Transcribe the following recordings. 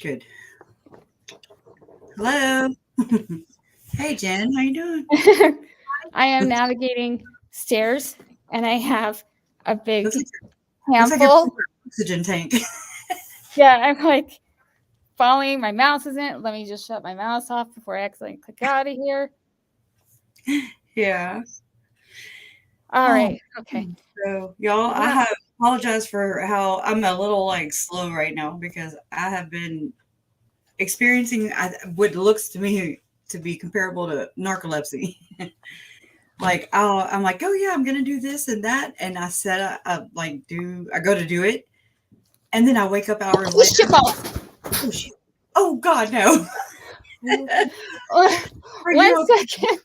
Good. Hello. Hey, Jen. How you doing? I am navigating stairs, and I have a big Looks like handful. your oxygen tank. Yeah, I'm like falling. My mouse isn't. Let me just shut my mouse off before I accidentally click out of here. Yeah. All right. Okay. So, y'all, I have apologize for how I'm a little like slow right now because I have been experiencing what looks to me to be comparable to narcolepsy. Like I'm like, oh yeah, I'm gonna do this and that, and I said I go to do it, and then I wake up hours later. Shit ball. Oh shit! Oh god, no! Are you 1 okay? second.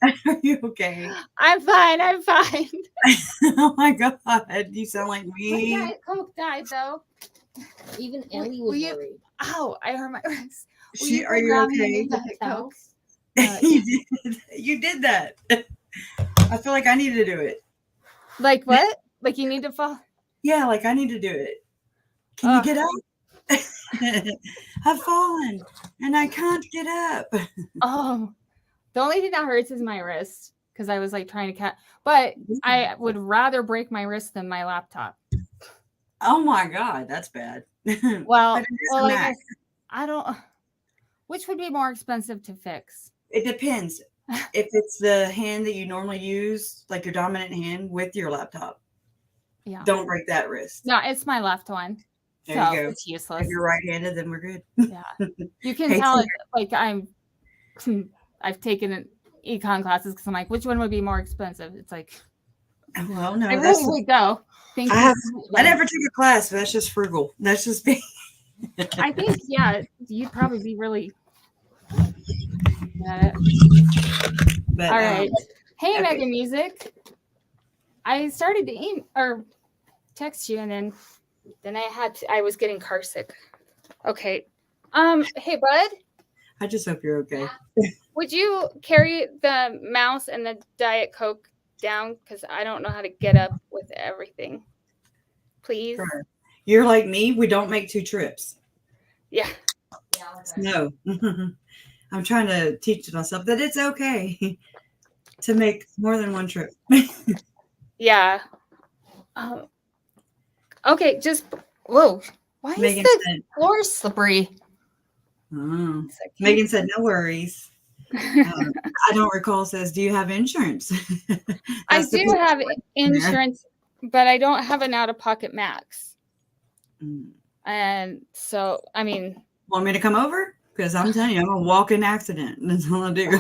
Are you okay? I'm fine. I'm fine. Oh my god, you sound like me. My Coke died though. Even Ellie was worried. Ow! I hurt my wrist. Are you okay? Coke? You did that. I feel like I need to do it. Like what? Like you need to fall? Yeah, like I need to do it. Can you get up? I've fallen and I can't get up. Oh, the only thing that hurts is my wrist because I was like trying to catch. But I would rather break my wrist than my laptop. Oh my god, that's bad. Well, I don't. Which would be more expensive to fix? It depends. If it's the hand that you normally use, like your dominant hand with your laptop, yeah, don't break that wrist. No, it's my left one. There you go. It's useless. If you're right-handed, then we're good. Yeah, you can tell it. Like I've taken econ classes because I'm like, which one would be more expensive? It's like, well, no, I really would go. I never took a class, but that's just frugal. That's just me. I think, yeah, you'd probably be really. But, all right. Hey, okay. Mega Music. I started to text you, and then I was getting car sick. Okay. Hey, bud. I just hope you're okay. Would you carry the mouse and the Diet Coke down? Because I don't know how to get up with everything. Please. Sure. You're like me. We don't make 2 trips. Yeah. No. I'm trying to teach myself that it's okay to make more than 1 trip. Yeah. Okay, just whoa. Why Megan is the floor slippery? Oh. Megan said, "No worries." I don't recall. Says, "Do you have insurance?" I do have insurance, but I don't have an out-of-pocket max. And so, I mean, want me to come over? Because I'm telling you, I'm a walking accident. That's all I do.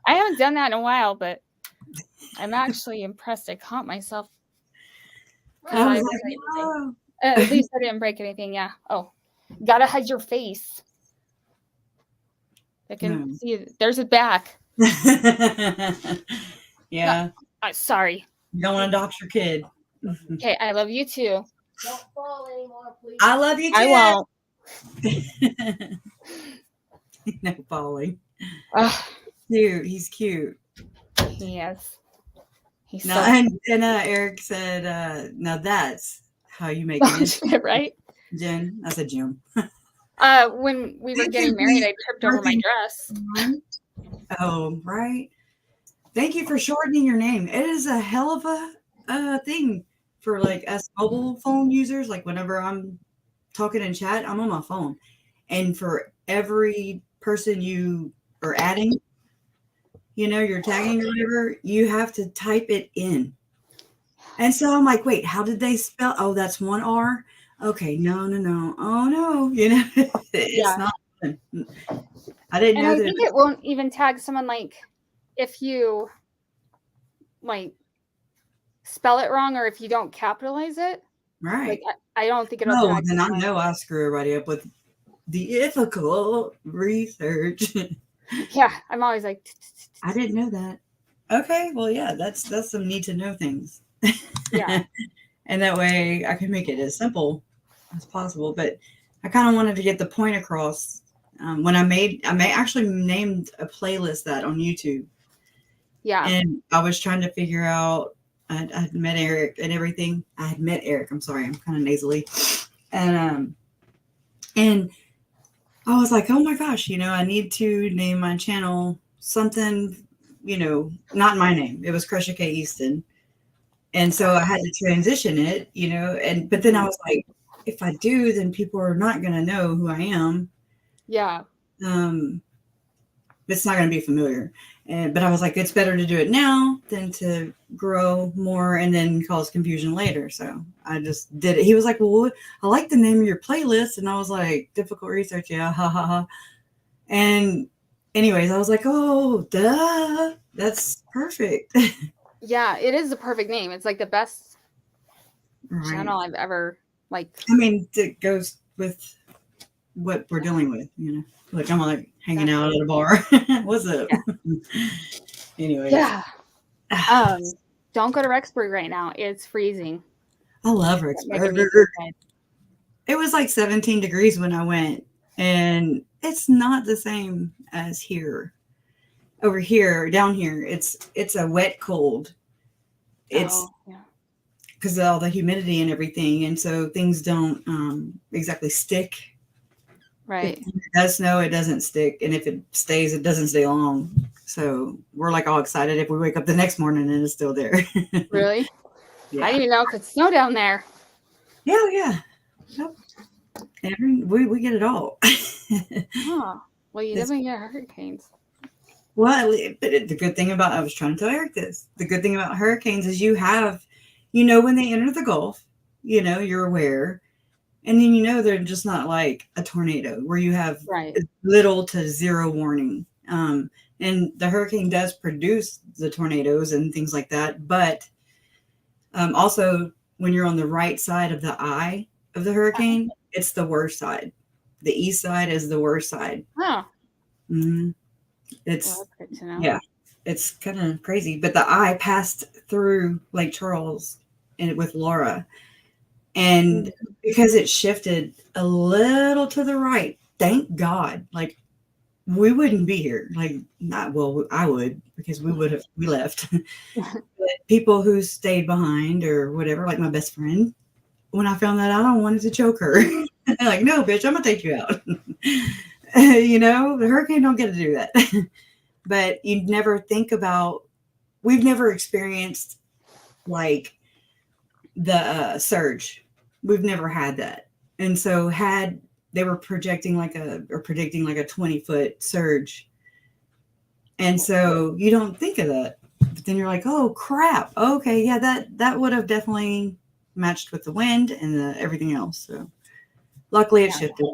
I haven't done that in a while, but I'm actually impressed. I caught myself. I was like, oh. At least I didn't break anything. Yeah. Oh, gotta hide your face. I can see it. There's a back. Yeah. No, sorry. You don't want to dox your kid. Okay, I love you too. Don't fall anymore, please. I love you too. I won't. No falling. Cute. He's cute. Yes. He's and Eric said, now that's how you make it. Right? Jen. I said Jim. When we were getting married, I tripped over my dress. Oh, right. Thank you for shortening your name. It is a hell of a thing for like us mobile phone users. Like whenever I'm talking in chat, I'm on my phone. And for every person you are adding, you're tagging or whatever, you have to type it in. And so I'm like, wait, how did they spell? Oh, that's 1 R. Okay, no. Oh no, it's not. I didn't know I that. think it won't even tag someone like if you like spell it wrong or if you don't capitalize it. Right. Like I don't think it'll. No, then I know I screw everybody up with the ethical research. Yeah, I'm always like. I didn't know that. Okay, well, yeah, that's some need to know things. Yeah. And that way I can make it as simple as possible. But I kind of wanted to get the point across. When I actually named a playlist that on YouTube. Yeah. And I was trying to figure out, I had met Eric and everything. I had met Eric. I'm sorry. I'm kind of nasally. And I was like, oh my gosh, I need to name my channel something, not my name. It was Crusher K. Easton. And so I had to transition it, but then I was like, if I do, then people are not going to know who I am. Yeah. It's not going to be familiar. But I was like, it's better to do it now than to grow more and then cause confusion later. So I just did it. He was like, well, I like the name of your playlist. And I was like, difficult research. Yeah. Ha ha ha. And anyways, I was like, oh, duh. That's perfect. Yeah, it is the perfect name. It's like the best Right. channel I've ever I mean, it goes with what we're dealing with, Like I'm like hanging out at a bar. What's up? Yeah. Anyway. Yeah. Don't go to Rexburg right now. It's freezing. I love Rexburg. It was like 17 degrees when I went, and it's not the same as here. Over here, down here, it's a wet cold. It's because of all the humidity and everything, and so things don't exactly stick. Right. If it does snow, it doesn't stick, and if it stays, it doesn't stay long. So we're like all excited if we wake up the next morning and it's still there. Really? Yeah. I didn't even know it could snow down there. Yeah. Yep. We get it all. Huh. Well, you definitely get hurricanes. Well, the good thing about, I was trying to tell Eric this, the good thing about hurricanes is you have, when they enter the Gulf, you're aware. And then, they're just not like a tornado where you have little to zero warning. And the hurricane does produce the tornadoes and things like that. But also, when you're on the right side of the eye of the hurricane, it's the worst side. The east side is the worst side. Oh. Mm-hmm. It's it's kind of crazy. But the eye passed through Lake Charles with Laura. And because it shifted a little to the right, thank God, like we wouldn't be here. Like I would, because we left. But people who stayed behind or whatever, like my best friend, when I found that out, I wanted to choke her. Like, no, bitch, I'm gonna take you out. The hurricane don't get to do that. But you never think about, we've never experienced like the surge. We've never had that. And so they were predicting like a 20-foot surge. And so you don't think of that. But then you're like, oh crap. Okay, yeah, that would have definitely matched with the wind and everything else. So luckily it shifted.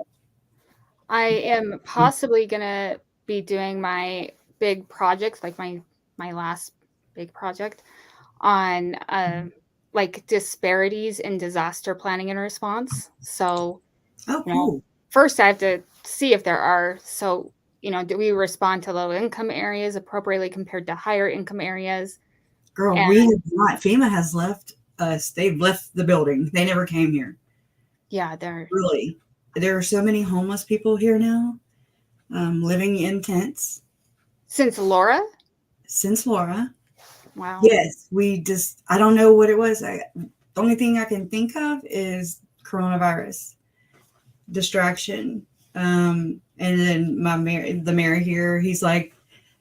I am possibly gonna be doing my big projects, like my last big project on like disparities in disaster planning and response. So cool. First I have to see if there are. So, do we respond to low income areas appropriately compared to higher income areas? Girl, we have not. FEMA has left us. They've left the building. They never came here. Yeah, there are so many homeless people here now, living in tents. Since Laura? Wow. Yes, I don't know what it was. The only thing I can think of is coronavirus distraction. And then the mayor here, he's like,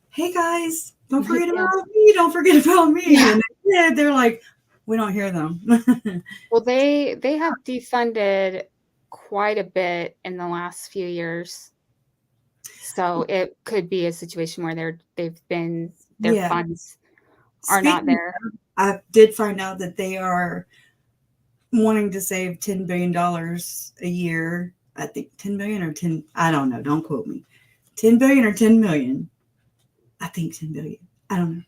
hey guys, don't forget about me. Don't forget about me. Yeah. And they're like, we don't hear them. Well, they have defunded quite a bit in the last few years. So it could be a situation where their funds are not there. I did find out that they are wanting to save $10 billion a year. I think 10 billion or 10, I don't know. Don't quote me. 10 billion or 10 million. I think 10 billion. I don't know.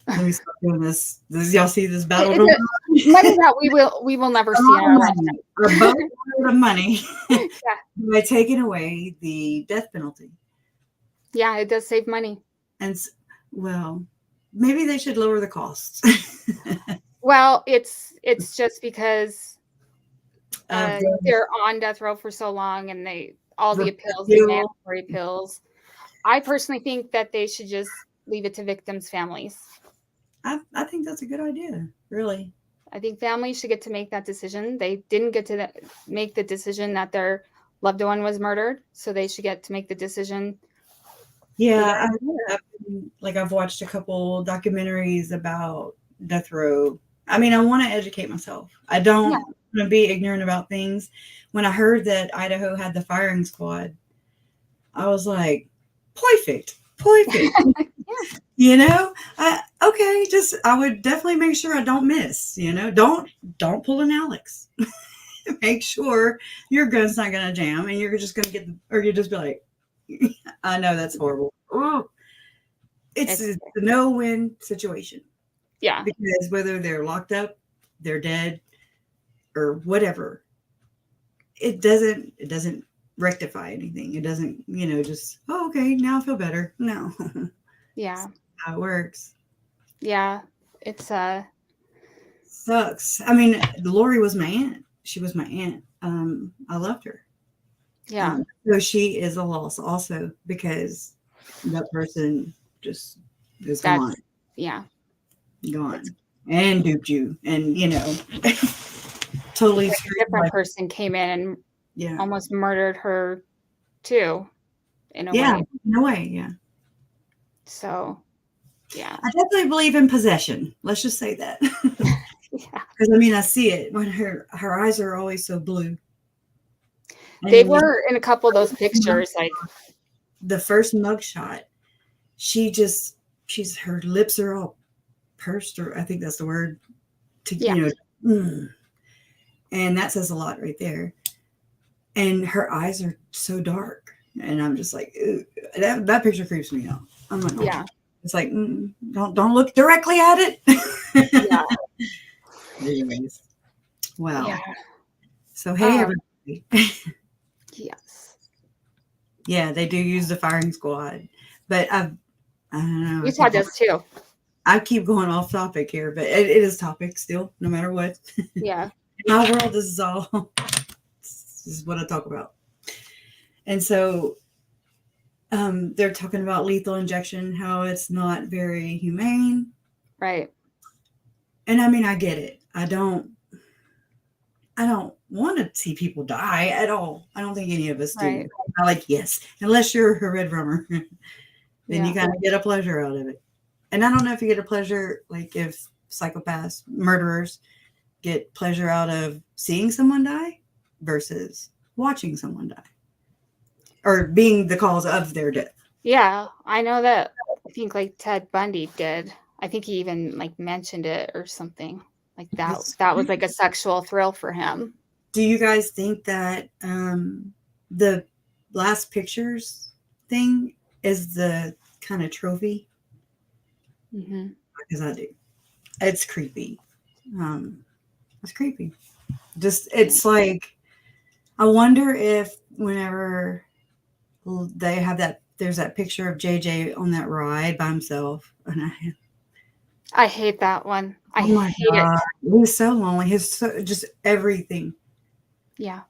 Let me stop doing this. Y'all see this battle? Money that we will never see in our lifetime. A boatload of money. Yeah. By taking away the death penalty. Yeah, it does save money. And well, maybe they should lower the costs. Well, it's just because they're on death row for so long, and the appeals, the mandatory appeals. I personally think that they should just leave it to victims' families. I think that's a good idea, really. I think families should get to make that decision. They didn't get to make the decision that their loved one was murdered, so they should get to make the decision. Yeah, I've watched a couple documentaries about death row. I mean, I want to educate myself. I don't want to be ignorant about things. When I heard that Idaho had the firing squad, I was like, perfect. You know, okay, just I would definitely make sure I don't miss. You know, don't pull an Alex. Make sure your gun's not gonna jam, and you're just gonna get, or you just be like, I know that's horrible. Oh, it's a no-win situation. Yeah, because whether they're locked up, they're dead, or whatever, it doesn't rectify anything. It doesn't, just okay, now I feel better. No, yeah, how it works. yeah. It's Sucks. I mean, Lori was my aunt. She was my aunt. I loved her. yeah. So she is a loss also because that person just is gone. Yeah. Gone. And duped you. And, totally a different person came in and almost murdered her too, in a way. In a way, yeah. So, yeah. I definitely believe in possession. Let's just say that. Because I mean, I see it when her eyes are always so blue. They were in a couple of those pictures, like the first mugshot. She's her lips are all pursed, or I think that's the word. And that says a lot right there. And her eyes are so dark, and I'm just like, that picture creeps me out. I'm like, yeah. It's like, don't look directly at it. Yeah. Anyways, wow. Yeah. So hey, everybody. Yes. Yeah, they do use the firing squad, but I don't know. Utah does too. I keep going off topic here, but it is topic still, no matter what. Yeah. In my world, this is what I talk about. And so they're talking about lethal injection, how it's not very humane. Right. And I mean, I get it. I don't want to see people die at all. I don't think any of us do. Right. I like, yes, unless you're a red rummer, then you kind of get a pleasure out of it. And I don't know if you get a pleasure, like if psychopaths, murderers get pleasure out of seeing someone die versus watching someone die or being the cause of their death. Yeah, I know that. I think like Ted Bundy did. I think he even like mentioned it or something like that. That was like a sexual thrill for him. Do you guys think that the last pictures thing is the kind of trophy? Mm-hmm. Because I do. It's creepy. It's creepy. Just, it's like, I wonder if whenever they have there's that picture of JJ on that ride by himself. And I hate that one. I hate it. He's so lonely. Just everything. Yeah.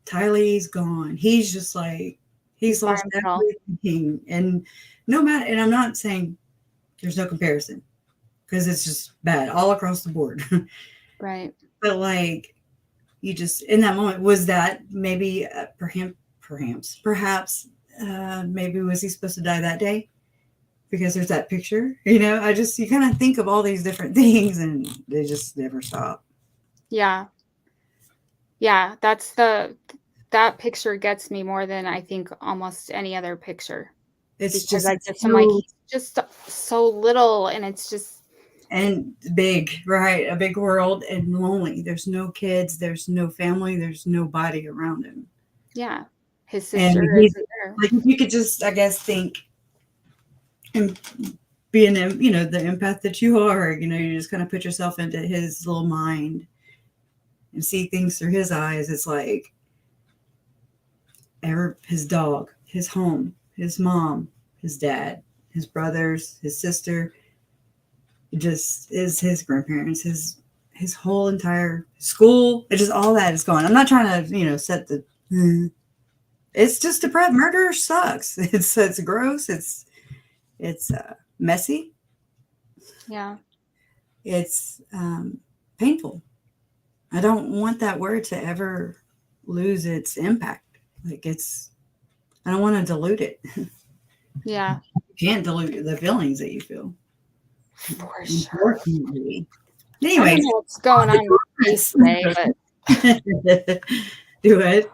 Tylee's gone. He's just like, he's lost everything. And no matter, and I'm not saying there's no comparison because it's just bad all across the board. Right. But like, you just, in that moment, was that maybe perhaps maybe was he supposed to die that day? Because there's that picture, you kind of think of all these different things and they just never stop. Yeah. Yeah. That picture gets me more than I think almost any other picture. It's because just, I'm like, he's just so little and it's just. And big, right? A big world and lonely. There's no kids. There's no family. There's nobody around him. Yeah. His sister isn't there. Like if you could just, I guess, think and being, the empath that you are, you just kind of put yourself into his little mind and see things through his eyes. It's like his dog, his home, his mom, his dad, his brothers, his sister. It just is his grandparents, his whole entire school. It just, all that is gone. I'm not trying to, set the, it's just depressed. Murder sucks. It's gross. It's messy. Yeah. It's painful. I don't want that word to ever lose its impact. Like I don't want to dilute it. Yeah. You can't dilute the feelings that you feel. For sure. Unfortunately. I don't Anyways, know what's going on with my face today, but do it.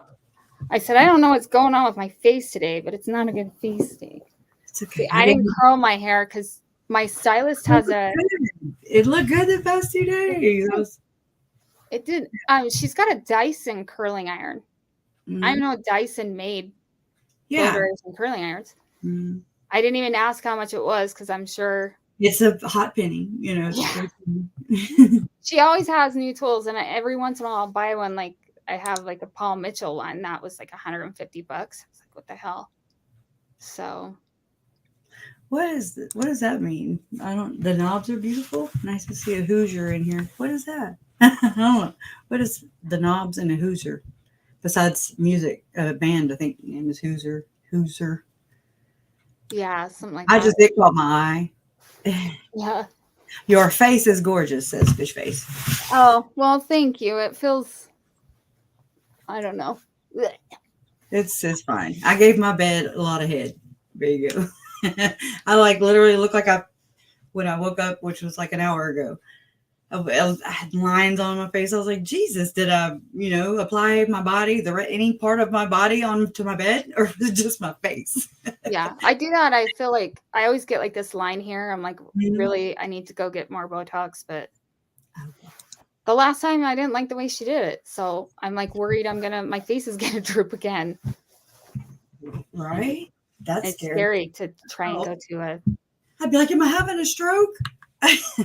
I said I don't know what's going on with my face today, but it's not a good face day. It's okay. See, I didn't curl my hair because my stylist has a. It looked good the past 2 days. It did. She's got a Dyson curling iron. I know Dyson made blow dryers and curling irons. Mm. I didn't even ask how much it was because I'm sure it's a hot penny. It's yeah. She always has new tools, and every once in a while I'll buy one. Like I have like a Paul Mitchell one that was like $150. I was like, what the hell? So, what does that mean? The knobs are beautiful. Nice to see a Hoosier in here. What is that? I don't know. What is the knobs in a Hoosier? Besides music, band, I think the name is Hoosier. Yeah, something like that. It caught my eye. Yeah. Your face is gorgeous, says Fish Face. Oh, well, thank you. It feels, I don't know. It's fine. I gave my bed a lot of head. There you go. I literally look like when I woke up, which was like an hour ago. I had lines on my face. I was like, Jesus, did I, apply my body, any part of my body onto my bed, or was it just my face? Yeah, I do that. I feel like I always get like this line here. I'm like, really, I need to go get more Botox. But the last time I didn't like the way she did it. So I'm like worried my face is going to droop again. Right? That's it's scary to try and go to a. I'd be like, am I having a stroke?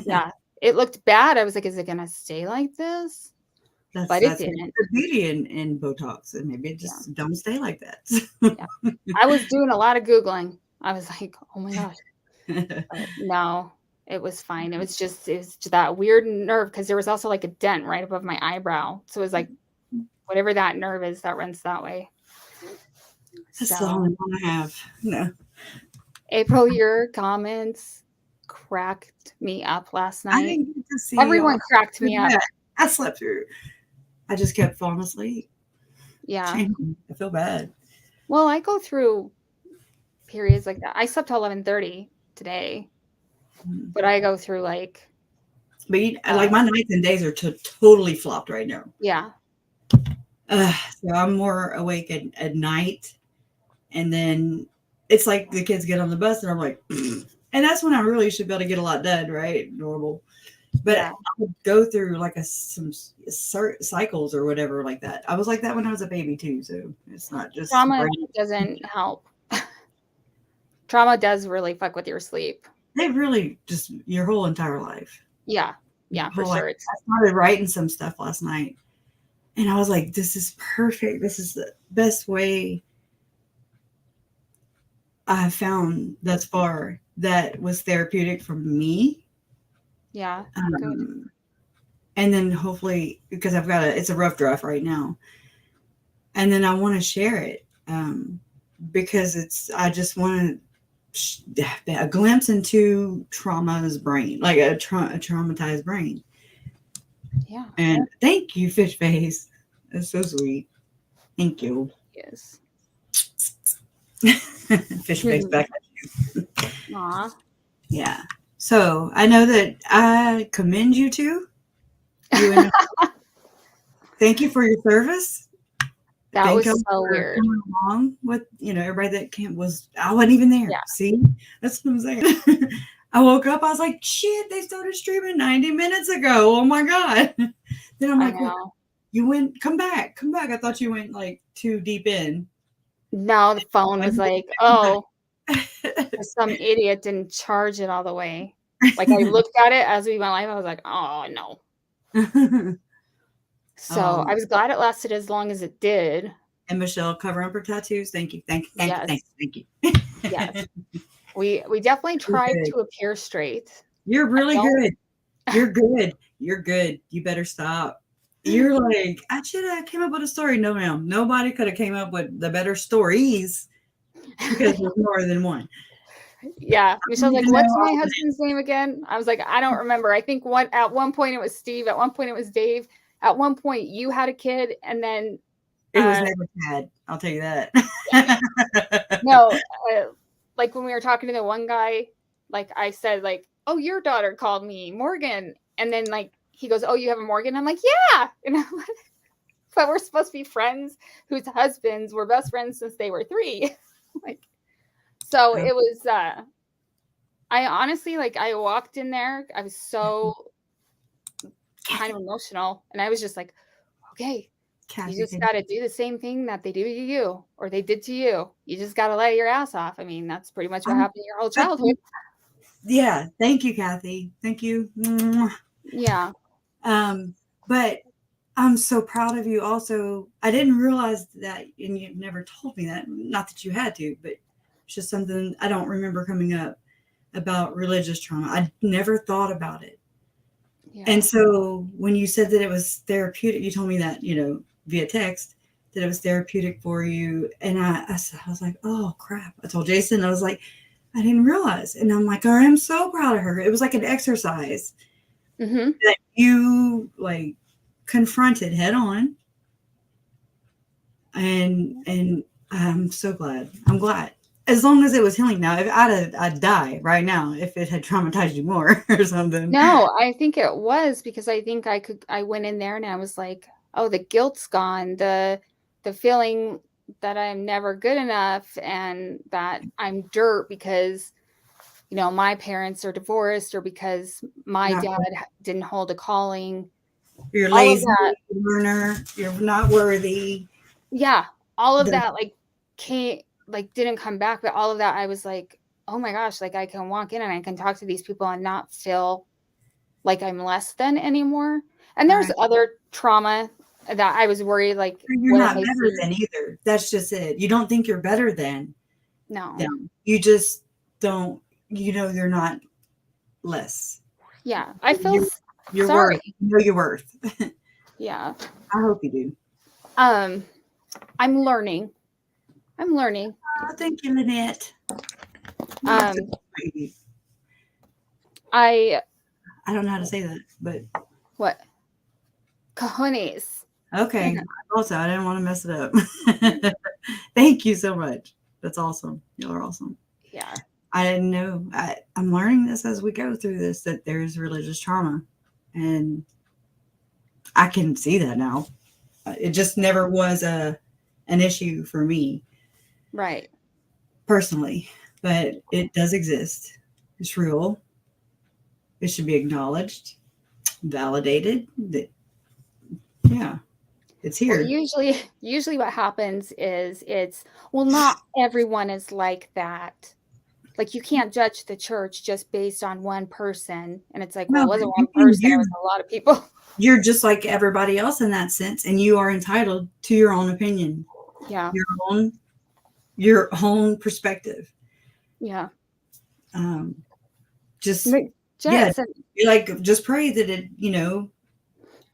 Yeah. It looked bad. I was like, is it going to stay like this? But it didn't. The beauty in Botox, and maybe it just don't stay like that. Yeah. I was doing a lot of Googling. I was like, oh my gosh. But no, it was fine. It was just that weird nerve because there was also like a dent right above my eyebrow. So it was like whatever that nerve is that runs that way. That's the only one I have. No. April, your comments cracked me up last night. I didn't get to see everyone cracked me up. I slept through. I just kept falling asleep. Yeah. I feel bad. Well, I go through periods like that. I slept till 11:30 today, but I go through like. But like my nights and days are totally flopped right now. Yeah. So I'm more awake at night, and then it's like the kids get on the bus, and I'm like, and that's when I really should be able to get a lot done, right? Normal. But I would go through like some cycles or whatever like that. I was like that when I was a baby too. So it's not just trauma doesn't help. Trauma does really fuck with your sleep. They really just your whole entire life. Yeah. Yeah, for sure. I started writing some stuff last night, and I was like, this is perfect. This is the best way I have found thus far that was therapeutic for me. Yeah. And then hopefully, because it's a rough draft right now, and then I want to share it because I just want a glimpse into trauma's brain, like a traumatized brain. Yeah. And thank you, Fish Face. That's so sweet. Thank you. Yes. Fish Face back at you. Aw. Yeah. So I know that I commend you two. Thank you for your service. That was so weird. Along with everybody that I wasn't even there. Yeah. See, that's what I'm saying. I woke up. I was like, shit, they started streaming 90 minutes ago. Oh my god. Then I'm like, well, you went. Come back. I thought you went like too deep in. No, the phone was like, oh. Some idiot didn't charge it all the way. Like I looked at it as we went live. I was like, oh no. So I was glad it lasted as long as it did. And Michelle, cover up her tattoos. Thank you. Thank you. Yes. We definitely tried to appear straight. You're really good. You're good. You're good. You better stop. You're like, I should have came up with a story. No, ma'am. Nobody could have came up with the better stories because there's more than one. Yeah. Michelle's like, what's my husband's name again? I was like, I don't remember. I think at one point it was Steve. At one point it was Dave. At one point you had a kid, and then It was never Tad. I'll tell you that. No, like when we were talking to the one guy, like I said, like, oh, your daughter called me Morgan. And then like he goes, oh, you have a Morgan? I'm like, yeah. And I'm like, but we're supposed to be friends whose husbands were best friends since they were 3. Like, so it was, I honestly, like, I walked in there, I was so kind of emotional, and I was just like, okay, you just got to do the same thing that they do to you, or they did to you. You just got to let your ass off. I mean, that's pretty much what happened in your whole childhood. Yeah. Thank you, Kathy. Thank you. Yeah. But I'm so proud of you also. I didn't realize that, and you never told me that. Not that you had to, but it's just something I don't remember coming up about religious trauma. I never thought about it. Yeah. And so when you said that it was therapeutic, you told me that, via text, that it was therapeutic for you. And I was like, oh, crap. I told Jason, I was like, I didn't realize. And I'm like, I am so proud of her. It was like an exercise that you like confronted head on. And I'm so glad. I'm glad. As long as it was healing. Now, if I'd die right now if it had traumatized you more or something. No, I think it was because I think I went in there and I was like, oh, the guilt's gone. The feeling that I'm never good enough and that I'm dirt because, my parents are divorced or because my dad didn't hold a calling. You're lazy, learner, you're not worthy. Yeah. All of that didn't come back, but all of that I was like, oh my gosh, like I can walk in and I can talk to these people and not feel like I'm less than anymore. And there's other trauma that I was worried like you're not better than either. That's just it. You don't think you're better than. No. You just don't, you're not less. Yeah. I feel you're sorry. Worth. You know your worth. Yeah. I hope you do. I'm learning. Oh, thank you, Lynette. I don't know how to say that, but what? Cojones. Okay. Also, I didn't want to mess it up. Thank you so much. That's awesome. Y'all are awesome. Yeah. I didn't know. I'm learning this as we go through this, that there's religious trauma. And I can see that now. It just never was an issue for me. Right. Personally. But it does exist. It's real. It should be acknowledged, validated. Yeah. It's here. Well, usually what happens is not everyone is like that. Like you can't judge the church just based on one person. And it's like, well, it wasn't one person, it was a lot of people. You're just like everybody else in that sense. And you are entitled to your own opinion. Yeah. Your own perspective. Yeah. Just pray that it,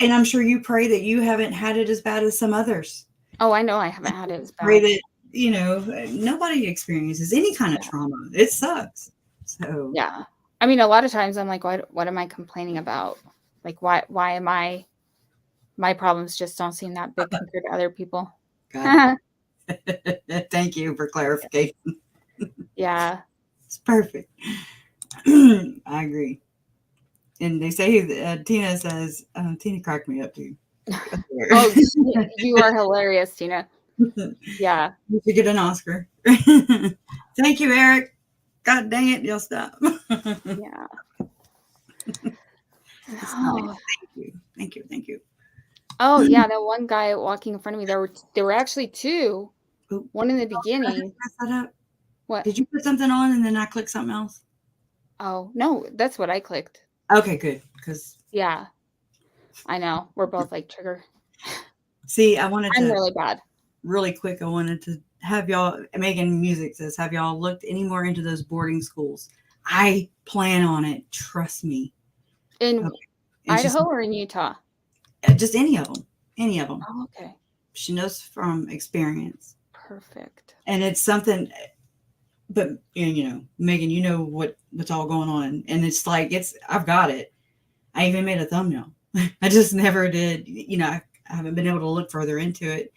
and I'm sure you pray that you haven't had it as bad as some others. Oh, I know I haven't had it as bad. Pray that, nobody experiences any kind of trauma. It sucks. So yeah. I mean, a lot of times I'm like, what am I complaining about? Like, why am my problems just don't seem that big compared to other people? Thank you for clarification. Yeah. It's perfect. I agree. And they say, Tina says, Tina cracked me up too. Oh, you are hilarious, Tina. Yeah. You should get an Oscar. Thank you, Eric. God dang it, you'll stop. Yeah. Oh. Thank you. Oh yeah, that one guy walking in front of me. There were actually 2. One in the beginning. Mess that up. What? Did you put something on and then I clicked something else? Oh no, that's what I clicked. Okay, good. Yeah, I know we're both like trigger. See, I'm really bad. Really quick, I wanted to have y'all. Megan Music says, have y'all looked any more into those boarding schools? I plan on it. Trust me. In Idaho or in Utah? Just any of them. Oh, okay. She knows from experience. Perfect. And it's something, but Megan, you know what's all going on, and it's like I've got it. I even made a thumbnail. I just never did. I haven't been able to look further into it.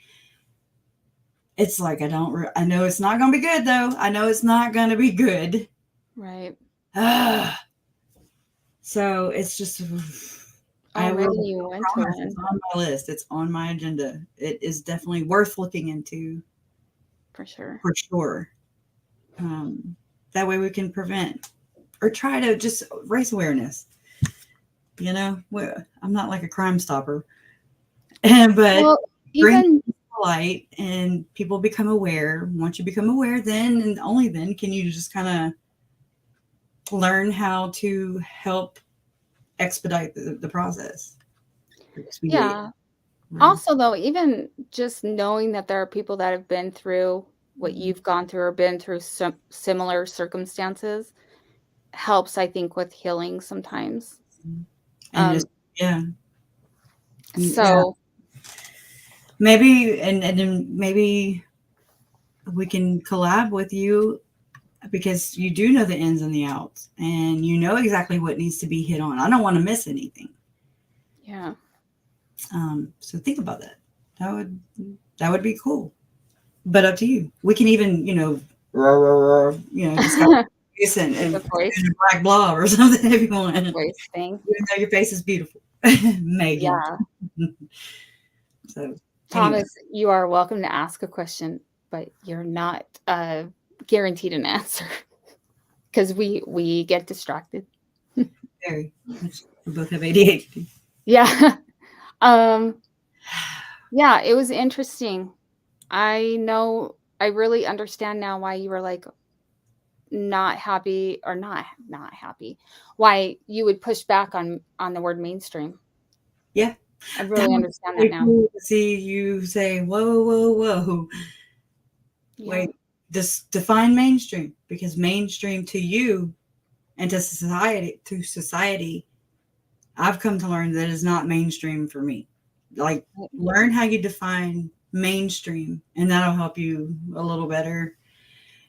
it's like, I know it's not going to be good though. I know it's not going to be good. Right. So it's just, Already you went to one. it's on my list. It's on my agenda. It is definitely worth looking into. For sure. For sure. That way we can prevent or try to just raise awareness. You know, I'm not like a crime stopper, but Well, even light and people become aware. Once you become aware, then and only then can you just kind of learn how to help expedite the process. yeah. Also, though, even just knowing that there are people that have been through what you've gone through or been through some similar circumstances helps, I think, with healing sometimes. And just, yeah. So maybe, and then maybe we can collab with you because you do know the ins and the outs and you know exactly what needs to be hit on. I don't want to miss anything. Yeah. So think about that. That would be cool. But up to you. We can even, just go and a black blob or something if you want. Voice thing. Even though your face is beautiful. Megan. Yeah. So Thomas, you are welcome to ask a question, but you're not guaranteed an answer because we get distracted. Very much. We both have ADHD. Yeah. Yeah, it was interesting. I know I really understand now why you were like not happy or not happy. Why you would push back on the word mainstream. Yeah. I really understand that now. Cool to see you say, whoa. Yeah. Wait, just define mainstream, because mainstream to you and to society, I've come to learn that is not mainstream for me. Like, learn how you define mainstream, and that'll help you a little better.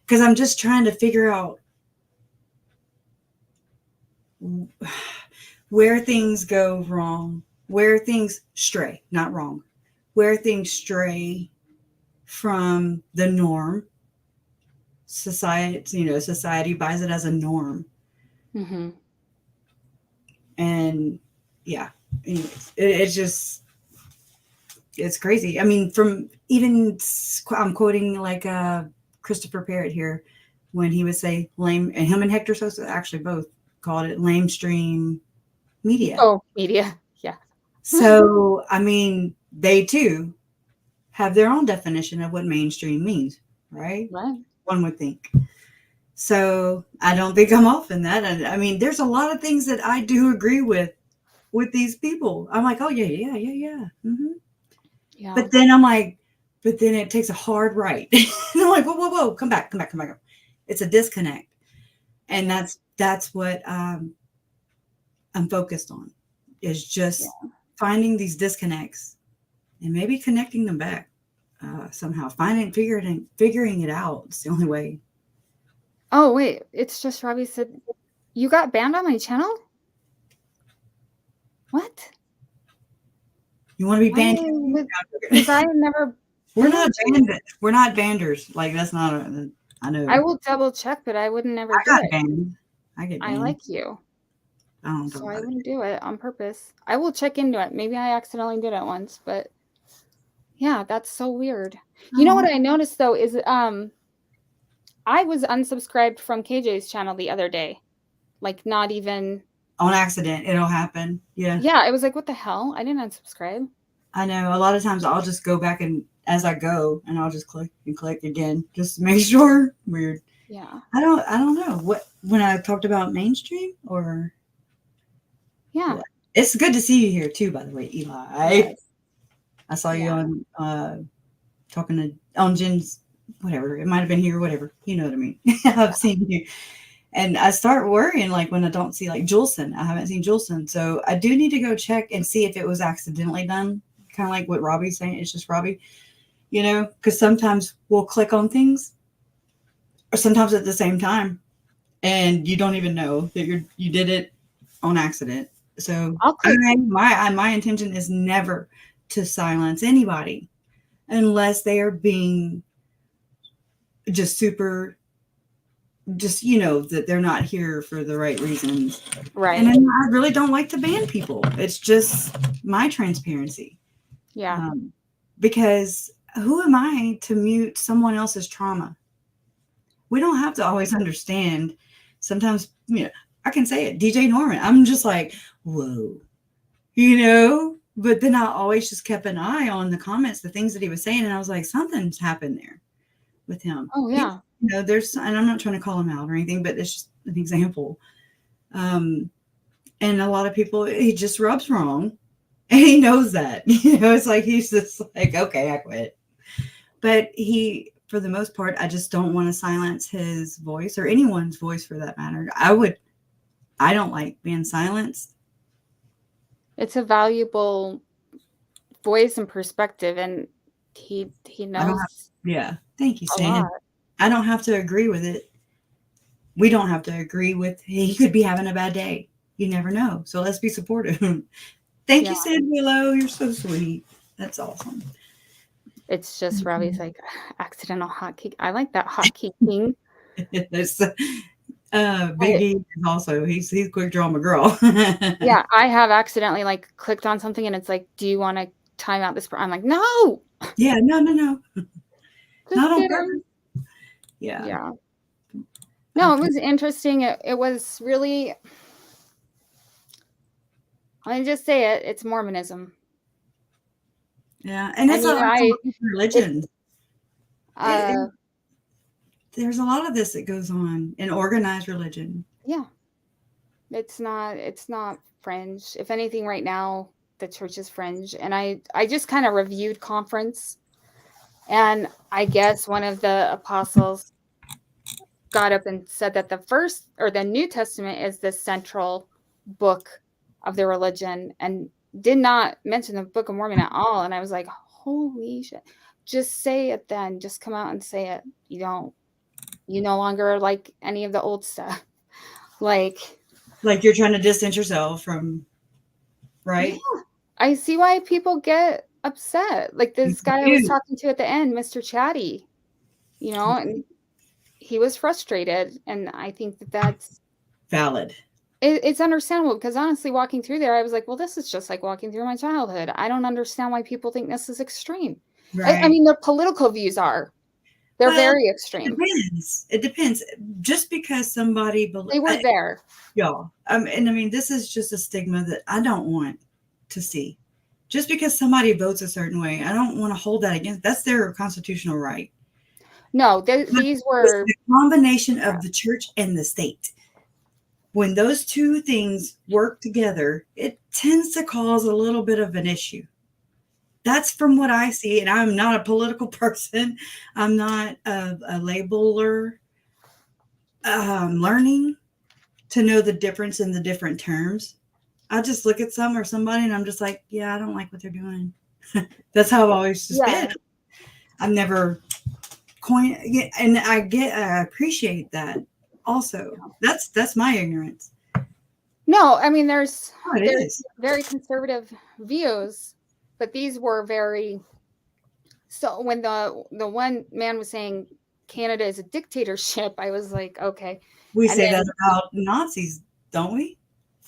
Because I'm just trying to figure out where things go wrong, where things stray, not wrong, where things stray from the norm. Society buys it as a norm. Mm-hmm. And yeah, anyways, it's crazy. I mean, I'm quoting like Christopher Parrott here when he would say lame, and him and Hector Sosa actually both called it lamestream media. Oh, media. Yeah. So, I mean, they too have their own definition of what mainstream means, right? Right. One would think. So I don't think I'm off in that. I mean, there's a lot of things that I do agree with these people. I'm like, oh yeah. Mm-hmm. Yeah. But then I'm like, then it takes a hard right. And I'm like, whoa, come back. It's a disconnect. And that's what I'm focused on, is just finding these disconnects and maybe connecting them back somehow. Figuring it out. It's the only way. Oh, wait. It's just Robbie said, you got banned on my channel? What? You want to be banned? Because I never... We're not banders. Like, that's not I know. I will double check, but I would never do it. Banned. I get banned. I like you. So I wouldn't do it on purpose. I will check into it. Maybe I accidentally did it once, but yeah, that's so weird. You know what I noticed though is I was unsubscribed from KJ's channel the other day. Like, not even on accident. It'll happen. Yeah. Yeah, I was like, what the hell? I didn't unsubscribe. I know. A lot of times I'll just go back and as I go, and I'll just click again just to make sure. Weird. Yeah. I don't know what when I talked about mainstream or. Yeah. It's good to see you here too, by the way, Eli. Yes. I saw you on talking on Jen's whatever. It might have been here, whatever. You know what I mean? I've seen you. And I start worrying like when I don't see like Julson. I haven't seen Julson. So I do need to go check and see if it was accidentally done. Kind of like what Robbie's saying. It's just Robbie, because sometimes we'll click on things or sometimes at the same time and you don't even know that you did it on accident. So my intention is never to silence anybody unless they are being just super, just, that they're not here for the right reasons. Right. And then I really don't like to ban people. It's just my transparency. Yeah. Because who am I to mute someone else's trauma? We don't have to always understand. Sometimes, I can say it, DJ Norman. I'm just like, whoa, but then I always just kept an eye on the comments, the things that he was saying. And I was like, something's happened there with him. Oh, yeah. There's, and I'm not trying to call him out or anything, but it's just an example. And a lot of people, he just rubs wrong. And he knows that, it's like, he's just like, okay, I quit. But for the most part, I just don't want to silence his voice or anyone's voice for that matter. I don't like being silenced. It's a valuable voice and perspective, and he knows. Thank you, Stan. I don't have to agree with it. We don't have to agree with, he could be having a bad day. You never know. So let's be supportive. Thank you, San Willow. You're so sweet. That's awesome. It's just Robbie's like accidental hotkey. I like that hotkey king. Biggie is also, he's quick draw McGraw. Yeah, I have accidentally like clicked on something and it's like, do you want to time out this? I'm like, no. Yeah, no. Not on purpose. Yeah. Yeah. No, it was interesting. It was really, let me just say it. It's Mormonism. Yeah, and it's a religion. There's a lot of this that goes on in organized religion. Yeah. It's not fringe. If anything, right now, the church is fringe. And I just kind of reviewed conference. And I guess one of the apostles got up and said that the New Testament is the central book of the religion and did not mention the Book of Mormon at all. And I was like, holy shit. Just say it then. Just come out and say it. You no longer like any of the old stuff. Like you're trying to distance yourself from, right? Yeah. I see why people get upset. Like this guy I was talking to at the end, Mr. Chatty, and he was frustrated. And I think that's valid. It's understandable because honestly, walking through there, I was like, well, this is just like walking through my childhood. I don't understand why people think this is extreme. Right. I mean, their political views they're very extreme. It depends. Just because somebody they were there. Yeah. And I mean, this is just a stigma that I don't want to see. Just because somebody votes a certain way, I don't want to hold that against. That's their constitutional right. No, these were the combination of the church and the state. When those two things work together, it tends to cause a little bit of an issue. That's from what I see. And I'm not a political person. I'm not a labeler. I'm learning to know the difference in the different terms. I just look at somebody and I'm just like, yeah, I don't like what they're doing. That's how I've always just been. I've never coined, and I appreciate that. Also, that's my ignorance. No, I mean there's very conservative views, but these were very. So when the one man was saying Canada is a dictatorship, I was like, okay. We say that about Nazis, don't we?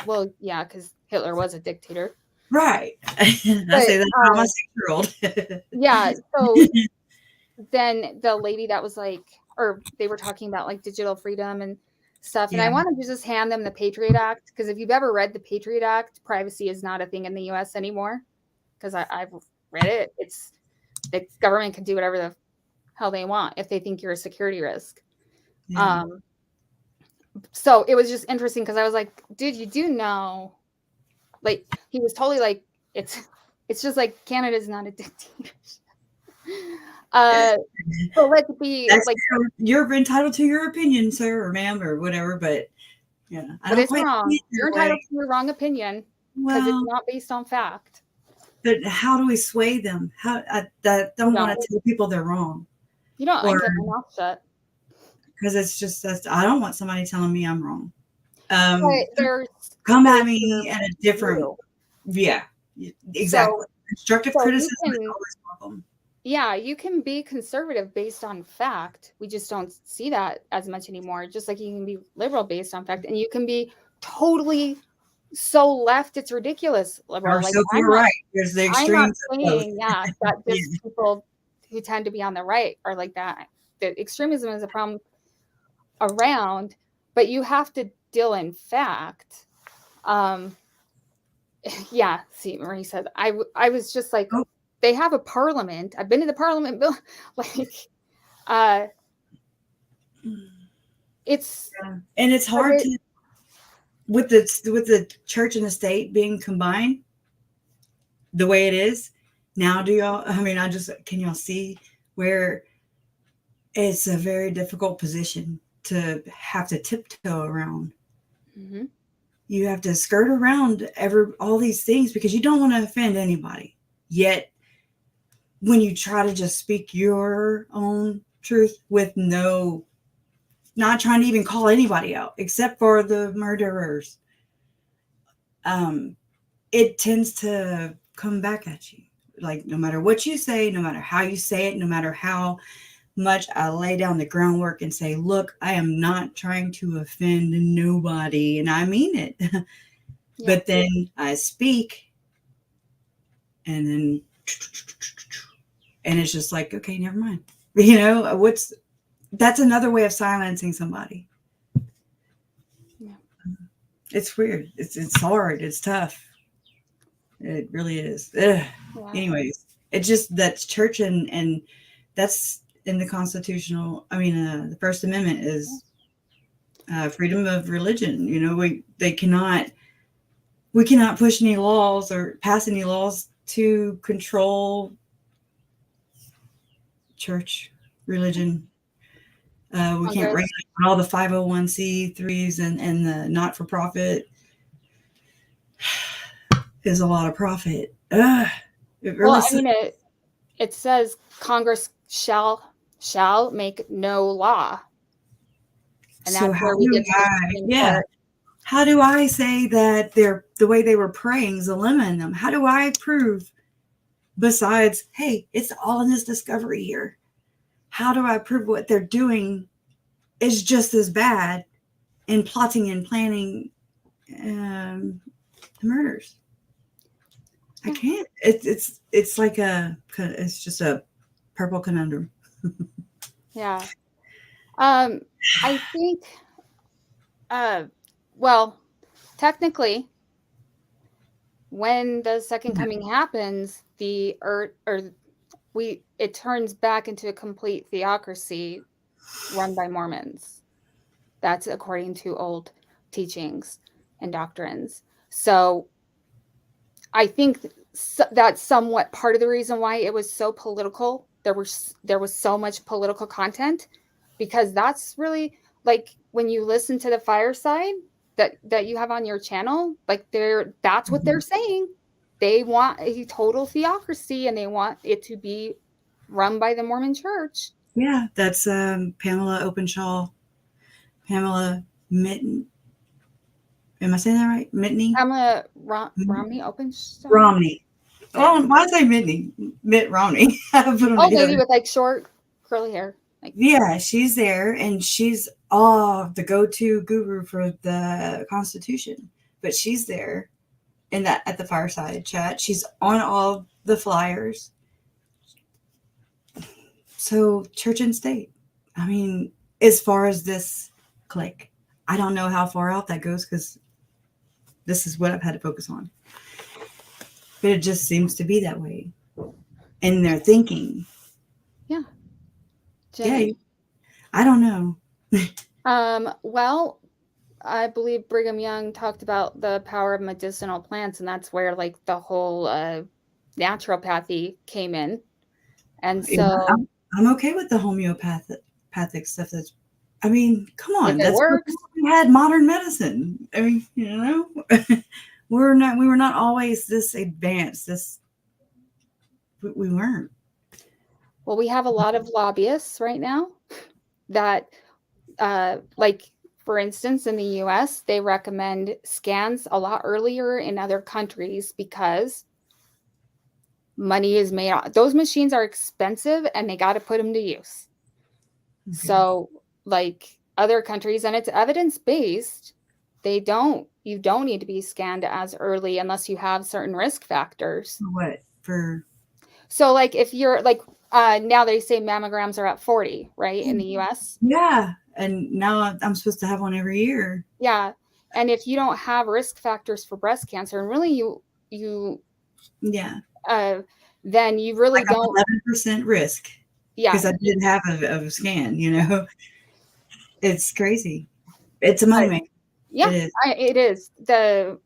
Well, yeah, because Hitler was a dictator. Right. I say that about my 6-year-old. Yeah. So then the lady that was like, or they were talking about like digital freedom and stuff. And I wanted to just hand them the Patriot Act. Because if you've ever read the Patriot Act, privacy is not a thing in the US anymore. Because I've read it. It's the government can do whatever the hell they want if they think you're a security risk. Yeah. So it was just interesting because I was like, dude, you do know, like, he was totally like, it's just like Canada's not a dictatorship. So let's be like, you're entitled to your opinion, sir or ma'am or whatever, but yeah, but it's wrong. You're entitled to your wrong opinion because it's not based on fact. But how do we sway them? How I don't want to tell people they're wrong. You don't. I kept my mouth shut. Because it's just I don't want somebody telling me I'm wrong. Come at me at a different, exactly. Constructive criticism is always welcome. yeah, you can be conservative based on fact. We just don't see that as much anymore. Just like you can be liberal based on fact, and you can be totally so left, it's ridiculous liberal. Or Like so I'm you're not, right. There's the I'm not extremes of both. saying, yeah, that Yeah. just people who tend to be on the right are like that. That extremism is a problem around, but you have to deal in fact. Yeah, see, Marie said, I was just like, Oh, they have a parliament. I've been to the parliament bill. Like, uh, it's yeah. And it's like hard to with the church and the state being combined the way it is now. Do y'all? I mean, can y'all see where it's a very difficult position to have to tiptoe around? Mhm. You have to skirt around all these things because you don't want to offend anybody. Yet, when you try to just speak your own truth with not trying to even call anybody out except for the murderers, it tends to come back at you. Like, no matter what you say, no matter how you say it, no matter how much I lay down the groundwork and say, look, I am not trying to offend nobody, and I mean it. Yeah. But then I speak, and then, and it's just like, okay, never mind. You know, that's another way of silencing somebody. Yeah. It's weird. It's hard. It's tough. It really is. Ugh. Yeah. Anyways, it's just that's church and that's in the constitutional. I mean, the First Amendment is freedom of religion. You know, we cannot push any laws or pass any laws to control church religion. We can't regulate all the 501c3s and the not for profit. Is a lot of profit. It really Well, I mean, it says Congress shall make no law, and so that's where we get to the Supreme Court. How do I say that the way they were praying is a limit in them? How do I prove, besides, hey, it's all in this discovery here? How do I prove what they're doing is just as bad in plotting and planning the murders? I can't. It's like it's just a purple conundrum. Yeah. I think, well, technically, when the second coming happens, the earth it turns back into a complete theocracy run by Mormons. That's according to old teachings and doctrines. So I think that's somewhat part of the reason why it was so political. There was so much political content, because that's really, like, when you listen to the Fireside that you have on your channel, like, that's what they're saying. They want a total theocracy, and they want it to be run by the Mormon Church. Yeah, that's Pamela Mitten. Am I saying that right? Mitney? Pamela Romney Openshaw? Romney. Oh, why say Mitney? Mitt Romney. Lady with like short curly hair. Like, yeah, she's there, and she's the go-to guru for the Constitution. But she's there at the Fireside chat. She's on all the flyers. So church and state. I mean, as far as this clique, I don't know how far out that goes because this is what I've had to focus on. But it just seems to be that way in their thinking. Yeah. Jenny. Yeah. I don't know. Well, I believe Brigham Young talked about the power of medicinal plants, and that's where, like, the whole naturopathy came in. And so yeah, I'm okay with the homeopathic stuff. I mean, come on, that's works. We had modern medicine. I mean, you know, we were not always this advanced. We weren't. Well, we have a lot of lobbyists right now that, like, for instance, in the US, they recommend scans a lot earlier in other countries because money is made on. Those machines are expensive and they got to put them to use. Okay. So like other countries, and it's evidence-based, you don't need to be scanned as early unless you have certain risk factors. What for? So like if you're like, now they say mammograms are at 40, right? In the US. Yeah. And now I'm supposed to have one every year. Yeah. And if you don't have risk factors for breast cancer, and really Yeah. then you really Like don't. 11% risk. Yeah. Because I did have a scan, you know. It's crazy. It's a money maker. Yeah, It is. it is. The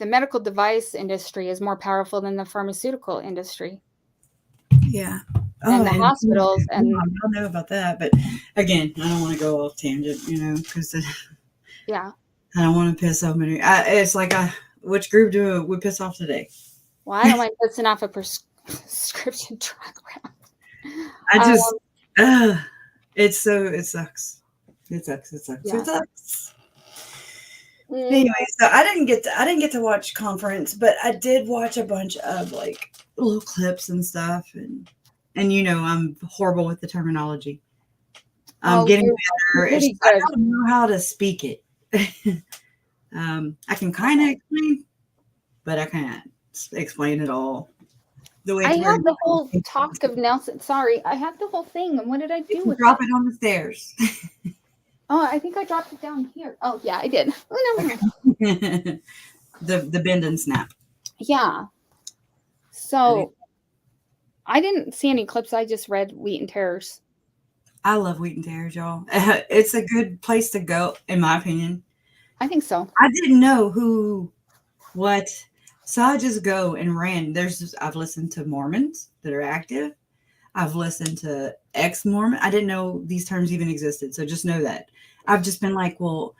medical device industry is more powerful than the pharmaceutical industry. Yeah. And the hospitals. I don't know about that, but again, I don't want to go off tangent, you know, because yeah, I don't want to piss so many. It's like, which group do we piss off today? Well, I don't mind pissing off a prescription drug around. I just, it sucks. It sucks. Yeah. It sucks. Anyway, so I didn't get to watch conference, but I did watch a bunch of like little clips and stuff, and you know I'm horrible with the terminology. I'm getting better. I don't know how to speak it. I can kind of explain, but I can't explain it all. The way I have the whole talk of Nelson. Sorry, I have the whole thing. And what did I do with it? Drop it on the stairs. Oh, I think I dropped it down here. Oh, yeah, I did. the bend and snap. Yeah. So I didn't see any clips. I just read Wheat and Terrors. I love Wheat and Terrors, y'all. It's a good place to go, in my opinion. I think so. I didn't know what. So I just go and ran. I've listened to Mormons that are active. I've listened to ex-Mormon. I didn't know these terms even existed. So just know that. I've just been like, well,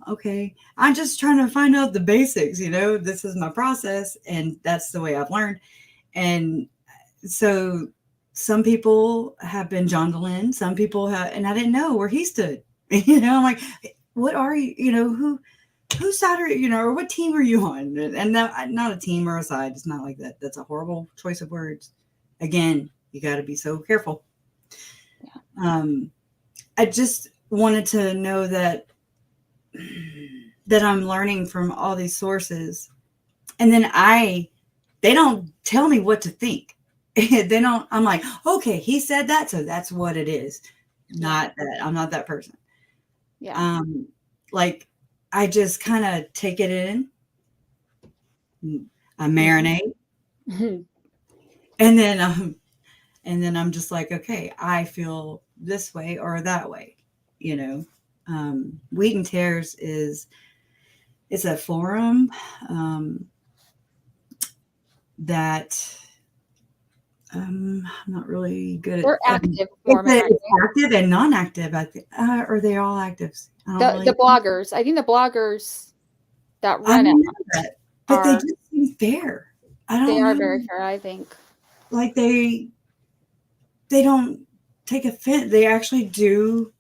okay. I'm just trying to find out the basics, you know, this is my process. And that's the way I've learned. And so some people have been John Dehlin. Some people have, and I didn't know where he stood. You know, I'm like, what are you, you know, whose side are you know, or what team are you on? And not a team or a side. It's not like that. That's a horrible choice of words. Again, you got to be so careful. Yeah. I just wanted to know that I'm learning from all these sources, and then they don't tell me what to think. I'm like, okay, he said that, so that's what it is. Not that I'm not that person. Yeah. Like I just kind of take it in, I marinate, and then I'm just like, okay, I feel this way or that way, you know. Wheat and Tears it's a forum that I'm not really good at. They're active. It's active and non-active. I think, are they all actives? The bloggers. I think the bloggers that run it, but they just seem fair. They are very fair, I think. Like they don't take offense. They actually do.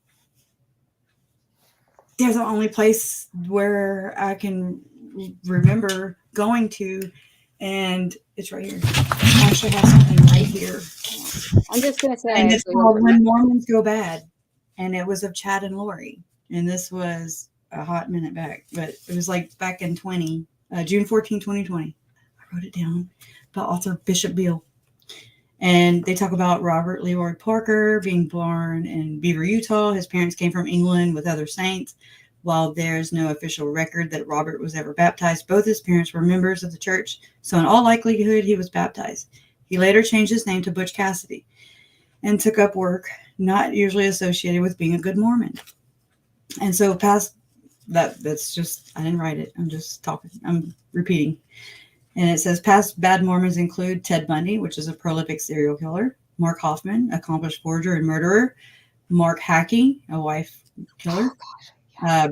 They're the only place where I can remember going to, and it's right here. I actually have something right here. I'm just gonna say, and it's called When Mormons Go Bad, and it was of Chad and Lori, and this was a hot minute back, but it was like back in June 14, 2020. I wrote it down by author Bishop Beale. And they talk about Robert Leroy Parker being born in Beaver, Utah. His parents came from England with other saints. While there's no official record that Robert was ever baptized, both his parents were members of the church, so in all likelihood, he was baptized. He later changed his name to Butch Cassidy and took up work not usually associated with being a good Mormon. And so past that's just, I didn't write it. I'm just talking. I'm repeating. And it says past bad Mormons include Ted Bundy, which is a prolific serial killer, Mark Hoffman, accomplished forger and murderer, Mark Hackey, a wife killer,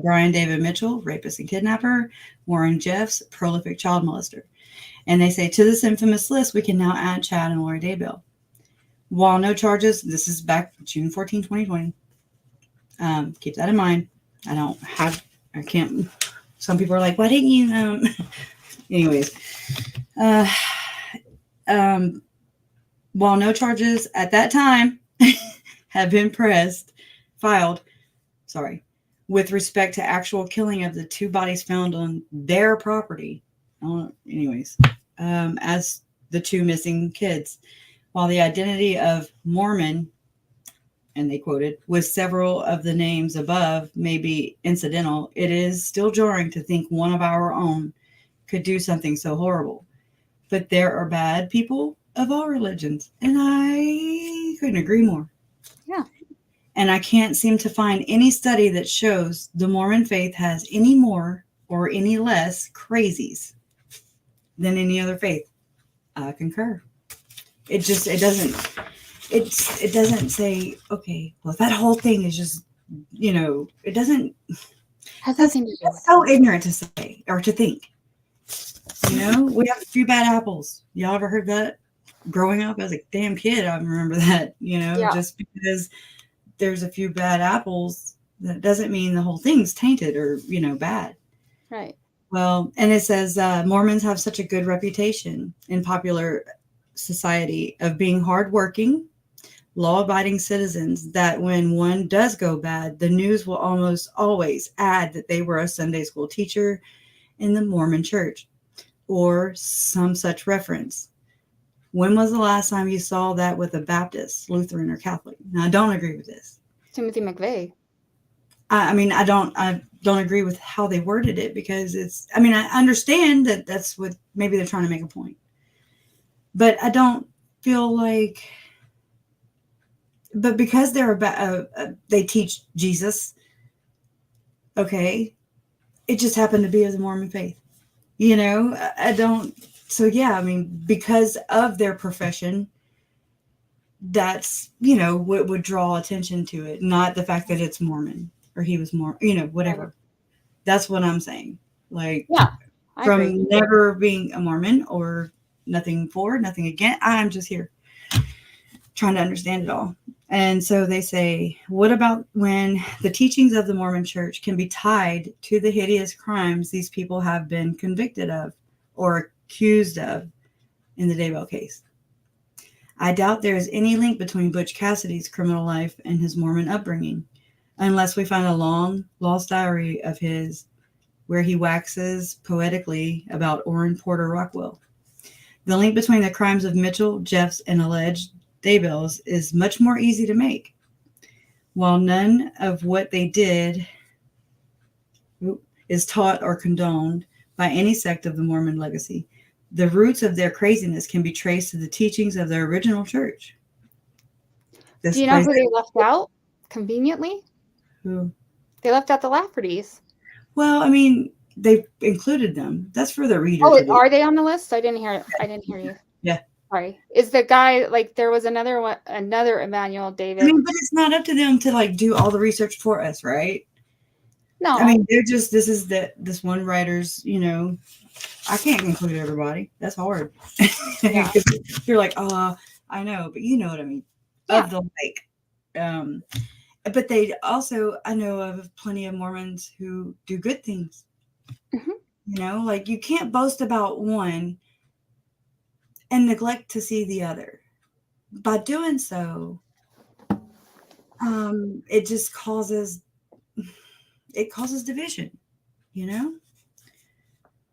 Brian David Mitchell, rapist and kidnapper, Warren Jeffs, prolific child molester. And they say to this infamous list, we can now add Chad and Lori Daybell. While no charges, this is back June 14, 2020. Keep that in mind. I can't, some people are like, why didn't you, anyways, while no charges at that time have been filed, with respect to actual killing of the 2 bodies found on their property. As the 2 missing kids, while the identity of Mormon, and they quoted, with several of the names above may be incidental, it is still jarring to think one of our own could do something so horrible. But there are bad people of all religions, and I couldn't agree more. Yeah. And I can't seem to find any study that shows the Mormon faith has any more or any less crazies than any other faith. I concur. It doesn't say, okay, well, that whole thing is just, it doesn't. Has nothing to do with It's so ignorant to say or to think. We have a few bad apples. Y'all ever heard that? Growing up as a damn kid, I remember that, just because there's a few bad apples, that doesn't mean the whole thing's tainted or, bad. Right. Well, and it says Mormons have such a good reputation in popular society of being hardworking, law-abiding citizens that when one does go bad, the news will almost always add that they were a Sunday school teacher in the Mormon church or some such reference. When was the last time you saw that with a Baptist, Lutheran, or Catholic? Now, I don't agree with this. Timothy McVeigh. I don't agree with how they worded it because I understand that that's what maybe they're trying to make a point. But I don't feel like, but because they teach Jesus, okay, it just happened to be of the Mormon faith. I don't. So yeah, because of their profession, that's what would draw attention to it, not the fact that it's Mormon or he was Mormon, whatever. Right. That's what I'm saying. Like, yeah, from never being a Mormon or nothing for, nothing against. I'm just here trying to understand it all. And so they say, what about when the teachings of the Mormon church can be tied to the hideous crimes these people have been convicted of or accused of in the Daybell case? I doubt there is any link between Butch Cassidy's criminal life and his Mormon upbringing, unless we find a long lost diary of his where he waxes poetically about Orrin Porter Rockwell. The link between the crimes of Mitchell, Jeffs, and alleged Daybells is much more easy to make. While none of what they did is taught or condoned by any sect of the Mormon legacy, the roots of their craziness can be traced to the teachings of their original church. Do you know who they left out conveniently? Who? They left out the Laffertys. Well, they included them. That's for the reader. Oh, are they on the list? I didn't hear you. Yeah. Sorry. Is the guy there was another one, another Emmanuel David? But it's not up to them to do all the research for us, right? No. They're just, this one writer's, I can't include everybody. That's hard. Yeah. You're like, oh, I know, but you know what I mean. Yeah. Of the but they also, I know of plenty of Mormons who do good things. Mm-hmm. You can't boast about one and neglect to see the other. By doing so, it just causes division,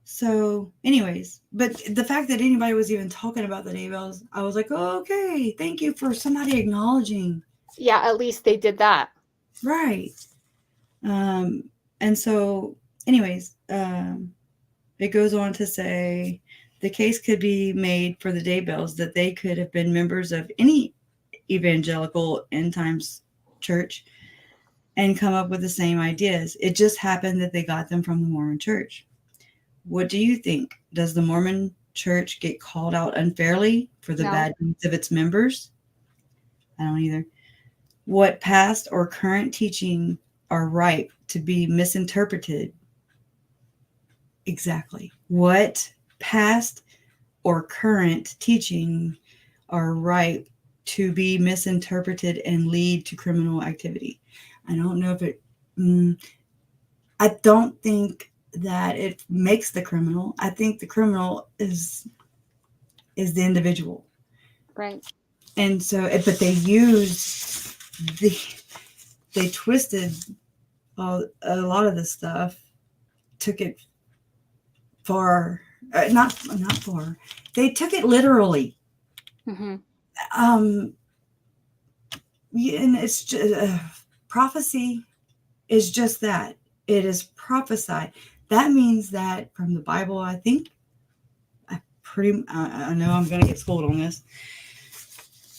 So anyways, but the fact that anybody was even talking about the Daybells, I was like, oh, okay, thank you for somebody acknowledging. Yeah, at least they did that. Right. And so anyways, it goes on to say the case could be made for the Daybells that they could have been members of any evangelical end times church and come up with the same ideas. It just happened that they got them from the Mormon church. What do you think? Does the Mormon church get called out unfairly for the bad deeds of its members? I don't either. What past or current teaching are ripe to be misinterpreted? Exactly. What past or current teaching are ripe to be misinterpreted and lead to criminal activity? I don't know if it, I don't think that it makes the criminal. I think the criminal is is the individual. Right. And so, but they twisted a lot of the stuff, took it far, not far. They took it literally. Mm-hmm. And it's just, prophecy is just that. It is prophesied. That means that from the Bible, I think, I know I'm going to get schooled on this.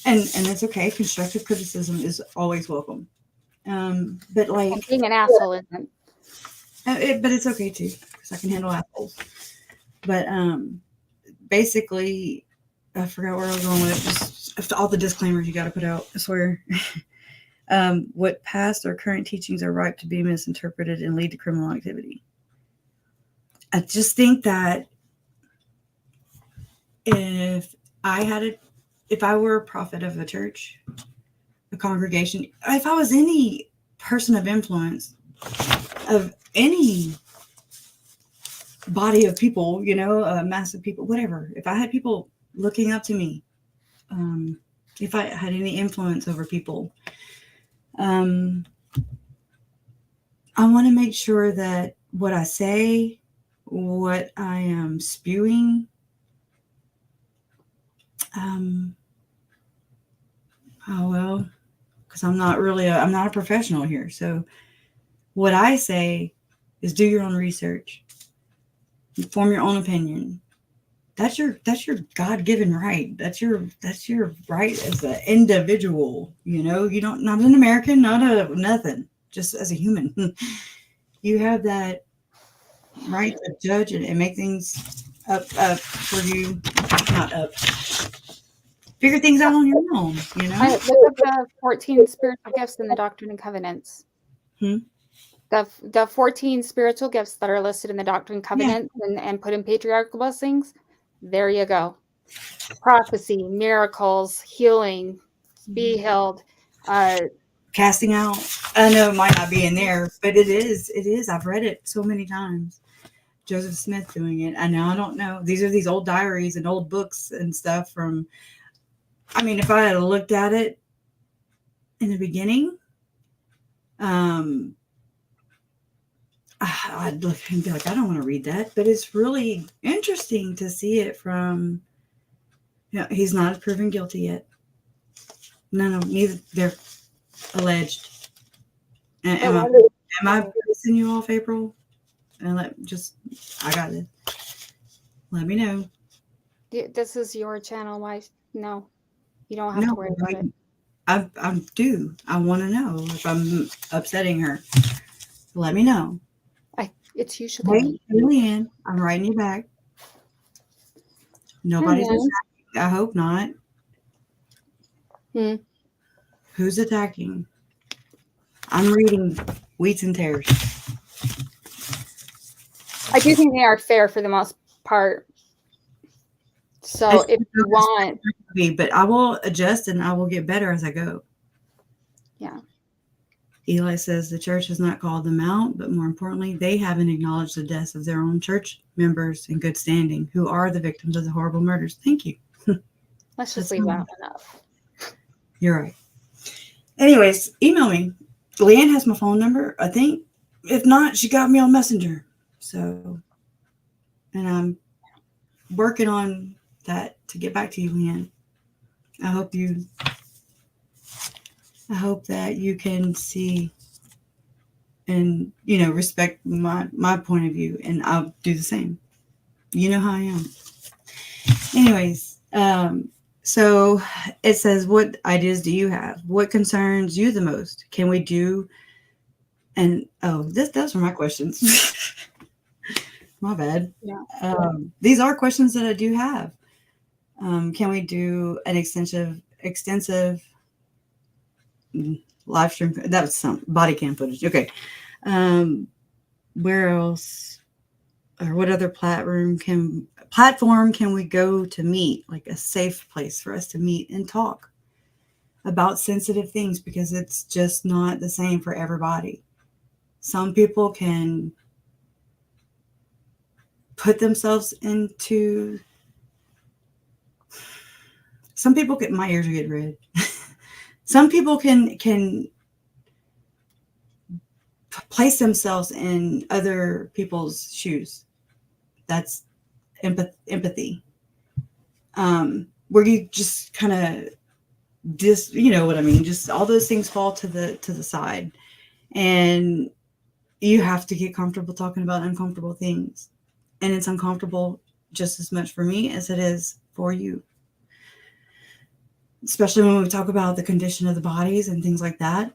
And it's okay. Constructive criticism is always welcome. But like, And being an asshole isn't. But it's okay too, because I can handle assholes. But basically, I forgot where I was going with it. Just all the disclaimers you got to put out, I swear. What past or current teachings are ripe to be misinterpreted and lead to criminal activity. I just think that if I were a prophet of a church, a congregation, if I was any person of influence of any body of people, a mass of people, whatever, if I had people looking up to me, if I had any influence over people, I want to make sure that what I say, what I am spewing, because I'm not a professional here. So what I say is do your own research, form your own opinion. That's your God-given right. That's your right as an individual. Not an American, nothing, just as a human. You have that right to judge and make things up for you, not up. Figure things out on your own, I look up the 14 spiritual gifts in the Doctrine and Covenants. The 14 spiritual gifts that are listed in the Doctrine and Covenants and put in patriarchal blessings. There you go. Prophecy, miracles, healing, be healed. Casting out. I know it might not be in there, but it is. It is. I've read it so many times. Joseph Smith doing it. I don't know. These are these old diaries and old books and stuff from. I mean, if I had looked at it in the beginning, I'd look and be like, I don't want to read that. But it's really interesting to see it from. He's not proven guilty yet. No, neither. They're alleged. Am I pissing you off, April? And I got it. Let me know. This is your channel. Why? No, you don't have to worry about it. I do. I want to know if I'm upsetting her. Let me know. It's usually me. Leanne, I'm writing you back. Nobody's attacking. I hope not. Who's attacking? I'm reading Wheats and Tares. I do think they are fair for the most part. So if you want, but I will adjust and I will get better as I go. Yeah. Eli says the church has not called them out, but more importantly, they haven't acknowledged the deaths of their own church members in good standing, who are the victims of the horrible murders. Thank you. Let's just leave that enough. You're right. Anyways, email me. Leanne has my phone number, I think. If not, she got me on Messenger. So, and I'm working on that to get back to you, Leanne. I hope that you can see and, respect my point of view, and I'll do the same. You know how I am. Anyways, so it says, what ideas do you have? What concerns you the most? Can we do? And those are my questions. My bad. Yeah. These are questions that I do have. Can we do an extensive live stream? That was some body cam footage. Okay. Where else, or what other platform can we go to meet, like a safe place for us to meet and talk about sensitive things, because it's just not the same for everybody. Some people can put themselves into some people can, my ears are getting red. Some people can place themselves in other people's shoes. That's empathy. Where you just kind of you know what I mean? Just all those things fall to the side, and you have to get comfortable talking about uncomfortable things, and it's uncomfortable just as much for me as it is for you. Especially when we talk about the condition of the bodies and things like that.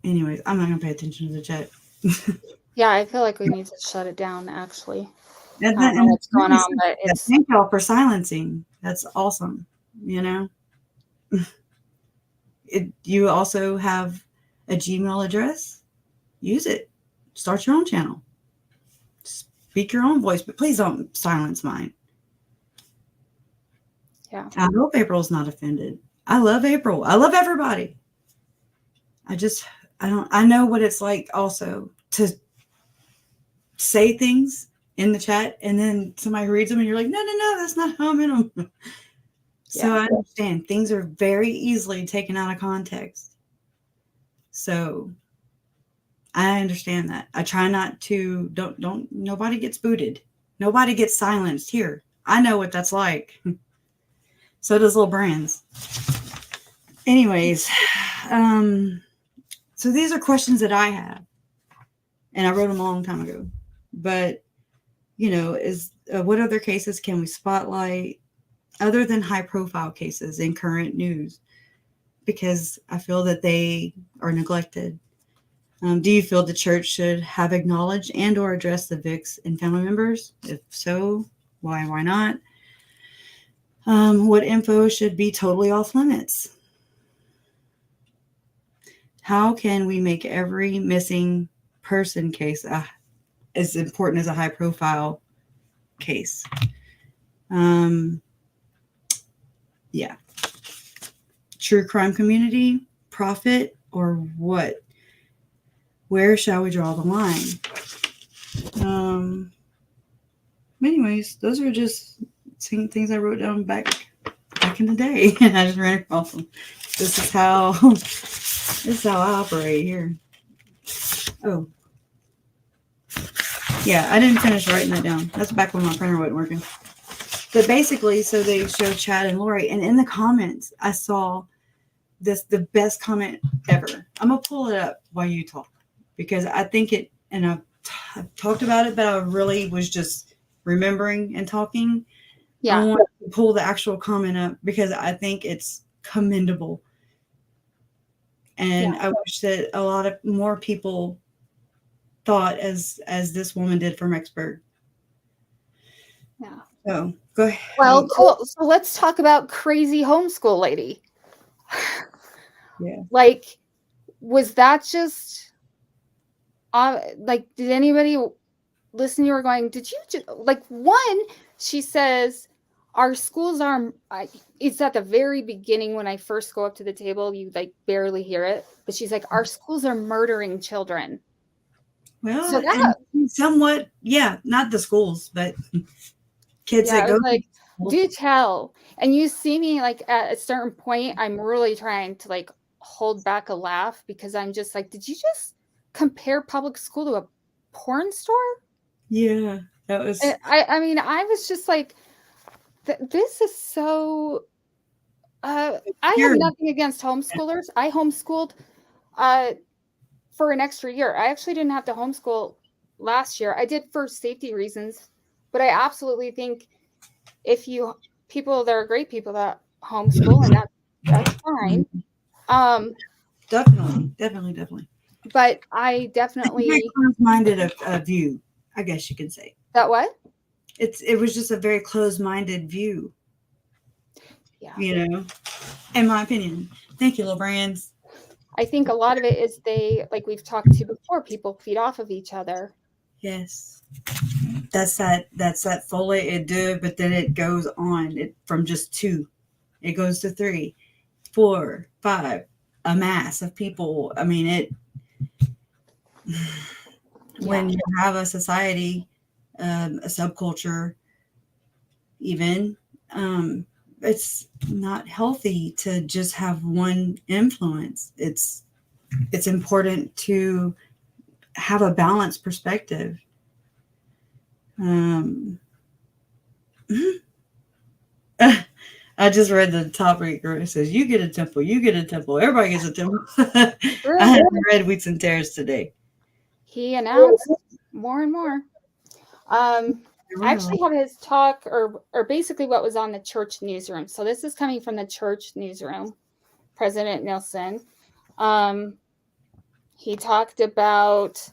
Anyways, I'm not going to pay attention to the chat. Yeah, I feel like we need to shut it down, actually. And I don't know what's going on, but it's... Thank y'all for silencing. That's awesome. You know? You also have a Gmail address. Use it. Start your own channel. Speak your own voice, but please don't silence mine. Yeah. I hope April's not offended. I love April. I love everybody. I know what it's like also to say things in the chat and then somebody reads them and you're like, no, that's not how I meant them. So I understand things are very easily taken out of context. So I understand that. I try not to, nobody gets booted. Nobody gets silenced here. I know what that's like. So does little Brands. Anyways, so these are questions that I have, and I wrote them a long time ago. But, you know, what other cases can we spotlight other than high-profile cases in current news? Because I feel that they are neglected. Do you feel the church should have acknowledged and or addressed the VICs and family members? If so, why not? What info should be totally off limits? How can we make every missing person case as important as a high-profile case? Yeah. True crime community, profit, or what? Where shall we draw the line? Anyways, those are just things I wrote down back in the day, and I just ran across them. This is how I operate here. Oh, yeah, I didn't finish writing that down. That's back when my printer wasn't working. But basically, so they showed Chad and Lori, and in the comments, I saw the best comment ever. I'm gonna pull it up while you talk because I think it, and I've talked about it, but I really was just remembering and talking. Yeah. I want to pull the actual comment up because I think it's commendable. And I wish that a lot of more people thought as this woman did from Rexburg. Yeah. So go ahead. Well, cool. So let's talk about crazy homeschool lady. Yeah. Like, was that just like, did anybody listen? You were going, did you just, like, one, she says, our schools are, it's at the very beginning when I first go up to the table, you like barely hear it, but she's like, our schools are murdering children. Well, so that, somewhat, yeah, not the schools, but kids that go. Like, do tell. And you see me like at a certain point, I'm really trying to like hold back a laugh because I'm just like, did you just compare public school to a porn store? Yeah, that was. I mean, I was just like, this is so. I have nothing against homeschoolers. I homeschooled for an extra year. I actually didn't have to homeschool last year. I did for safety reasons, but I absolutely think if you there are great people that homeschool, and that's fine. Definitely. But I definitely very close-minded view, I guess you could say. That what? It was just a very closed-minded view. Yeah. You know, in my opinion. Thank you, little Brands. I think a lot of it is like we've talked to before, people feed off of each other. Yes. That's that folie et deux, but then it goes on from just 2. It goes to 3, 4, 5, a mass of people. I mean, when you have a society a subculture, even. It's not healthy to just have one influence. It's important to have a balanced perspective. I just read the topic where it says, "You get a temple, you get a temple, everybody gets a temple." I haven't read Wheats and Tares today. He announced more and more. I actually have his talk, or basically what was on the church newsroom. So this is coming from the church newsroom. President Nelson. He talked about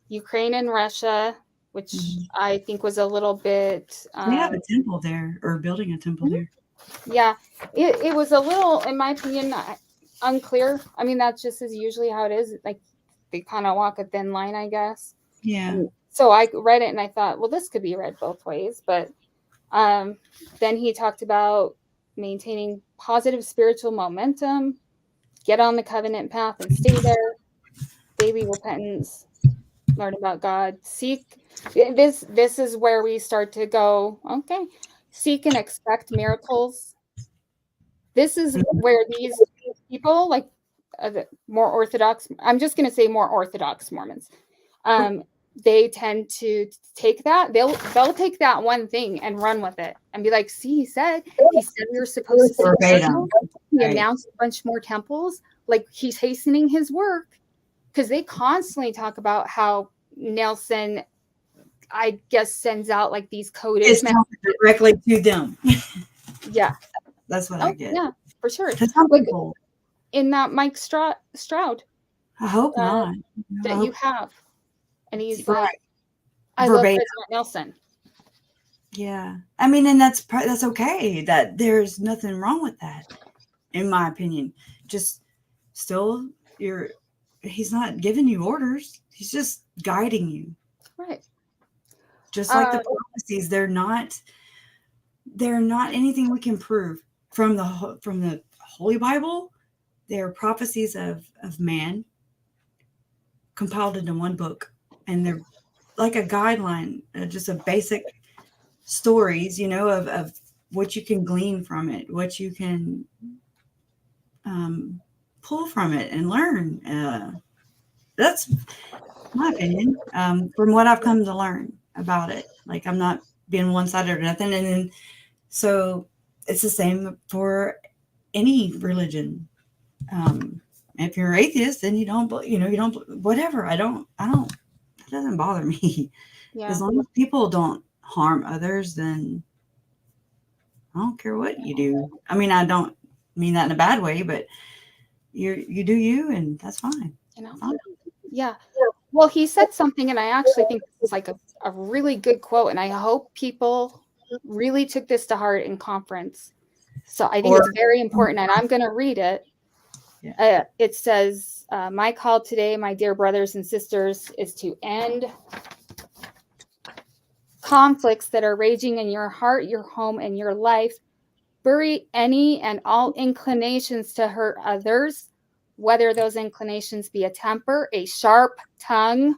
Ukraine and Russia, which I think was a little bit. They have a temple there, or building a temple there. Yeah, it was a little, in my opinion, unclear. I mean, that's just is usually how it is. Like, they kind of walk a thin line, I guess. Yeah. And so I read it and I thought, well, this could be read both ways. But then he talked about maintaining positive spiritual momentum, get on the covenant path and stay there, daily repentance, learn about God, seek. This is where we start to go, okay, seek and expect miracles. This is where these people, like more Orthodox, I'm just going to say more Orthodox Mormons, they tend to take that. They'll take that one thing and run with it and be like, see, he said we were supposed to see. He announced a bunch more temples. Like, he's hastening his work, because they constantly talk about how Nelson, I guess, sends out like these coded messages directly to them. Yeah, that's what I get. Yeah, for sure. Like, in that Mike Stroud. I hope not. That you have. And he's right. Like, I love President Nelson. Yeah. I mean, and that's okay. That there's nothing wrong with that, in my opinion. Just still, he's not giving you orders. He's just guiding you. Right. Just like the prophecies, they're not anything we can prove from the Holy Bible. They're prophecies of man compiled into one book, and they're like a guideline, just a basic stories, of what you can glean from it, what you can pull from it and learn. That's my opinion, from what I've come to learn about it. Like, I'm not being one-sided or nothing. And then, so it's the same for any religion. If you're atheist, then you don't, whatever. I don't, it doesn't bother me. Yeah. As long as people don't harm others, then I don't care what you do. I mean, I don't mean that in a bad way, but you do you, and that's fine. Yeah. Well, he said something, and I actually think this is like a really good quote, and I hope people really took this to heart in conference. So I think it's very important, and I'm going to read it. Yeah. It says, my call today, my dear brothers and sisters, is to end conflicts that are raging in your heart, your home, and your life. Bury any and all inclinations to hurt others, whether those inclinations be a temper, a sharp tongue,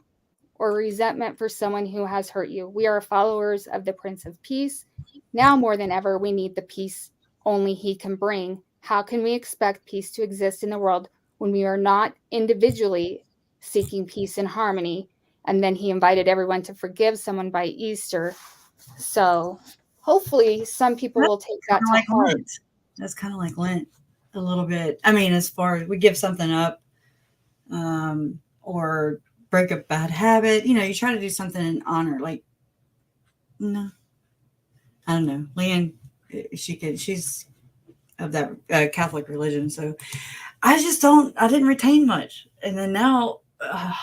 or resentment for someone who has hurt you. We are followers of the Prince of Peace. Now more than ever, we need the peace only he can bring. How can we expect peace to exist in the world when we are not individually seeking peace and harmony? And then he invited everyone to forgive someone by Easter. So hopefully some people will take that to heart. That's kind of like Lent a little bit. I mean, as far as we give something up, or break a bad habit, you try to do something in honor. Like, no, I don't know. Leanne, she's of that Catholic religion, so I didn't retain much. And then now, I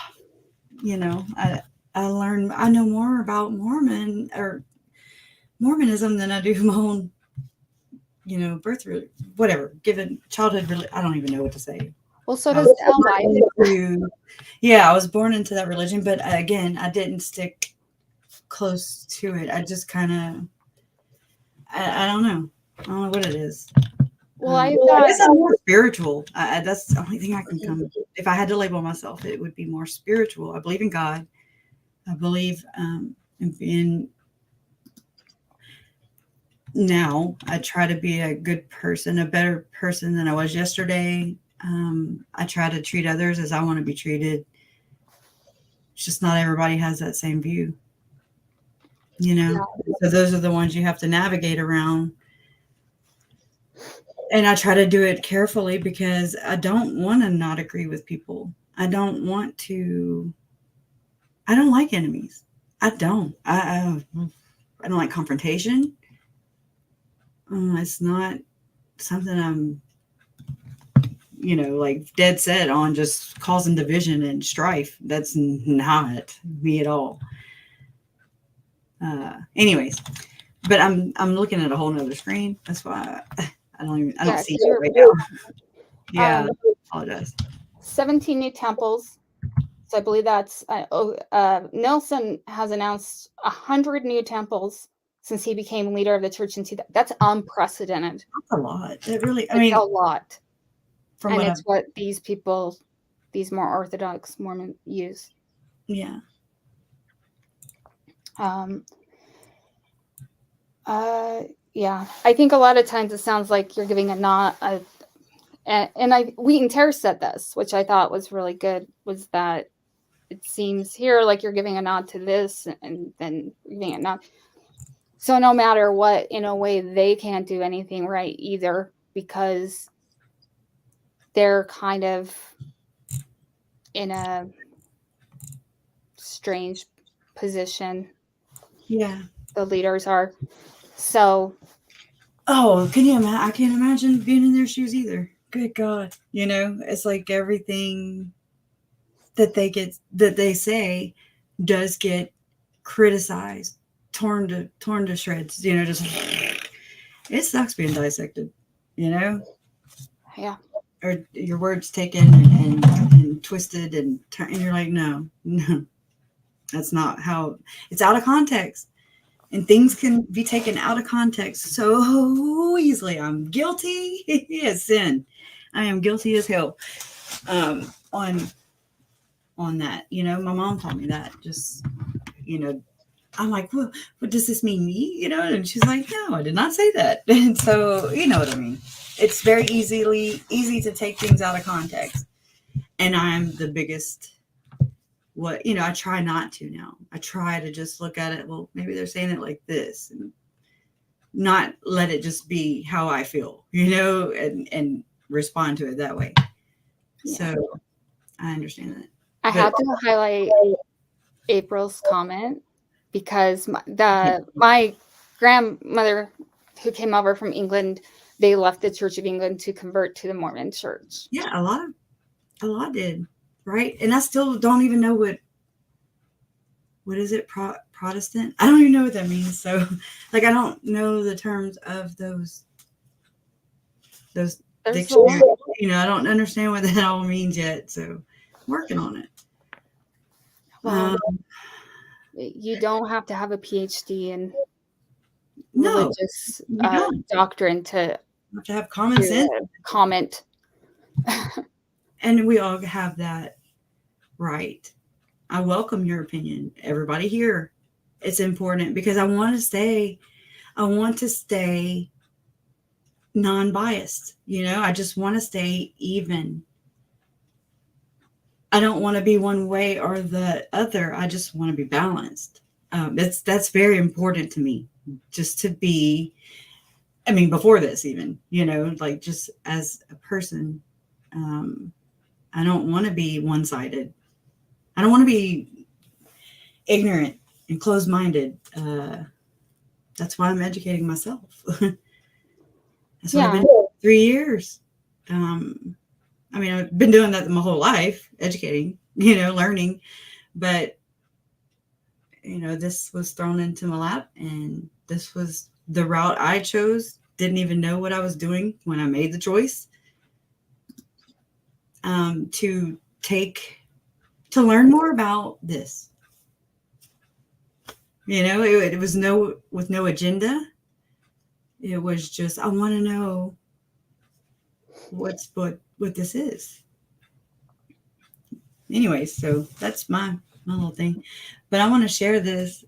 learned, I know more about Mormonism than I do my own, birth, whatever, given childhood, I don't even know what to say. Well, so does I was born into that religion, but again, I didn't stick close to it. I just kind of, I don't know. I don't know what it is. Well, I guess I'm more spiritual. That's the only thing I can come. If I had to label myself, it would be more spiritual. I believe in God. I believe And now I try to be a good person, a better person than I was yesterday. I try to treat others as I want to be treated. It's just not everybody has that same view, you know? So those are the ones you have to navigate around. And I try to do it carefully because I don't want to not agree with people. I don't like enemies. I don't don't like confrontation. It's not something I'm, like dead set on just causing division and strife. That's not me at all. Anyways, but I'm looking at a whole nother screen. That's why I don't see it right now. Yeah, I apologize. 17 new temples. So I believe that's Nelson has announced 100 new temples since he became leader of the church in 2000. That's unprecedented. That's a lot. It really, it's a lot. And it's what these more Orthodox Mormon use. Yeah. Yeah. I think a lot of times it sounds like you're giving a nod. Wheaton Terrace said this, which I thought was really good, was that it seems here like you're giving a nod to this and then giving a nod. So no matter what, in a way, they can't do anything right either because they're kind of in a strange position. Yeah. The leaders are. So. Oh, can you imagine? I can't imagine being in their shoes either. Good God. It's like everything that they say does get criticized, torn to shreds, just it sucks being dissected, Yeah. Or your words taken and twisted and you're like, no, that's not how it's out of context. And things can be taken out of context so easily. I'm guilty as sin. I am guilty as hell on that. My mom taught me that. Just, I'm like, well, what does this mean, me? And she's like, no, I did not say that. And so, you know what I mean? It's very easy to take things out of context. And I'm the biggest, I try not to now. I try to just look at it. Well, maybe they're saying it like this and not let it just be how I feel, and respond to it that way. Yeah. So I understand that. I have to highlight April's comment because my grandmother who came over from England, they left the Church of England to convert to the Mormon church. Yeah, a lot did, right? And I still don't even know what is it, Protestant? I don't even know what that means. So, I don't know the terms of those dictionaries. I don't understand what that all means yet. So, I'm working on it. Well, you don't have to have a PhD in religious doctrine to have common sense. Comment. And we all have that right. I welcome your opinion. Everybody here. It's important because I want to stay non-biased. I just want to stay even. I don't want to be one way or the other. I just want to be balanced. That's very important to me, just to be, before this even, just as a person, I don't want to be one-sided. I don't want to be ignorant and closed-minded. That's why I'm educating myself. That's what I've been doing for 3 years. I've been doing that my whole life, educating, learning. But, this was thrown into my lap and this was the route I chose. Didn't even know what I was doing when I made the choice to learn more about this. It was with no agenda. It was just, I want to know what this is. Anyway, so that's my little thing. But I want to share this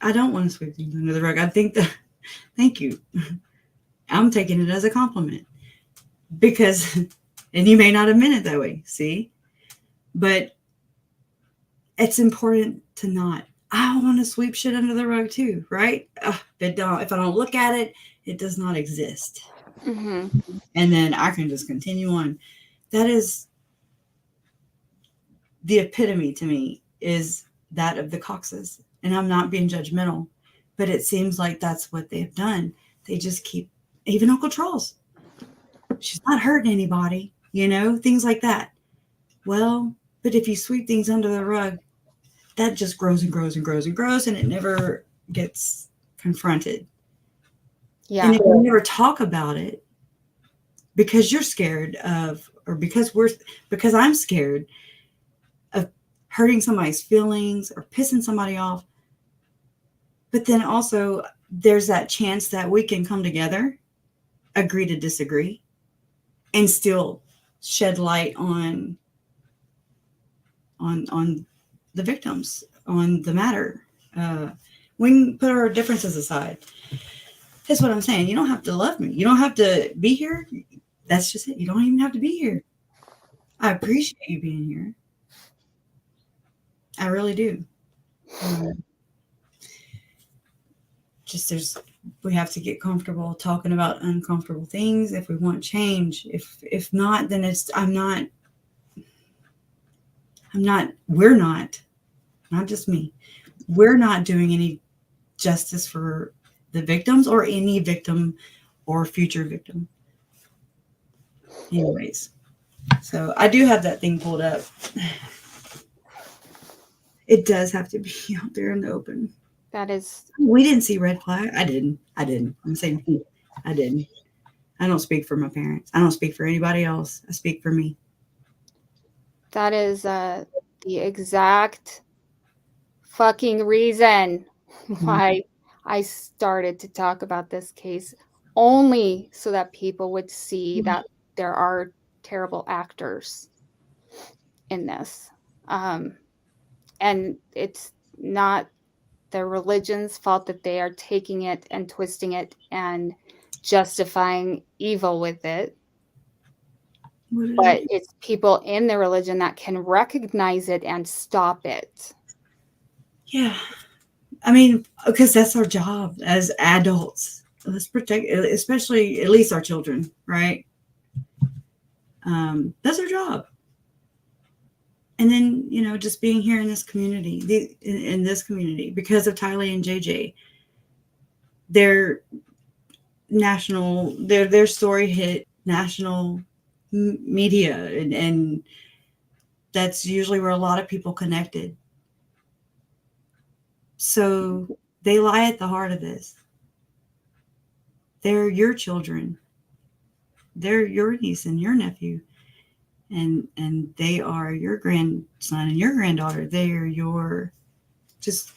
I don't want to sweep things under the rug. I think that, thank you. I'm taking it as a compliment because, and you may not have meant it that way, see? But it's important to not. I want to sweep shit under the rug too, right? If I don't look at it, it does not exist. Mm-hmm. And then I can just continue on. That is the epitome to me, is that of the Coxes. And I'm not being judgmental, but it seems like that's what they've done. They just keep, even Uncle Charles, she's not hurting anybody, things like that. Well, but if you sweep things under the rug, that just grows and grows and grows and grows, and it never gets confronted. Yeah. And if you never talk about it because you're scared of, or because I'm scared of hurting somebody's feelings or pissing somebody off. But then also there's that chance that we can come together, agree to disagree, and still shed light on the victims, on the matter. We can put our differences aside. That's what I'm saying. You don't have to love me. You don't have to be here. That's just it. You don't even have to be here. I appreciate you being here. I really do. We have to get comfortable talking about uncomfortable things if we want change. If not, then we're not just me. We're not doing any justice for the victims or any victim or future victim. Anyways, so I do have that thing pulled up. It does have to be out there in the open. That is. We didn't see red flag. I didn't. I'm saying I didn't. I don't speak for my parents. I don't speak for anybody else. I speak for me. That is the exact fucking reason why I started to talk about this case, only so that people would see that there are terrible actors in this. And it's not the religion's fault that they are taking it and twisting it and justifying evil with it. But it's people in the religion that can recognize it and stop it. Yeah. I mean, because that's our job as adults. Let's protect, especially at least our children, right? That's our job. And then, just being here in this community, in this community, because of Tylee and JJ, their story hit national media, and that's usually where a lot of people connected. So they lie at the heart of this. They're your children. They're your niece and your nephew. And they are your grandson and your granddaughter. They are your, just,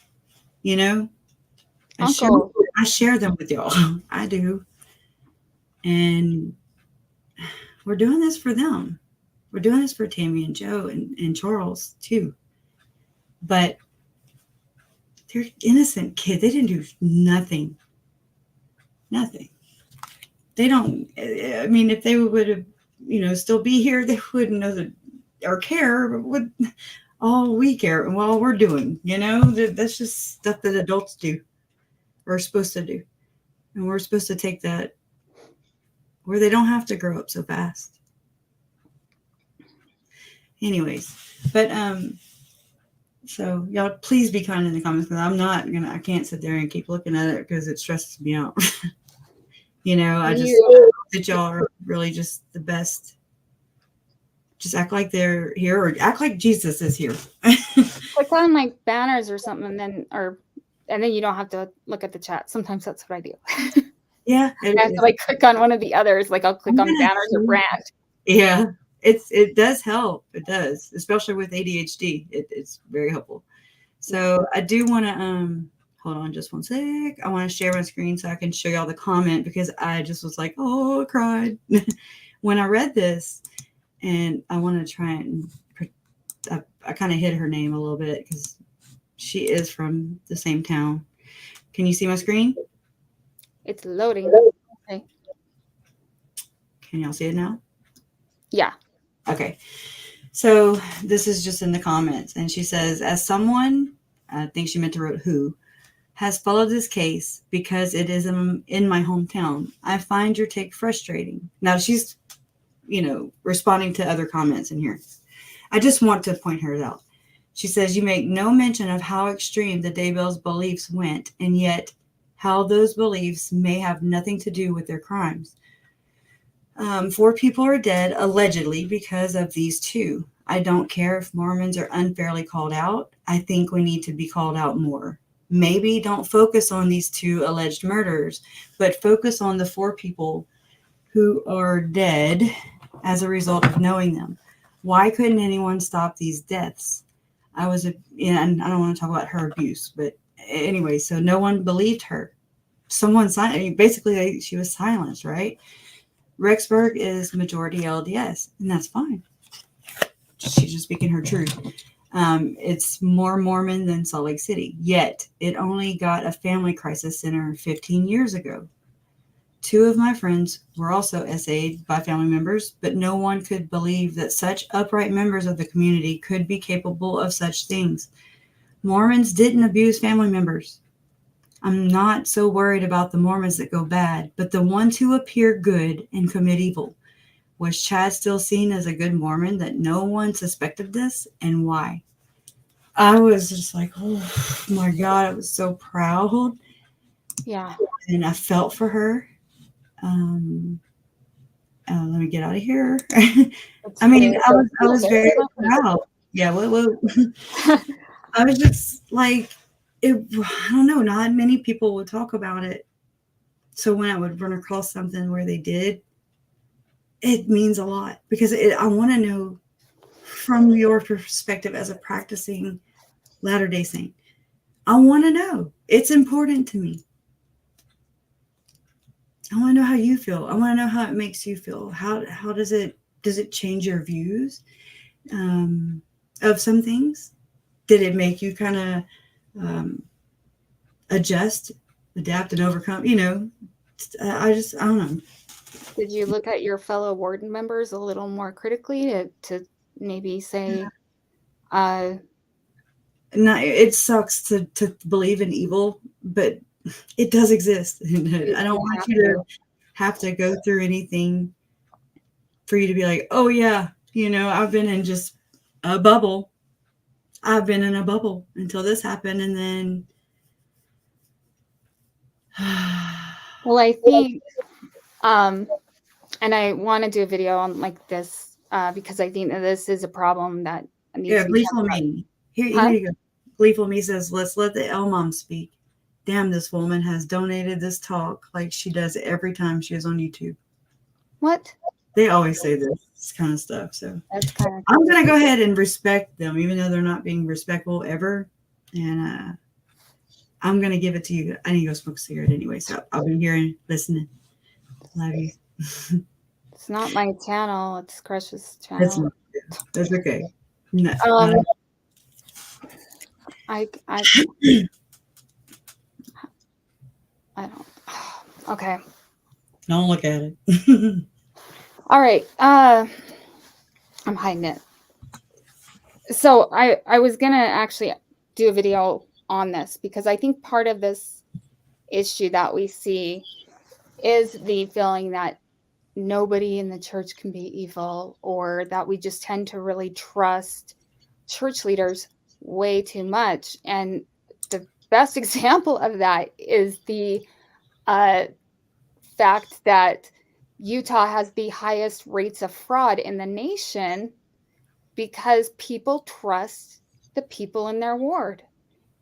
Uncle. I share them with y'all. I do. And we're doing this for them. We're doing this for Tammy and Joe and Charles too. But they're innocent kids. They didn't do nothing. Nothing. They don't, I mean, if they would have, still be here, they wouldn't know that or care what all we care and what all we're doing. That's just stuff that adults do. We're supposed to do. And we're supposed to take that where they don't have to grow up so fast. Anyways, but so y'all please be kind in the comments, because I can't sit there and keep looking at it because it stresses me out. I just hope that y'all are really just the best. Just act like they're here, or act like Jesus is here. Click on like banners or something, and then you don't have to look at the chat. Sometimes that's what I do. Yeah. I have to like click on one of the others. Like I'll click on banners or brand. Yeah. It does help. It does, especially with ADHD. It's very helpful. So I do want to hold on just one sec. I want to share my screen so I can show y'all the comment, because I just was like, oh, I cried when I read this, and I want to try and I kind of hid her name a little bit because she is from the same town. Can you see my screen? It's loading. Okay. Can y'all see it now? Yeah. Okay. So this is just in the comments. And she says, as someone, I think she meant to wrote who, has followed this case because it is in my hometown, I find your take frustrating. Now she's, responding to other comments in here. I just want to point hers out. She says, you make no mention of how extreme the Daybell's beliefs went, and yet how those beliefs may have nothing to do with their crimes. 4 people are dead, allegedly, because of these 2. I don't care if Mormons are unfairly called out. I think we need to be called out more. Maybe don't focus on these 2 alleged murders, but focus on the 4 people who are dead as a result of knowing them. Why couldn't anyone stop these deaths? And I don't want to talk about her abuse, but anyway, so no one believed her. Basically, she was silenced, right? Rexburg is majority LDS, and that's fine. She's just speaking her truth. It's more Mormon than Salt Lake City, yet it only got a family crisis center 15 years ago. 2 of my friends were also SA'd by family members, but no one could believe that such upright members of the community could be capable of such things. Mormons didn't abuse family members. I'm not so worried about the Mormons that go bad, but the ones who appear good and commit evil. Was Chad still seen as a good Mormon that no one suspected this, and why? I was just like, oh my God, I was so proud. Yeah. And I felt for her. Let me get out of here. I mean, I was very proud. Yeah, whoa. I was just like, I don't know, not many people would talk about it. So when I would run across something where they did, it means a lot because I want to know from your perspective as a practicing Latter-day Saint. I want to know. It's important to me. I want to know how you feel. I want to know how it makes you feel. How does it change your views of some things? Did it make you kind of adjust, adapt, and overcome? I don't know. Did you look at your fellow warden members a little more critically to maybe say, it sucks to believe in evil, but it does exist. I don't want you to have to go through anything for you to be like, oh yeah, I've been in just a bubble. I've been in a bubble until this happened, and then well, I think and I want to do a video on like this because I think that this is a problem that needs to be Gleeful Me. Here you go. Gleeful Me says, let's let the L Mom speak. Damn, this woman has donated this talk like she does every time she is on YouTube. What? They always say this kind of stuff. So that's kind of I'm going to go ahead and respect them, even though they're not being respectful ever. And I'm going to give it to you. I need to go smoke a cigarette anyway. So I'll be here and listening. Love you. It's not my channel. It's Crush's channel. That's okay. No, I don't. Okay. Don't look at it. All right. I'm hiding it. So I was gonna actually do a video on this because I think part of this issue that we see is the feeling that nobody in the church can be evil, or that we just tend to really trust church leaders way too much. And the best example of that is the fact that Utah has the highest rates of fraud in the nation because people trust the people in their ward.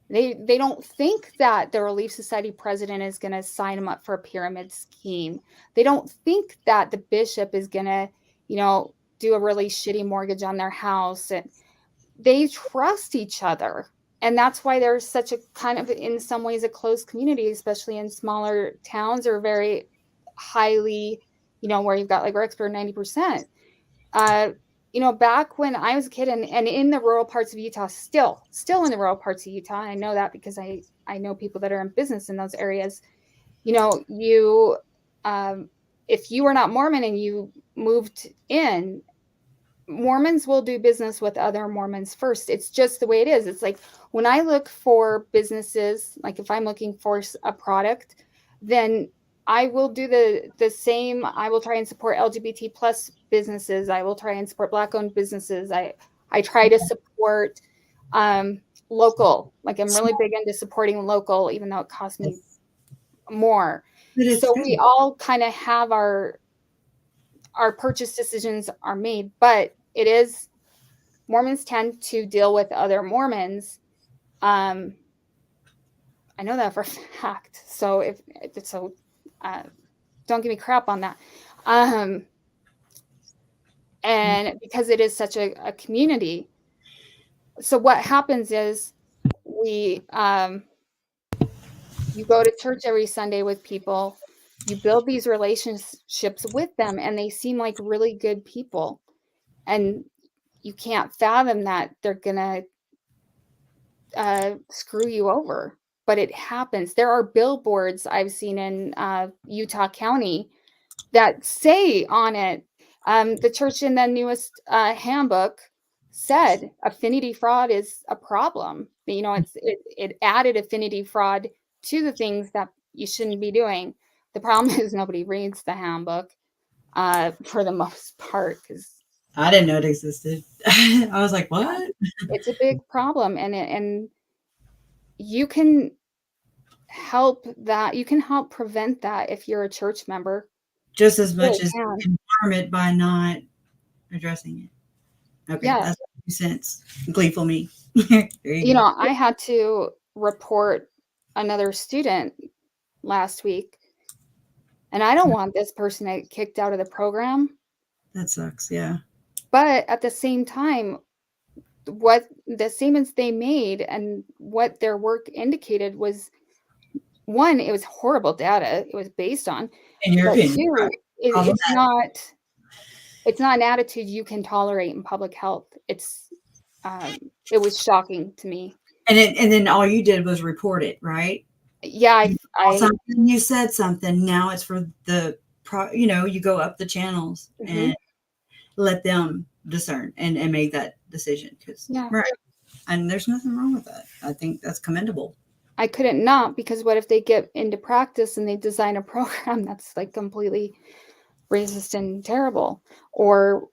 They don't think that the Relief Society president is going to sign them up for a pyramid scheme. They don't think that the bishop is going to, do a really shitty mortgage on their house. And they trust each other. And that's why there's such a kind of, in some ways, a closed community, especially in smaller towns or very highly, where you've got like Rexburg 90%. Back when I was a kid and in the rural parts of Utah, still in the rural parts of Utah, I know that because I I know people that are in business in those areas. You if you are not Mormon and you moved in, Mormons will do business with other Mormons first. It's just the way it is. It's like when I look for businesses, like if I'm looking for a product, then I will do the same. I will try and support LGBT plus businesses. I will try and support Black owned businesses. I try to support local. Like I'm really big into supporting local, even though it costs me more. So we all kind of have our purchase decisions are made, but it is Mormons tend to deal with other Mormons. I know that for a fact. So don't give me crap on that. And because it is such a community. So what happens is you go to church every Sunday with people, you build these relationships with them, and they seem like really good people. And you can't fathom that they're going to screw you over. But it happens. There are billboards I've seen in Utah County that say on it, the church in the newest handbook said affinity fraud is a problem. It added affinity fraud to the things that you shouldn't be doing. The problem is nobody reads the handbook for the most part, because I didn't know it existed. I was like, what? It's a big problem, and you can help that. You can help prevent that if you're a church member. Just as much as you can harm it by not addressing it. Okay, yeah. That's 2 cents. Gleeful me. I had to report another student last week, and I don't want this person to get kicked out of the program. That sucks, yeah. But at the same time, what the statements they made and what their work indicated was, one, it was horrible data it was based on. In your opinion, two, right. It's not an attitude you can tolerate in public health. It was shocking to me. And then all you did was report it, right? Yeah, you said something. Now it's for the you go up the channels and let them discern and make that decision. Right. And there's nothing wrong with that. I think that's commendable. I couldn't not, because what if they get into practice and they design a program that's like completely racist and terrible, or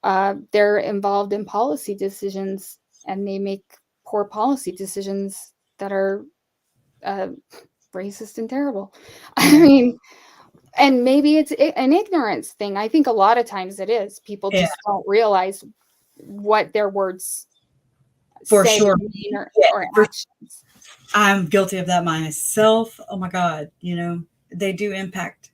they're involved in policy decisions and they make poor policy decisions that are racist and terrible. I mean, and maybe it's an ignorance thing. I think a lot of times it is. People just don't realize what their words for say sure or actions. I'm guilty of that myself. Oh my God, they do impact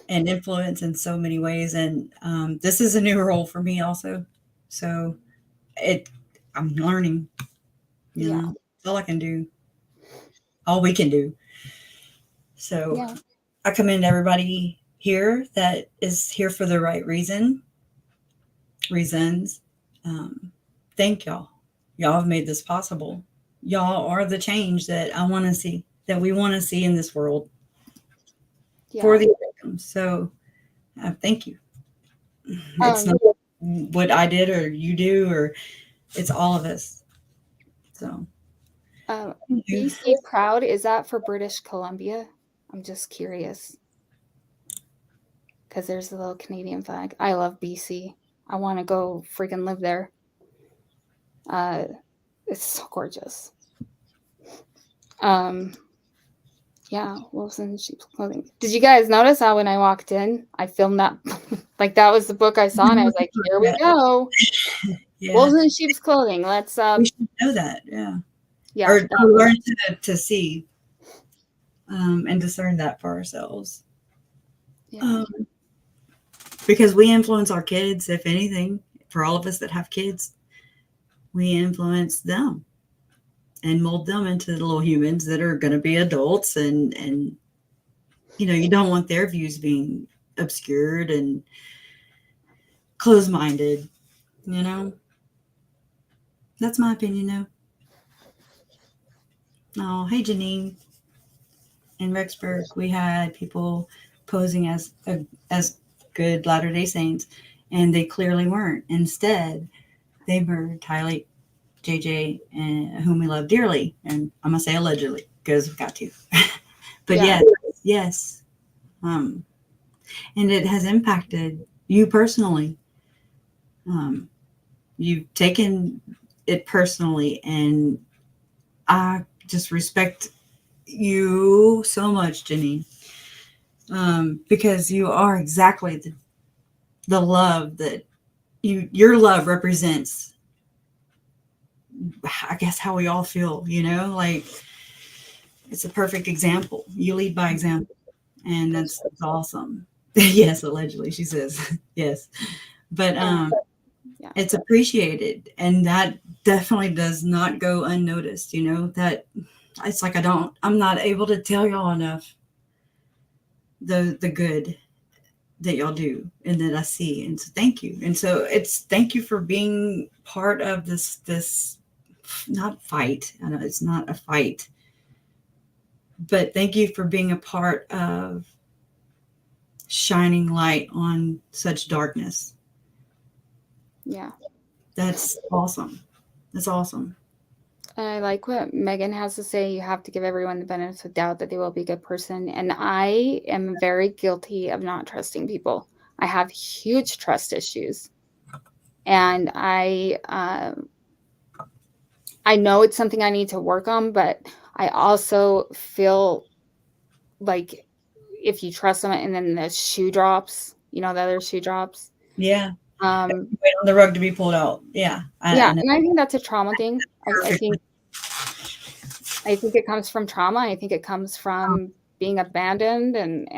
and influence in so many ways. And this is a new role for me also. So I'm learning, know, it's all I can do, all we can do. So I commend everybody here that is here for the right reasons. Thank y'all. Y'all have made this possible. Y'all are the change that I want to see, that we want to see in this world for the victims. So thank you. It's not what I did or you do, or it's all of us. So BC Proud, is that for British Columbia? I'm just curious, because there's a little Canadian flag. I love BC. I want to go freaking live there. It's so gorgeous. Wolves in Sheep's Clothing. Did you guys notice how when I walked in, I filmed that? Like that was the book I saw, and I was like, here we go. Wolves in Sheep's Clothing. Let's we should know that, yeah. Or learn to see and discern that for ourselves. Because we influence our kids, if anything. For all of us that have kids, we influence them and mold them into the little humans that are going to be adults, and you don't want their views being obscured and closed-minded. That's my opinion, though. Oh, hey, Janine. In Rexburg, we had people posing as good Latter-day Saints, and they clearly weren't. Instead, they murdered Tylee, JJ, and whom we love dearly. And I'm gonna say allegedly because we've got to. But Yeah. yes. And it has impacted you personally. You've taken it personally, and I just respect you so much, Janine, because you are exactly the love that your love represents. I guess how we all feel, like it's a perfect example. You lead by example, and that's awesome. Yes, allegedly, she says. Yes, but Yeah. it's appreciated, and that definitely does not go unnoticed. That it's like I'm not able to tell y'all enough the good that y'all do and that I see. And so thank you. And so thank you for being part of this not fight. I know it's not a fight, but thank you for being a part of shining light on such darkness. Yeah. That's awesome. That's awesome. And I like what Megan has to say. You have to give everyone the benefit of doubt that they will be a good person. And I am very guilty of not trusting people. I have huge trust issues. And I know it's something I need to work on, but I also feel like if you trust someone and then the shoe drops, the other shoe drops. Yeah. Wait on the rug to be pulled out. Yeah. And I think that's a trauma thing. I think it comes from trauma. I think it comes from being abandoned and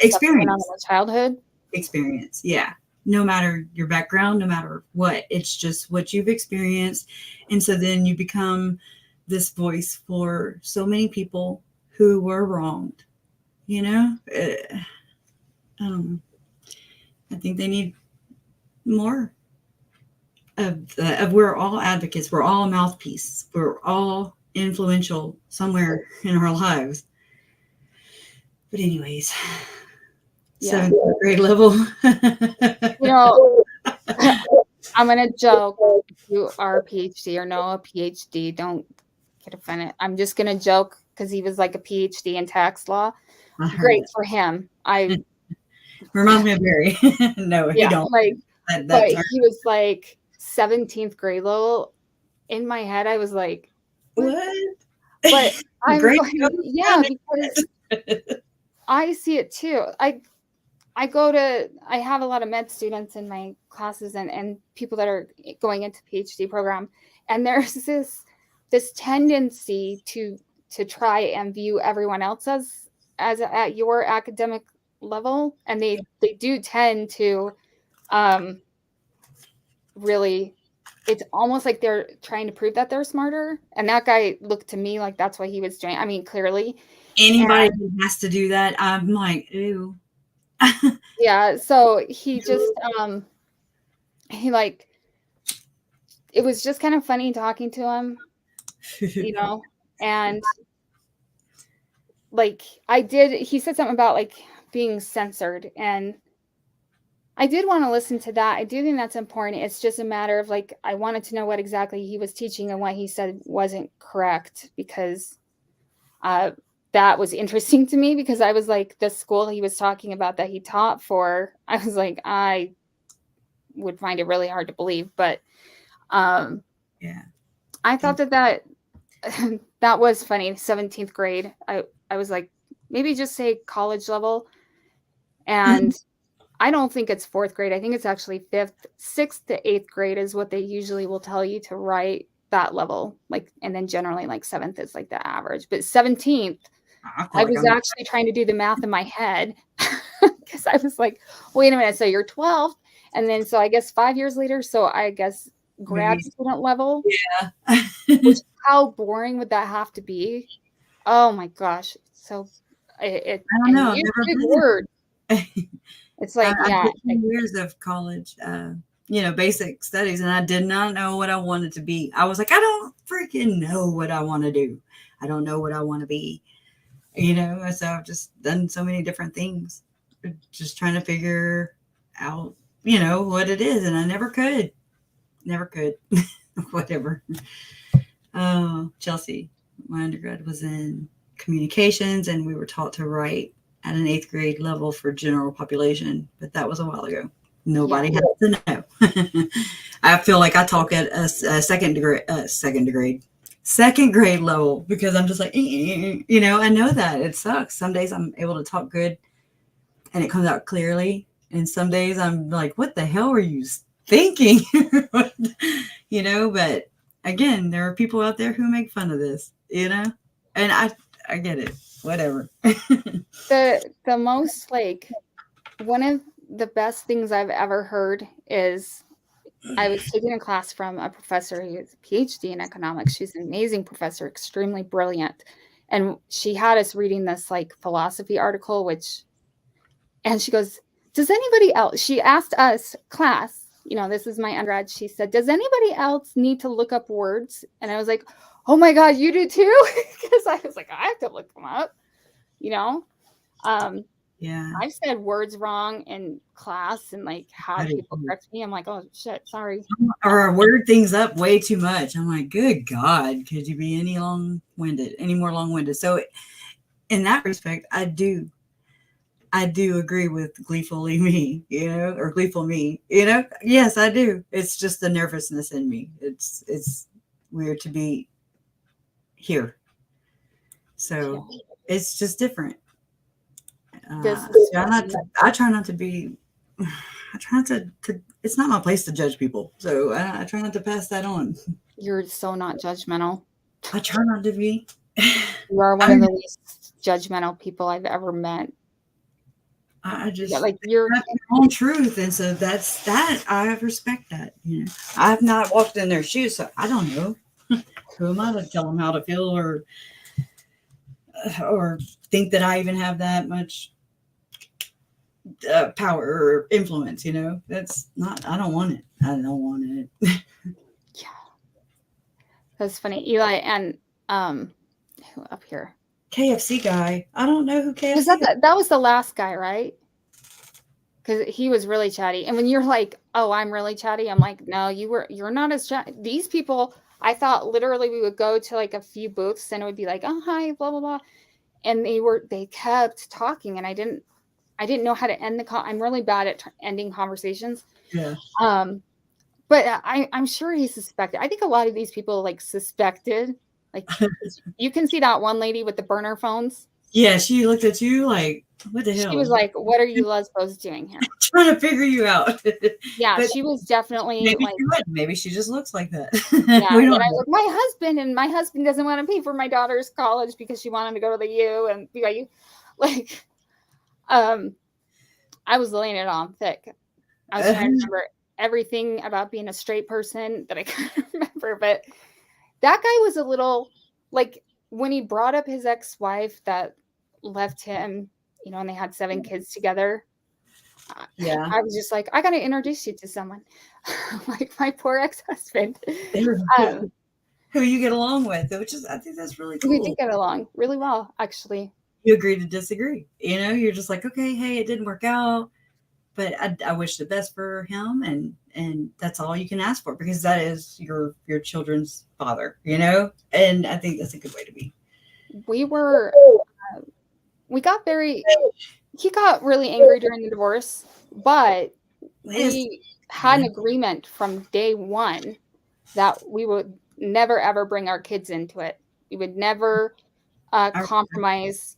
experience in childhood. Experience. Yeah. No matter your background, no matter what, it's just what you've experienced. And so then you become this voice for so many people who were wronged. I think they need more of we're all advocates. We're all a mouthpiece. We're all influential somewhere in our lives. But anyways, 7th grade level. I'm going to joke. If you are a PhD or know a PhD, don't get offended. I'm just going to joke because he was like a PhD in tax law. Great for him. Reminds me of Barry. No, you don't. But he was like 17th grade level. In my head, I was like, what? But I'm like, yeah, because I see it too. I have a lot of med students in my classes and people that are going into PhD program, and there's this tendency to try and view everyone else as at your academic level, and they do tend to really, it's almost like they're trying to prove that they're smarter. And that guy looked to me like that's what he was doing. I mean, clearly anybody who has to do that, I'm like, ew. Yeah. So he just, it was just kind of funny talking to him, and he said something about being censored, and I did want to listen to that. I do think that's important. It's just a matter of I wanted to know what exactly he was teaching and what he said wasn't correct, because that was interesting to me, because I was like, the school he was talking about that he taught for, I was like, I would find it really hard to believe. But yeah, I thought that that was funny. 17th grade. I was like, maybe just say college level. And I don't think it's 4th grade. I think it's actually 5th, 6th to 8th grade is what they usually will tell you to write that level. And then generally 7th is the average. But 17th, I was actually trying to do the math in my head, because I was like, wait a minute. So you're 12. And then, so I guess 5 years later. So I guess grad student level. Yeah. Which, how boring would that have to be? Oh my gosh. So I don't know. Big word. It's like, 15 years of college. basic studies, and I did not know what I wanted to be. I was like, I don't freaking know what I want to do. I don't know what I want to be, so I've just done so many different things, just trying to figure out, what it is. And I never could, whatever. Chelsea, my undergrad was in communications, and we were taught to write at an 8th grade level for general population, but that was a while ago. Nobody has to know. I feel like I talk at a second grade level, because I'm just like, I know that it sucks. Some days I'm able to talk good and it comes out clearly, and some days I'm like, what the hell are you thinking? But again, there are people out there who make fun of this, and I get it, whatever. The most, like, one of the best things I've ever heard is, I was taking a class from a professor who has a PhD in economics. She's an amazing professor, extremely brilliant. And she had us reading this like philosophy article, and she goes, does anybody else, she asked us, class, this is my undergrad. She said, does anybody else need to look up words? And I was like, oh my God, you do too? Because I was like, I have to look them up, Yeah. I've said words wrong in class and like had people correct me. I'm like, oh shit, sorry. Or word things up way too much. I'm like, good God, could you be any more long-winded? So in that respect, I do agree with gleefully me, or gleeful me, yes, I do. It's just the nervousness in me. It's weird to be here. So it's just different. I try not to be, I try not to, it's not my place to judge people. So I try not to pass that on. You're so not judgmental. I try not to be. You are one of the least judgmental people I've ever met. I just like you're your own truth. And so that's that. I respect that. I have not walked in their shoes, so I don't know. Who am I to tell them how to feel or think that I even have that much power or influence? That's not, I don't want it. Yeah, that's funny. Eli and who up here? KFC guy. I don't know who KFC was. That was the last guy, right? Because he was really chatty. And when you're like, oh, I'm really chatty, I'm like, no, you're not as chatty. These people, I thought literally we would go to like a few booths and it would be like, oh, hi, blah, blah, blah. And they kept talking, and I didn't know how to end the call. I'm really bad at ending conversations. Yeah. But I'm sure he suspected. I think a lot of these people like suspected. Like, you can see that one lady with the burner phones. Yeah, she looked at you like, what the hell? She was like, what are you lesbos doing here? Trying to figure you out. Yeah, she was definitely maybe she just looks like that. Yeah, and I was like, my husband doesn't want to pay for my daughter's college because she wanted to go to the U and BYU. Like, I was laying it on thick. I was trying to remember everything about being a straight person that I couldn't remember, but that guy was a little, like, when he brought up his ex-wife that left him, and they had 7 kids together. Yeah, I was just like, I got to introduce you to someone. Like my poor ex-husband. Who you get along with, which is, I think that's really cool. We did get along really well, actually. You agree to disagree. You're just like, okay, hey, it didn't work out, but I wish the best for him, and that's all you can ask for, because that is your children's father, and I think that's a good way to be. He got really angry during the divorce, but we had an agreement from day one that we would never, ever bring our kids into it. We would never compromise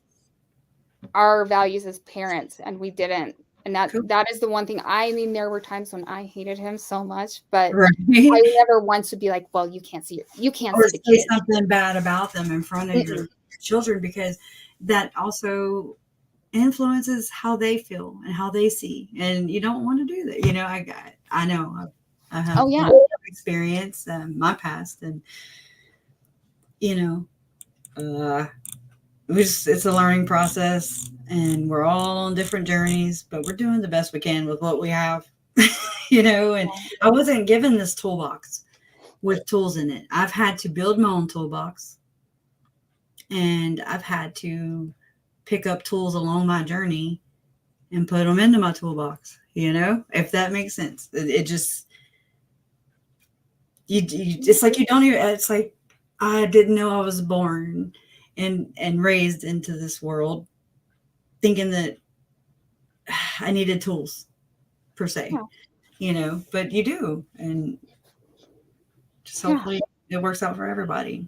our values as parents, and we didn't. And that is the one thing. I mean, there were times when I hated him so much, but I never once would be like, well, you can't see the say something bad about them in front of your children, because that also influences how they feel and how they see, and you don't want to do that. I know I have experience my past, and it's a learning process, and we're all on different journeys, but we're doing the best we can with what we have. and I wasn't given this toolbox with tools in it. I've had to build my own toolbox, and I've had to pick up tools along my journey and put them into my toolbox, if that makes sense. It just, it's like you don't even, it's like I didn't know I was born and raised into this world thinking that I needed tools per se, but you do. And just hopefully it works out for everybody.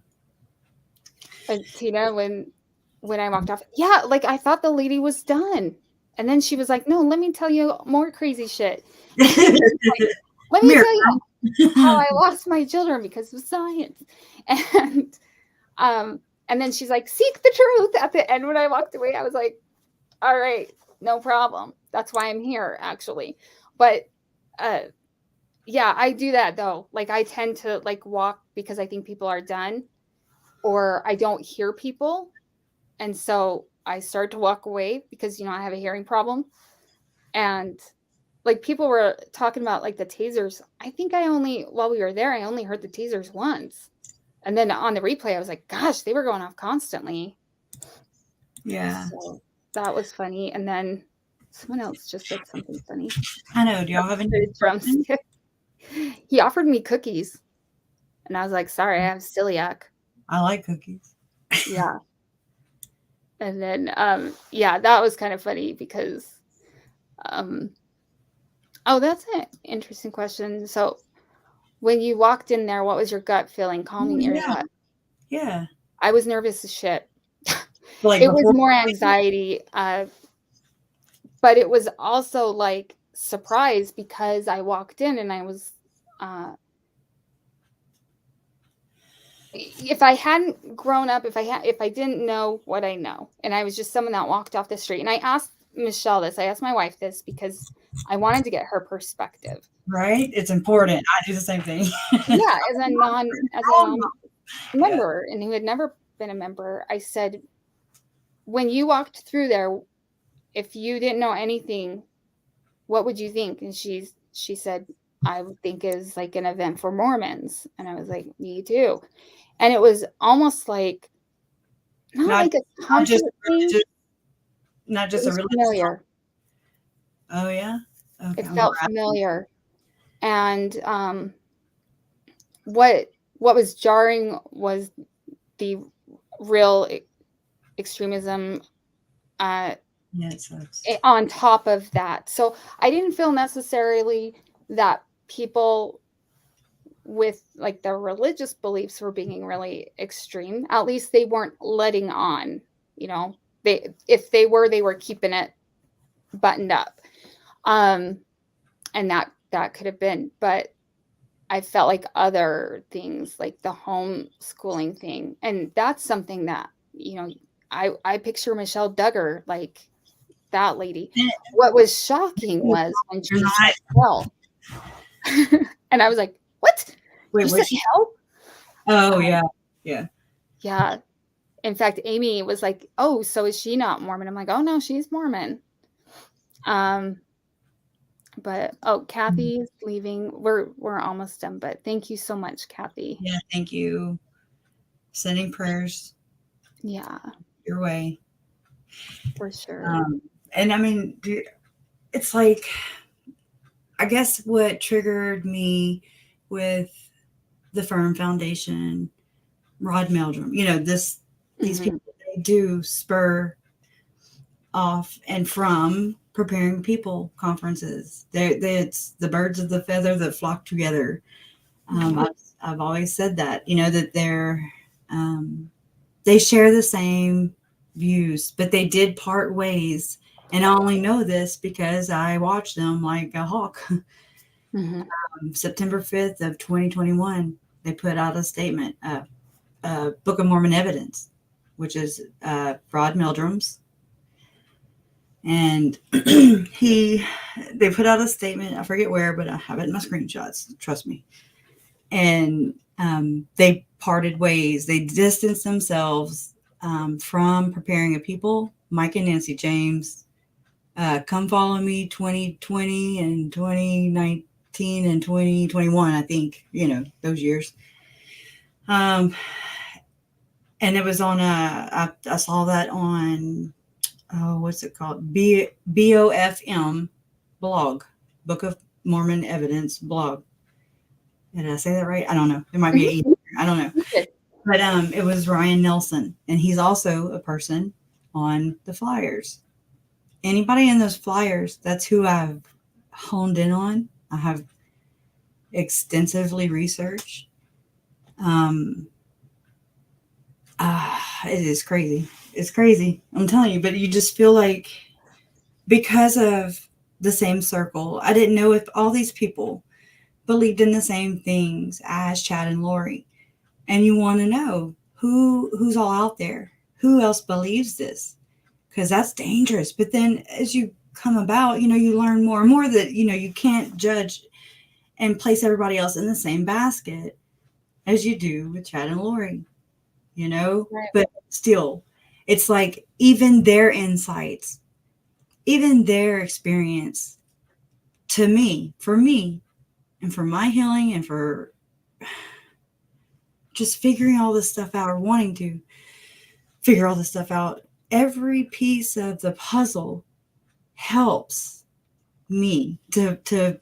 But Tina, when I walked off, like I thought the lady was done. And then she was like, no, let me tell you more crazy shit. Like, let me tell you how I lost my children because of science. And then she's like, seek the truth. At the end, when I walked away, I was like, all right, no problem. That's why I'm here, actually. But yeah, I do that though. Like I tend to like walk because I think people are done, or I don't hear people. And so I start to walk away because, I have a hearing problem. And like people were talking about like the tasers. I think while we were there, I only heard the tasers once. And then on the replay, I was like, gosh, they were going off constantly. Yeah. So that was funny. And then someone else just said something funny. I know. Do y'all have any drumstick? He offered me cookies. And I was like, sorry, I have celiac. I like cookies. Yeah. And then, that was kind of funny because, that's an interesting question. So when you walked in there, what was your gut feeling? Calming your gut? Yeah. I was nervous as shit. Like it was more anxiety. But it was also like surprise because I walked in and I was, if I hadn't grown up, if I didn't know what I know, and I was just someone that walked off the street, and I asked Michelle this, I asked my wife this because I wanted to get her perspective. Right? It's important. I do the same thing. Yeah, as a non-member, and who had never been a member, I said, when you walked through there, if you didn't know anything, what would you think? And she said, I would think is like an event for Mormons. And I was like, me too. And it was almost like not just a religious, not just a religious. Familiar. Oh yeah. Okay. It felt familiar. And what was jarring was the real extremism on top of that. So I didn't feel necessarily that people with like their religious beliefs were being really extreme. At least they weren't letting on, if they were keeping it buttoned up. And that could have been, but I felt like other things like the homeschooling thing. And that's something that, I picture Michelle Duggar, like that lady. What was shocking was when she said hell. And I was like, what? Wait, you said hell? Oh, yeah. Yeah. Yeah. In fact, Amy was like, oh, so is she not Mormon? I'm like, oh, no, she's Mormon. But Kathy's leaving. We're almost done, but thank you so much, Kathy. Yeah, thank you. Sending prayers. Yeah. Your way. For sure. And I mean, it's like, I guess what triggered me with the Firm Foundation, Rod Meldrum, these people, they do spur off and from preparing people conferences. It's the birds of the feather that flock together. I've always said that, that they share the same views, but they did part ways. And I only know this because I watched them like a hawk. September 5th of 2021, they put out a statement, Book of Mormon Evidence, which is Rod Meldrum's. And they put out a statement, I forget where, but I have it in my screenshots, trust me. And they parted ways. They distanced themselves from preparing a people. Mike and Nancy James, Come Follow Me 2020 and 2019, and 2021, I think, those years. And it was on I saw that on, what's it called? BOFM blog, Book of Mormon Evidence blog. Did I say that right? I don't know. There might be a I don't know. But it was Ryan Nelson, and he's also a person on the flyers. Anybody in those flyers, that's who I've honed in on. I have extensively researched. It is crazy. It's crazy. I'm telling you, but you just feel like because of the same circle, I didn't know if all these people believed in the same things as Chad and Lori. And you want to know who's all out there, who else believes this, because that's dangerous. But then as you come about, you learn more and more that, you can't judge and place everybody else in the same basket as you do with Chad and Lori, Right. But still, it's like even their insights, even their experience for me, and for my healing and for just figuring all this stuff out, or wanting to figure all this stuff out, every piece of the puzzle helps me to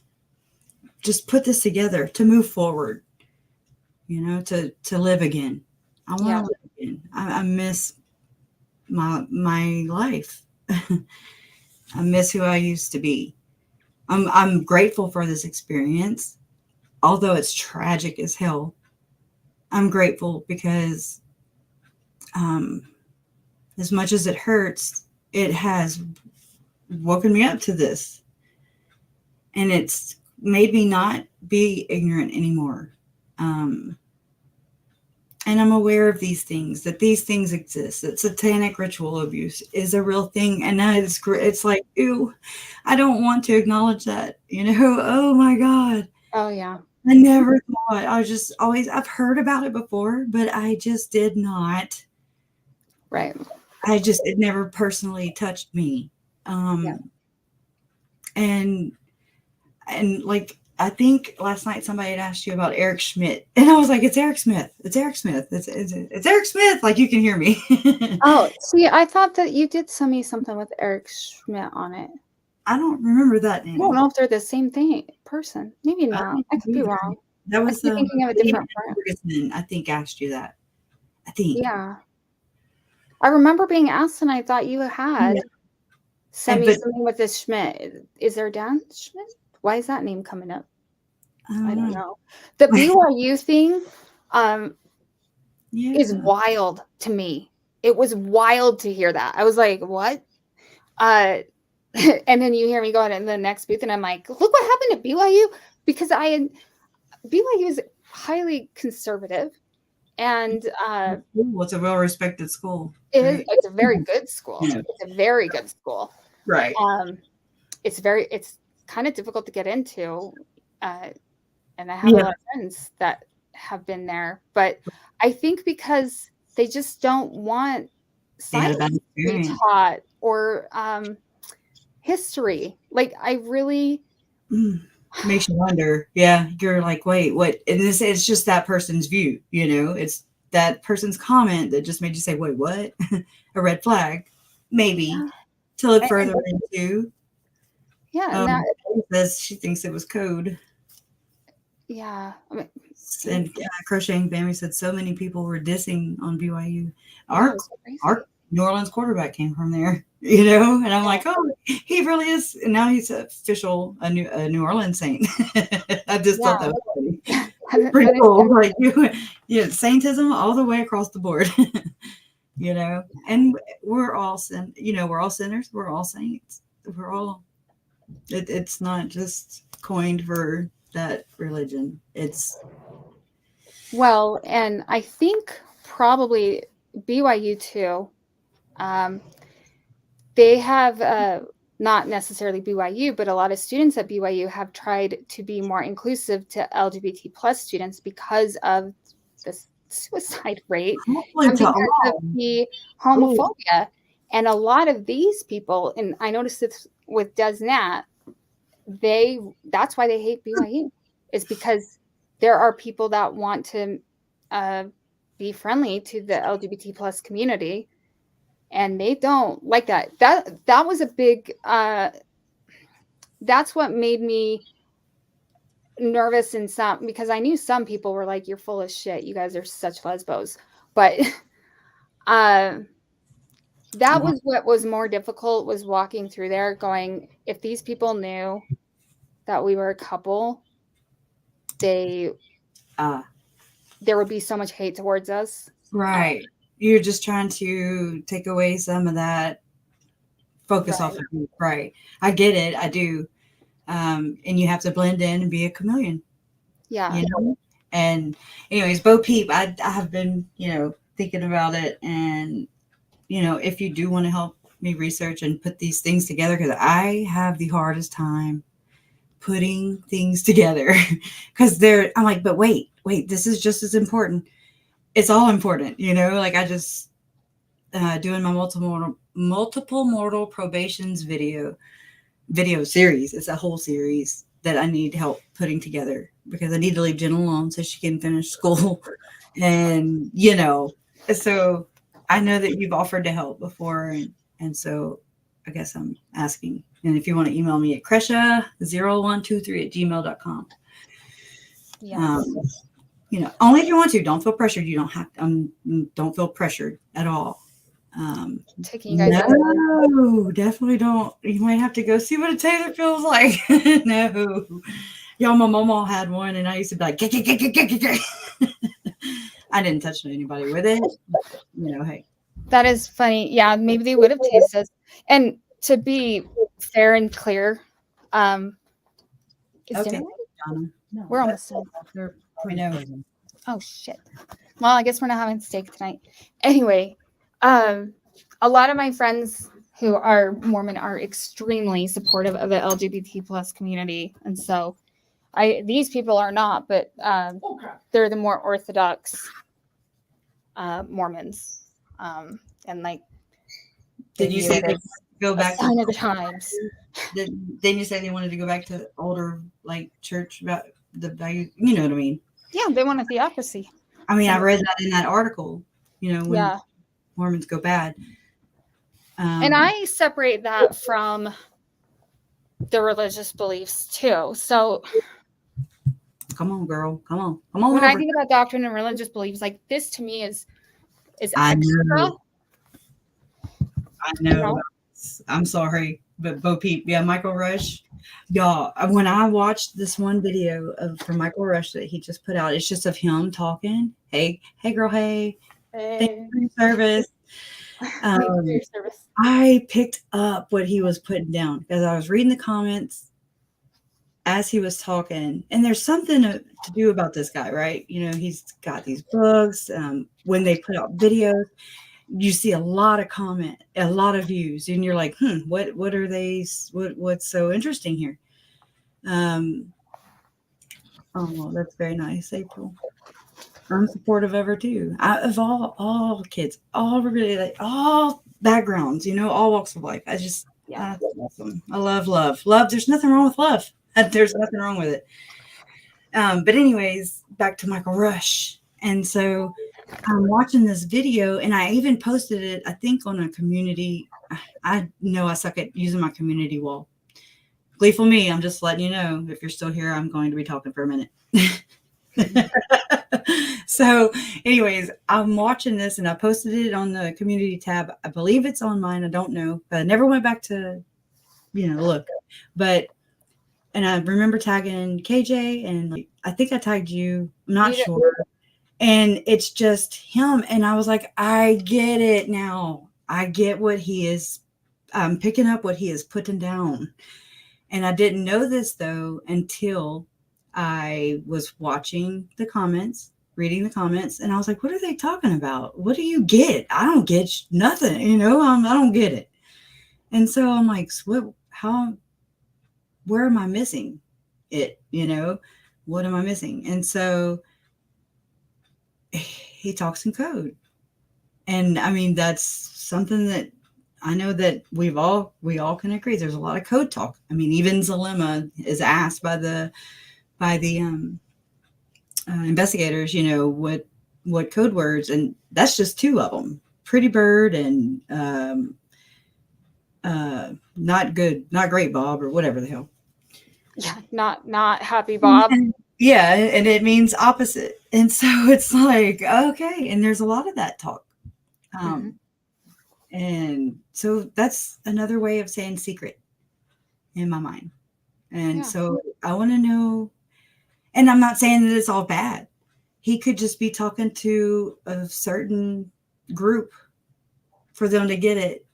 just put this together, to move forward, to live again. I want to live again. I miss my life. I miss who I used to be. I'm grateful for this experience, although it's tragic as hell. I'm grateful because as much as it hurts, it has woken me up to this. And it's made me not be ignorant anymore. And I'm aware of these things, that these things exist, that satanic ritual abuse is a real thing. And it's like, ew, I don't want to acknowledge that, oh my God. Oh, yeah. I never thought. I've heard about it before, but I just did not. Right. It never personally touched me. And like, I think last night somebody had asked you about Eric Schmidt, and I was like, it's Eric Smith. It's Eric Smith. It's Eric Smith. Like, you can hear me. Oh, see, I thought that you did send me something with Eric Schmidt on it. I don't remember that name. I don't know if they're the same person. Maybe not. I could be wrong. That was thinking of a different person. I think asked you that. I think. Yeah. I remember being asked, and I thought you had sent me something with this Schmidt. Is there Dan Schmidt? Why is that name coming up? I don't know. The BYU thing is wild to me. It was wild to hear that. I was like, what? And then you hear me going in the next booth, and I'm like, look what happened to BYU. Because BYU is highly conservative. And it's a well-respected school. It's a very good school. Yeah. It's a very good school. Right. It's kind of difficult to get into. And I have a lot of friends that have been there. But I think because they just don't want science to be taught or history. Like, I really... makes you wonder. Yeah, you're like, wait, what? And it's just that person's view, it's that person's comment that just made you say, wait, what? A red flag, maybe, to look further into. Yeah, she thinks it was code. Yeah, and Crocheting Family said so many people were dissing on BYU. Our New Orleans quarterback came from there, and I'm like, oh, he really is. And now he's official a New Orleans Saint. I just thought that was pretty cool. Like, Saintism all the way across the board, and we're all we're all sinners. We're all saints. We're all, it's not just coined for that religion. It's and I think probably BYU too. They have not necessarily BYU, but a lot of students at BYU have tried to be more inclusive to LGBT plus students because of the suicide rate and because of the homophobia. And a lot of these people, and I noticed this with Des Nat, that's why they hate BYU, is because there are people that want to be friendly to the LGBT plus community, and they don't like that. That was a big that's what made me nervous in some, because I knew some people were like, you're full of shit, you guys are such lesbos. But that was what was more difficult, was walking through there going, if these people knew that we were a couple, there would be so much hate towards us. Right. You're just trying to take away some of that focus off of you. Right. I get it. I do. And you have to blend in and be a chameleon. Yeah. You know? And anyways, Bo Peep, I have been, thinking about it. And, if you do want to help me research and put these things together, because I have the hardest time putting things together, because I'm like, but wait, this is just as important. It's all important, like I just doing my multiple mortal probations video series. It's a whole series that I need help putting together, because I need to leave Jen alone so she can finish school. And, so I know that you've offered to help before. And so I guess I'm asking. And if you want to email me at kresha0123@gmail.com. Yeah. Only if you want to. Don't feel pressured. You don't have don't feel pressured at all. Taking you guys no, definitely don't. You might have to go see what a tater feels like. No. Y'all, my mama had one, and I used to be like, I didn't touch anybody with it. Hey. That is funny. Yeah, maybe they would have tasted us. And to be fair and clear, is Okay. dinner ready? No, we're almost done. Oh shit. Well, I guess we're not having steak tonight. Anyway, a lot of my friends who are Mormon are extremely supportive of the LGBT plus community, and so these people are not, but they're the more orthodox Mormons, and like. Did you say they go back to the times? Didn't you say they wanted to go back to older church about the value? You know what I mean? Yeah, they want a theocracy. I mean, I read that in that article. When Mormons go bad. And I separate that from the religious beliefs too. So come on, girl. Come on. When I think about doctrine and religious beliefs, like this to me is extra. I know. I'm sorry, but Bo Peep, Michael Rush. Y'all, when I watched this one video from Michael Rush that he just put out, it's just of him talking. Hey girl, hey. Thank you for your service. I picked up what he was putting down because I was reading the comments as he was talking, and there's something to do about this guy, right? He's got these books. When they put out videos, you see a lot of comment, a lot of views, and you're like, what are they? What's so interesting here? Oh, that's very nice, April. I'm supportive of her too. Of all kids, all backgrounds, all walks of life. That's awesome. I love love. There's nothing wrong with love. There's nothing wrong with it. But anyways, back to Michael Rush. And so I'm watching this video, and I even posted it, I think, on a community. I know I suck at using my community wall. Gleeful me, I'm just letting you know, if you're still here, I'm going to be talking for a minute. So anyways, I'm watching this, and I posted it on the community tab. I believe it's on mine. I don't know, but I never went back to, look. And I remember tagging KJ, and I think I tagged you. I'm not sure. And it's just him. And I was like, I get it now. I get what he is. I'm picking up what he is putting down. And I didn't know this, though, until I was watching the comments, reading the comments. And I was like, what are they talking about? What do you get? I don't get nothing. I don't get it. And so I'm like, where am I missing it? What am I missing? And so he talks in code. And I mean, that's something that I know that we all can agree there's a lot of code talk. I mean, even Zalema is asked by the investigators, what code words, and that's just two of them: Pretty Bird and not good, not great, Bob, or whatever the hell. Yeah, not happy Bob. Yeah, and it means opposite, and so it's like, okay, and there's a lot of that talk. And so that's another way of saying secret in my mind. And so I want to know, and I'm not saying that it's all bad. He could just be talking to a certain group for them to get it,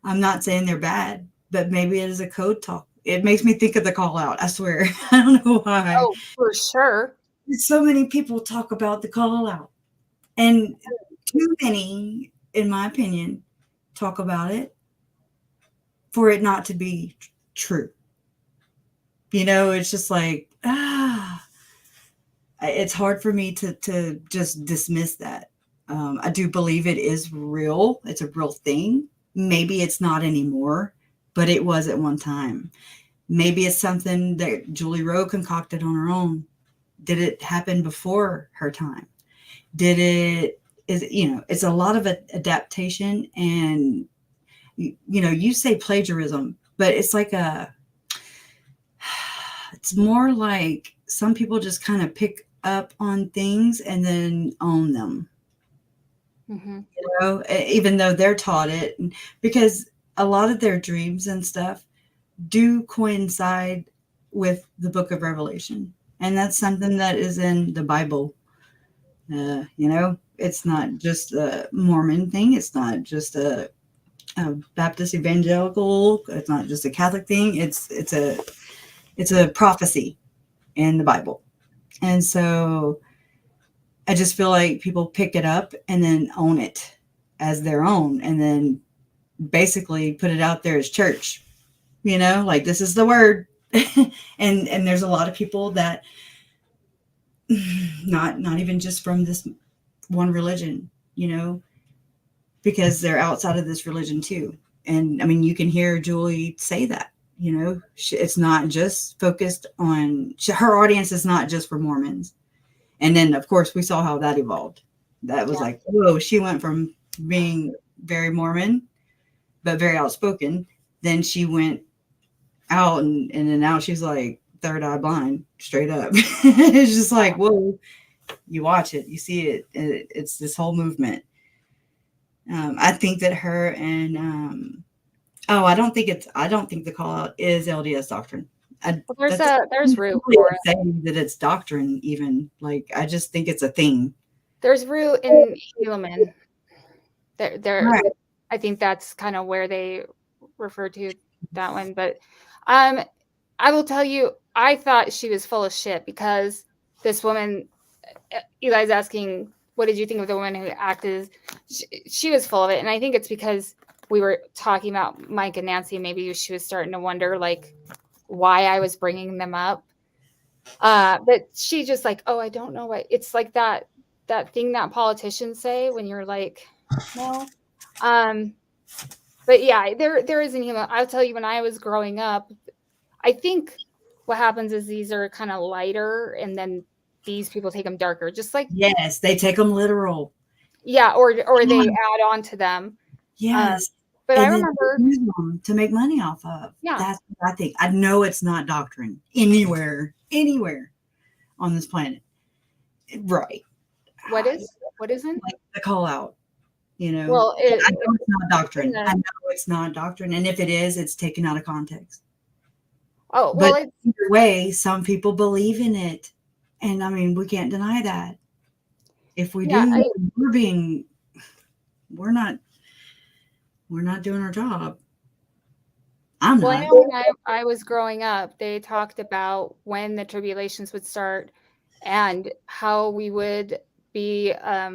I'm not saying they're bad, but maybe it is a code talk. It makes me think of the call out. I swear. I don't know why. Oh, for sure. So many people talk about the call out, and too many, in my opinion, talk about it for it not to be true. It's just like, it's hard for me to just dismiss that. I do believe it is real. It's a real thing. Maybe it's not anymore, but it was at one time. Maybe it's something that Julie Rowe concocted on her own. Did it happen before her time? It's a lot of adaptation, and you say plagiarism, but it's like it's more like some people just kind of pick up on things and then own them. Even though they're taught it, because a lot of their dreams and stuff do coincide with the book of Revelation. And that's something that is in the Bible. It's not just a Mormon thing. It's not just a Baptist evangelical. It's not just a Catholic thing. It's a prophecy in the Bible. And so I just feel like people pick it up and then own it as their own, and then basically put it out there as church, like this is the word. and there's a lot of people that not even just from this one religion, because they're outside of this religion too. And I mean, you can hear Julie say that, it's not just focused on her audience is not just for Mormons. And then of course we saw how that evolved. That was like, whoa, she went from being very Mormon, but very outspoken. Then she went out and then now she's like third eye blind, straight up. It's just like, whoa, you watch it, you see it. It's this whole movement. I think that her and I don't think the call out is LDS doctrine. There's root for saying that it's doctrine, even. Like, I just think it's a thing. There's root in Helaman. Right. I think that's kind of where they refer to that one. But I will tell you, I thought she was full of shit, because this woman, Eli's asking, what did you think of the woman who acted? She was full of it. And I think it's because we were talking about Mike and Nancy. Maybe she was starting to wonder, like, why I was bringing them up. But she just like, oh, I don't know what. It's like that thing that politicians say when you're like, no. But yeah, there is an email. I'll tell you, when I was growing up, I think what happens is these are kind of lighter, and then these people take them darker, just like, yes, they take them literal. Yeah, or they add on to them. Yes. But I remember use them to make money off of. Yeah. That's what I think. I know it's not doctrine anywhere on this planet. Right. What isn't? Like the call out, Well, I know it's not doctrine. I know it's not doctrine. And if it is, it's taken out of context. Oh, well, but either way, some people believe in it. And I mean, we can't deny that. If we do, we're not doing our job. I'm not. I know when I was growing up, they talked about when the tribulations would start and how we would be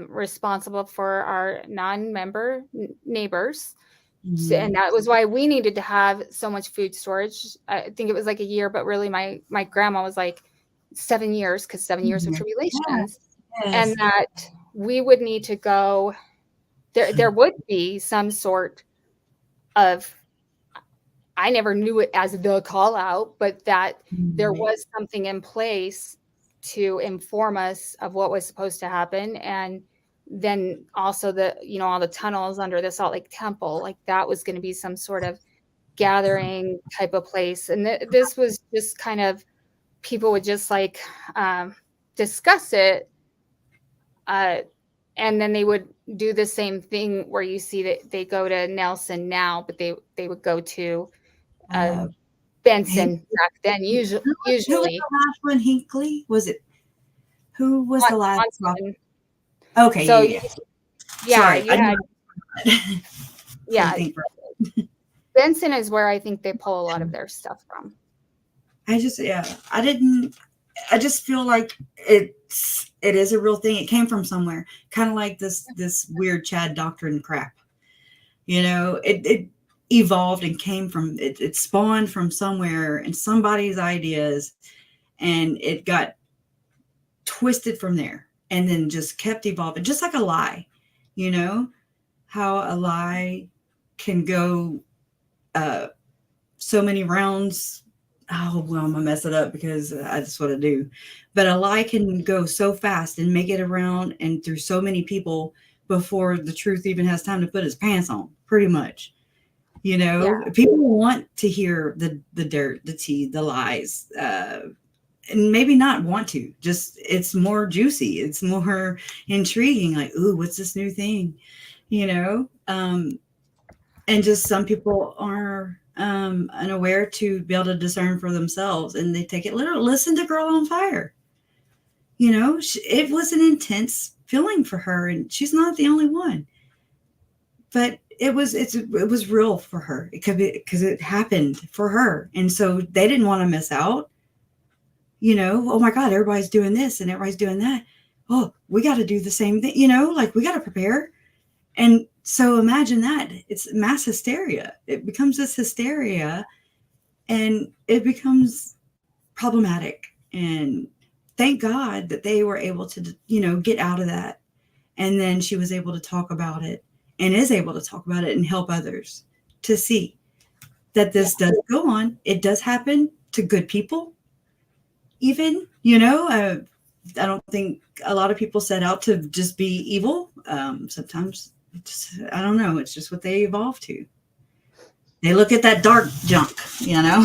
responsible for our non-member neighbors. Mm-hmm. And that was why we needed to have so much food storage. I think it was like a year, but really my grandma was like 7 years, because 7 years of tribulations. Yes. And that we would need to go, there would be some sort of, I never knew it as the call out, but that there was something in place to inform us of what was supposed to happen. And then also all the tunnels under the Salt Lake Temple, like that was going to be some sort of gathering type of place. And this was just kind of, people would just like discuss it. And then they would do the same thing where you see that they go to Nelson now, but they would go to Benson back then. Usually, Who was the last one? Hinckley? Was it? Who was the last one? Okay. So yeah. Sorry, you had, yeah. Benson is where I think they pull a lot of their stuff from. I just feel like it is a real thing. It came from somewhere, kind of like this weird Chad doctrine crap. It evolved and came from it spawned from somewhere and somebody's ideas, and it got twisted from there, and then just kept evolving, just like a lie. How a lie can go so many rounds. Oh, well, I'm gonna mess it up because that's what I do. But a lie can go so fast and make it around and through so many people before the truth even has time to put its pants on, pretty much. People want to hear the dirt, the tea, the lies, and maybe not want to. Just it's more juicy, it's more intriguing. Like, ooh, what's this new thing? And just some people are unaware to be able to discern for themselves, and they take it literal. Listen to Girl on Fire. It was an intense feeling for her, and she's not the only one. But it was real for her. It could be because it happened for her, and so they didn't want to miss out. Oh my God, everybody's doing this and everybody's doing that. Oh, we got to do the same thing. Like we got to prepare. And so imagine that it's mass hysteria. It becomes this hysteria, and it becomes problematic. And thank God that they were able to, get out of that. And then she was able to talk about it, and is able to talk about it and help others to see that this does go on. It does happen to good people. Even, I don't think a lot of people set out to just be evil. Sometimes I don't know. It's just what they evolve to. They look at that dark junk, Yeah.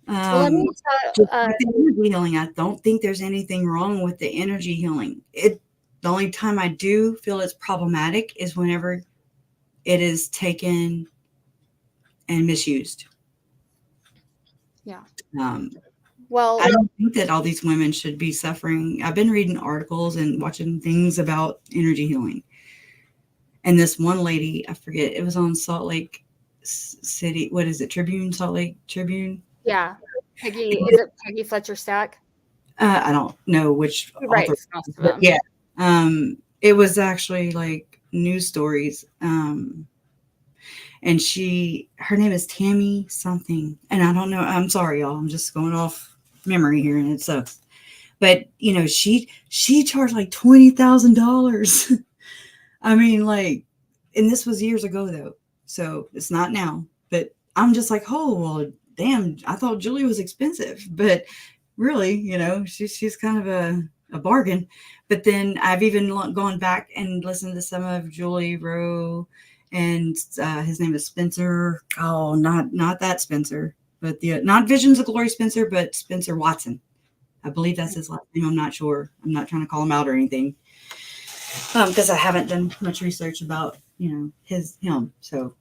Well, let me energy healing. I don't think there's anything wrong with the energy healing. The only time I do feel it's problematic is whenever it is taken and misused. Yeah. Well, I don't think that all these women should be suffering. I've been reading articles and watching things about energy healing. And this one lady, I forget, it was on Salt Lake City. What is it? Salt Lake Tribune? Yeah. Is it Peggy Fletcher Stack? I don't know which author. Most of them. Yeah. It was actually like news stories. And her name is Tammy something. And I don't know. I'm sorry, y'all. I'm just going off memory here, and it sucks. But she charged like $20,000. I mean, like, and this was years ago though, so it's not now. But I'm just like, oh well, damn! I thought Julie was expensive, but really, she's kind of a bargain. But then I've even gone back and listened to some of Julie Rowe, and his name is Spencer. Oh, not that Spencer. But not Visions of Glory Spencer, but Spencer Watson. I believe that's his last name. I'm not sure. I'm not trying to call him out or anything, because I haven't done much research about him. So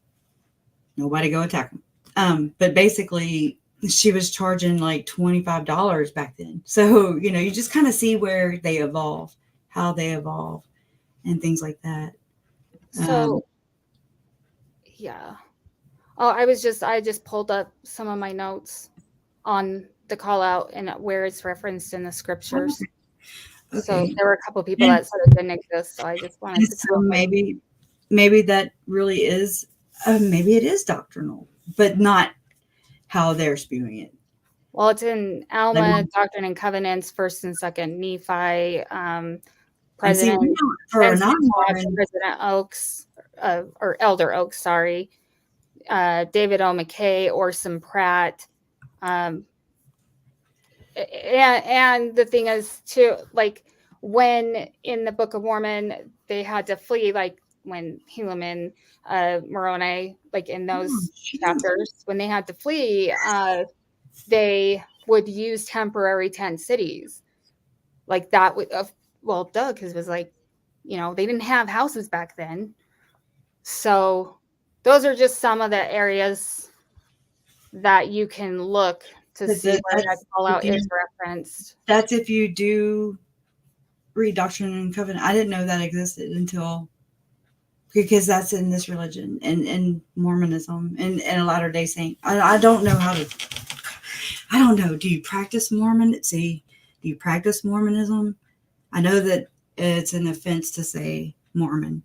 nobody go attack him. But basically, she was charging like $25 back then. So you just kind of see where they evolve, how they evolve, and things like that. So yeah. Oh, I just pulled up some of my notes on the call out and where it's referenced in the scriptures. Okay. So there were a couple of people that said it didn't exist. So I just wanted to tell maybe that really is, maybe it is doctrinal, but not how they're spewing it. Well, it's in Alma, Doctrine and Covenants, 1st and 2nd Nephi, President Oaks, or Elder Oaks, sorry. David O. McKay, Orson Pratt. And the thing is too, like when in the Book of Mormon they had to flee, like when Helaman, Moroni, like in those chapters, when they had to flee, they would use temporary tent cities, like that. Well, duh, because it was like, they didn't have houses back then. So those are just some of the areas that you can look to see where that call out is referenced. That's if you do read Doctrine and Covenant. I didn't know that existed until, because that's in this religion and Mormonism and a Latter-day Saint. I don't know how to, I don't know. Do you practice Mormon? Do you practice Mormonism? I know that it's an offense to say Mormon,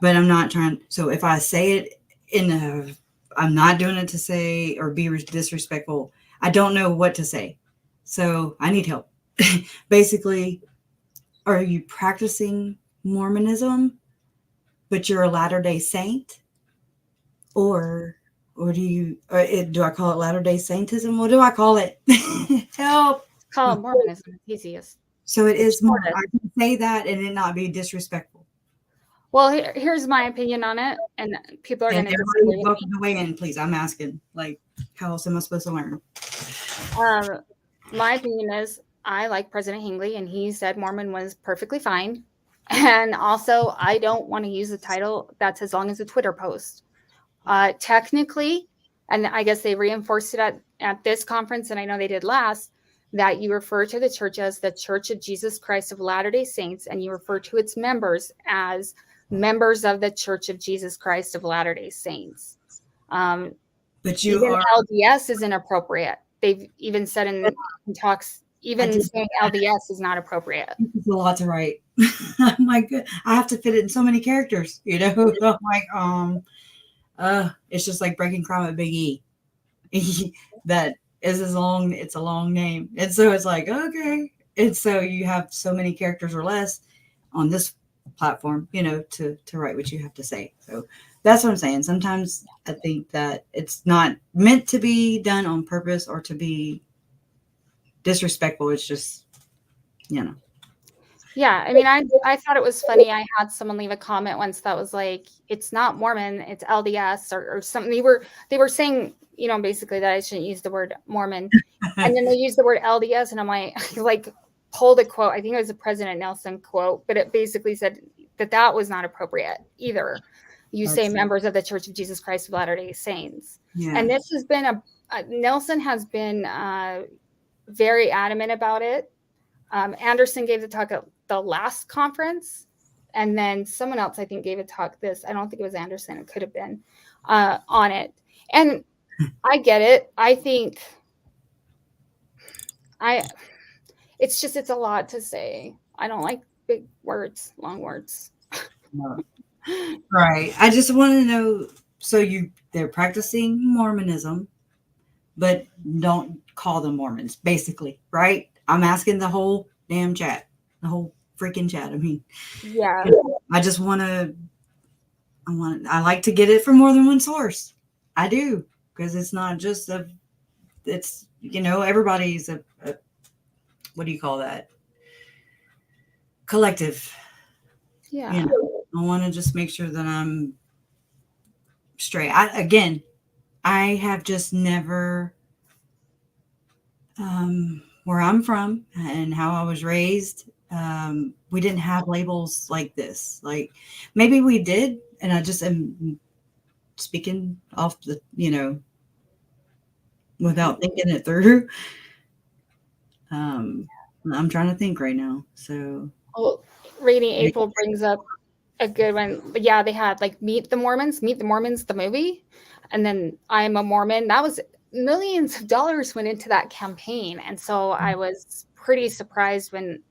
but I'm not trying. So if I say it I'm not doing it to say or be disrespectful. I don't know what to say. So I need help. Basically, are you practicing Mormonism, but you're a Latter-day Saint? Or do I call it Latter-day Saintism? What do I call it? Help. Call it Mormonism. It's easiest. So it is more. I can say that and it not be disrespectful. Well, here's my opinion on it, and people are going to disagree. Welcome to weigh in, please. I'm asking, like, how else am I supposed to learn? My opinion is I like President Hinckley, and he said Mormon was perfectly fine. And also, I don't want to use the title that's as long as a Twitter post. Technically, and I guess they reinforced it at this conference, and I know they did last, that you refer to the church as the Church of Jesus Christ of Latter-day Saints, and you refer to its members as members of the Church of Jesus Christ of Latter-day Saints. But LDS is inappropriate. They've even said in talks, even saying LDS is not appropriate. It's a lot to write. I'm like, I have to fit it in so many characters, I'm like, it's just like breaking crime at Big E. That is it's a long name. And so it's like, okay. And so you have so many characters or less on this platform, to write what you have to say. So that's what I'm saying. Sometimes I think that it's not meant to be done on purpose or to be disrespectful. It's just, Yeah, I mean, I thought it was funny. I had someone leave a comment once that was like, "It's not Mormon, it's LDS," or something. They were saying, basically that I shouldn't use the word Mormon, and then they used the word LDS, and I'm like pulled a quote. I think it was a President Nelson quote, but it basically said that was not appropriate either. You say members of the Church of Jesus Christ of Latter-day Saints, and this has been Nelson has been very adamant about it. Anderson gave the talk at the last conference, and then someone else I think gave a talk I don't think it was Anderson, it could have been on it. And I get it. I think it's a lot to say. I don't like big words, long words. Right. I just want to know, so they're practicing Mormonism, but don't call them Mormons, basically, right? I'm asking the whole damn chat, the whole freaking chat. I mean, yeah. I just I like to get it from more than one source. I do, because it's not just everybody's a what do you call that? Collective. Yeah. I want to just make sure that I'm straight. I have just never, where I'm from and how I was raised, we didn't have labels like this. Like, maybe we did, and I just am speaking off the, without thinking it through. I'm trying to think right now. So, Rainy April brings up a good one. But yeah, they had like Meet the Mormons, the movie, and then I Am a Mormon. That was millions of dollars went into that campaign, and so I was pretty surprised when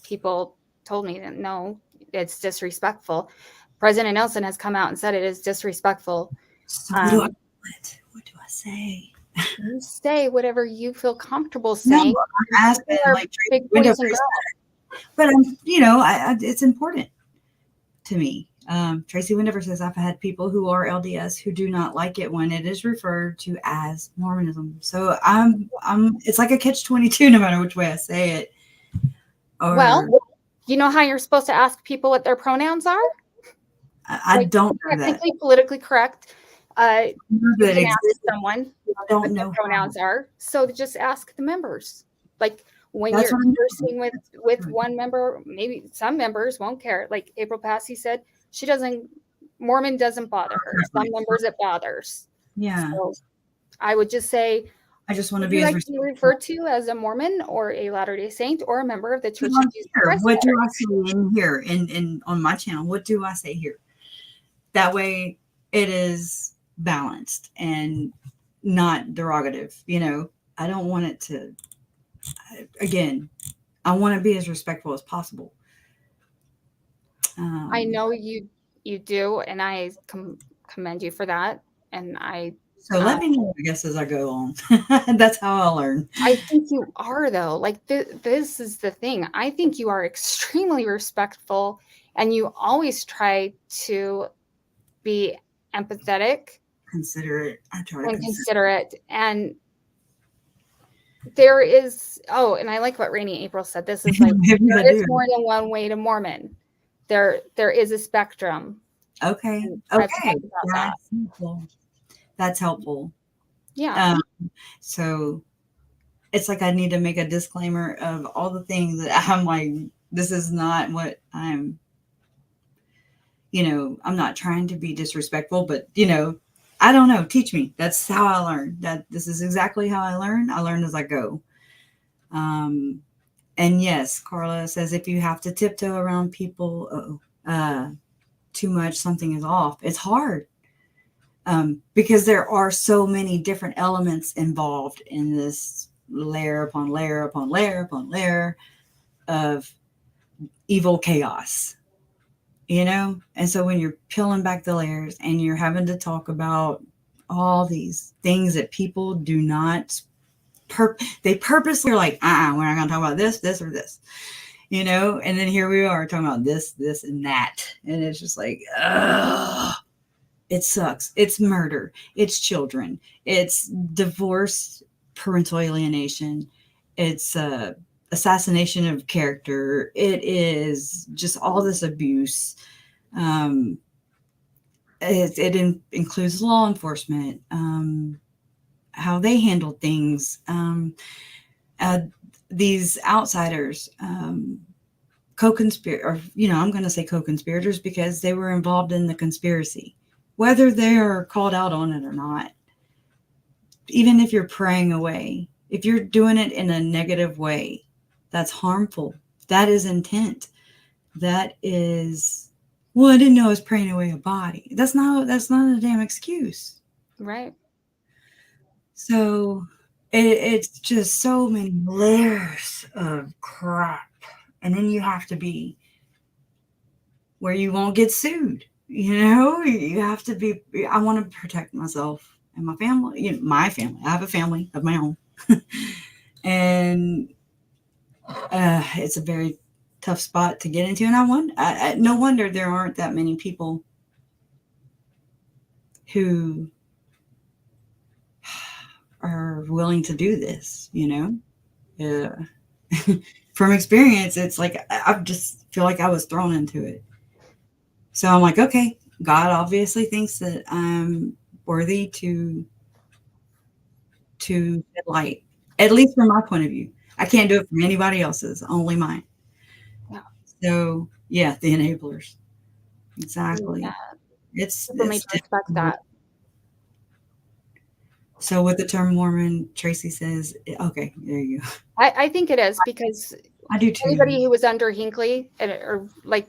people told me that no, it's disrespectful. President Nelson has come out and said it is disrespectful. So what do I say? You say whatever you feel comfortable saying. No, I'm asking, like, but it's important to me. Tracy Windiver says, I've had people who are LDS who do not like it when it is referred to as Mormonism. So it's like a catch-22 no matter which way I say it. Well, you know how you're supposed to ask people what their pronouns are? I don't know that. Technically, politically correct. You That can ask exists. someone I don't what their know pronouns are. So just ask the members. Like when That's you're what I'm conversing doing. with one member, maybe some members won't care. Like April Passy said, Mormon doesn't bother her. Some members it bothers. Yeah. So I would just say, I just want to would be you as like to be referred to as a Mormon or a Latter-day Saint or a member of the Church of Jesus Christ? What do I say in here in on my channel? What do I say here? That way it is balanced and not derogative. You know, I don't want it to, again, I want to be as respectful as possible. I know you do, and I commend you for that. And so let me know, I guess, as I go on. That's how I learn. I think you are, though. Like this is the thing. I think you are extremely respectful, and you always try to be empathetic, Considerate. I try to and considerate. And there is, and I like what Rainy April said. This is like there is more than one way to Mormon. There is a spectrum. Okay. Okay. That's helpful. That's helpful. Yeah. So it's like I need to make a disclaimer of all the things that I'm like, this is not what I'm, I'm not trying to be disrespectful, but, I don't know. Teach me. That's how I learn. This is exactly how I learn. I learn as I go. And yes, Carla says, if you have to tiptoe around people too much, something is off. It's hard. Because there are so many different elements involved in this layer upon layer upon layer upon layer of evil chaos, and so when you're peeling back the layers and you're having to talk about all these things that people do not, they purposely are like, we're not going to talk about this, or this, and then here we are talking about this, and that, and it's just like, ugh. It sucks. It's murder. It's children. It's divorce, parental alienation. It's assassination of character. It is just all this abuse. It includes law enforcement, how they handle things. These outsiders, co-conspirators, I'm going to say co-conspirators because they were involved in the conspiracy. Whether they're called out on it or not, even if you're praying away, if you're doing it in a negative way, that's harmful. That is intent. That is, I didn't know I was praying away a body. That's not a damn excuse. Right. So it's just so many layers of crap. And then you have to be where you won't get sued. You have to be, I want to protect myself and my family, my family. I have a family of my own. And it's a very tough spot to get into. And no wonder there aren't that many people who are willing to do this, From experience, it's like, I just feel like I was thrown into it. So I'm like, okay, God obviously thinks that I'm worthy to shed light, at least from my point of view. I can't do it from anybody else's, only mine. Yeah. So yeah, the enablers. Exactly. Yeah. It's respect that. So with the term Mormon, Tracy says, okay, there you go. I think it is, because I do too. Anybody who was under Hinckley, or like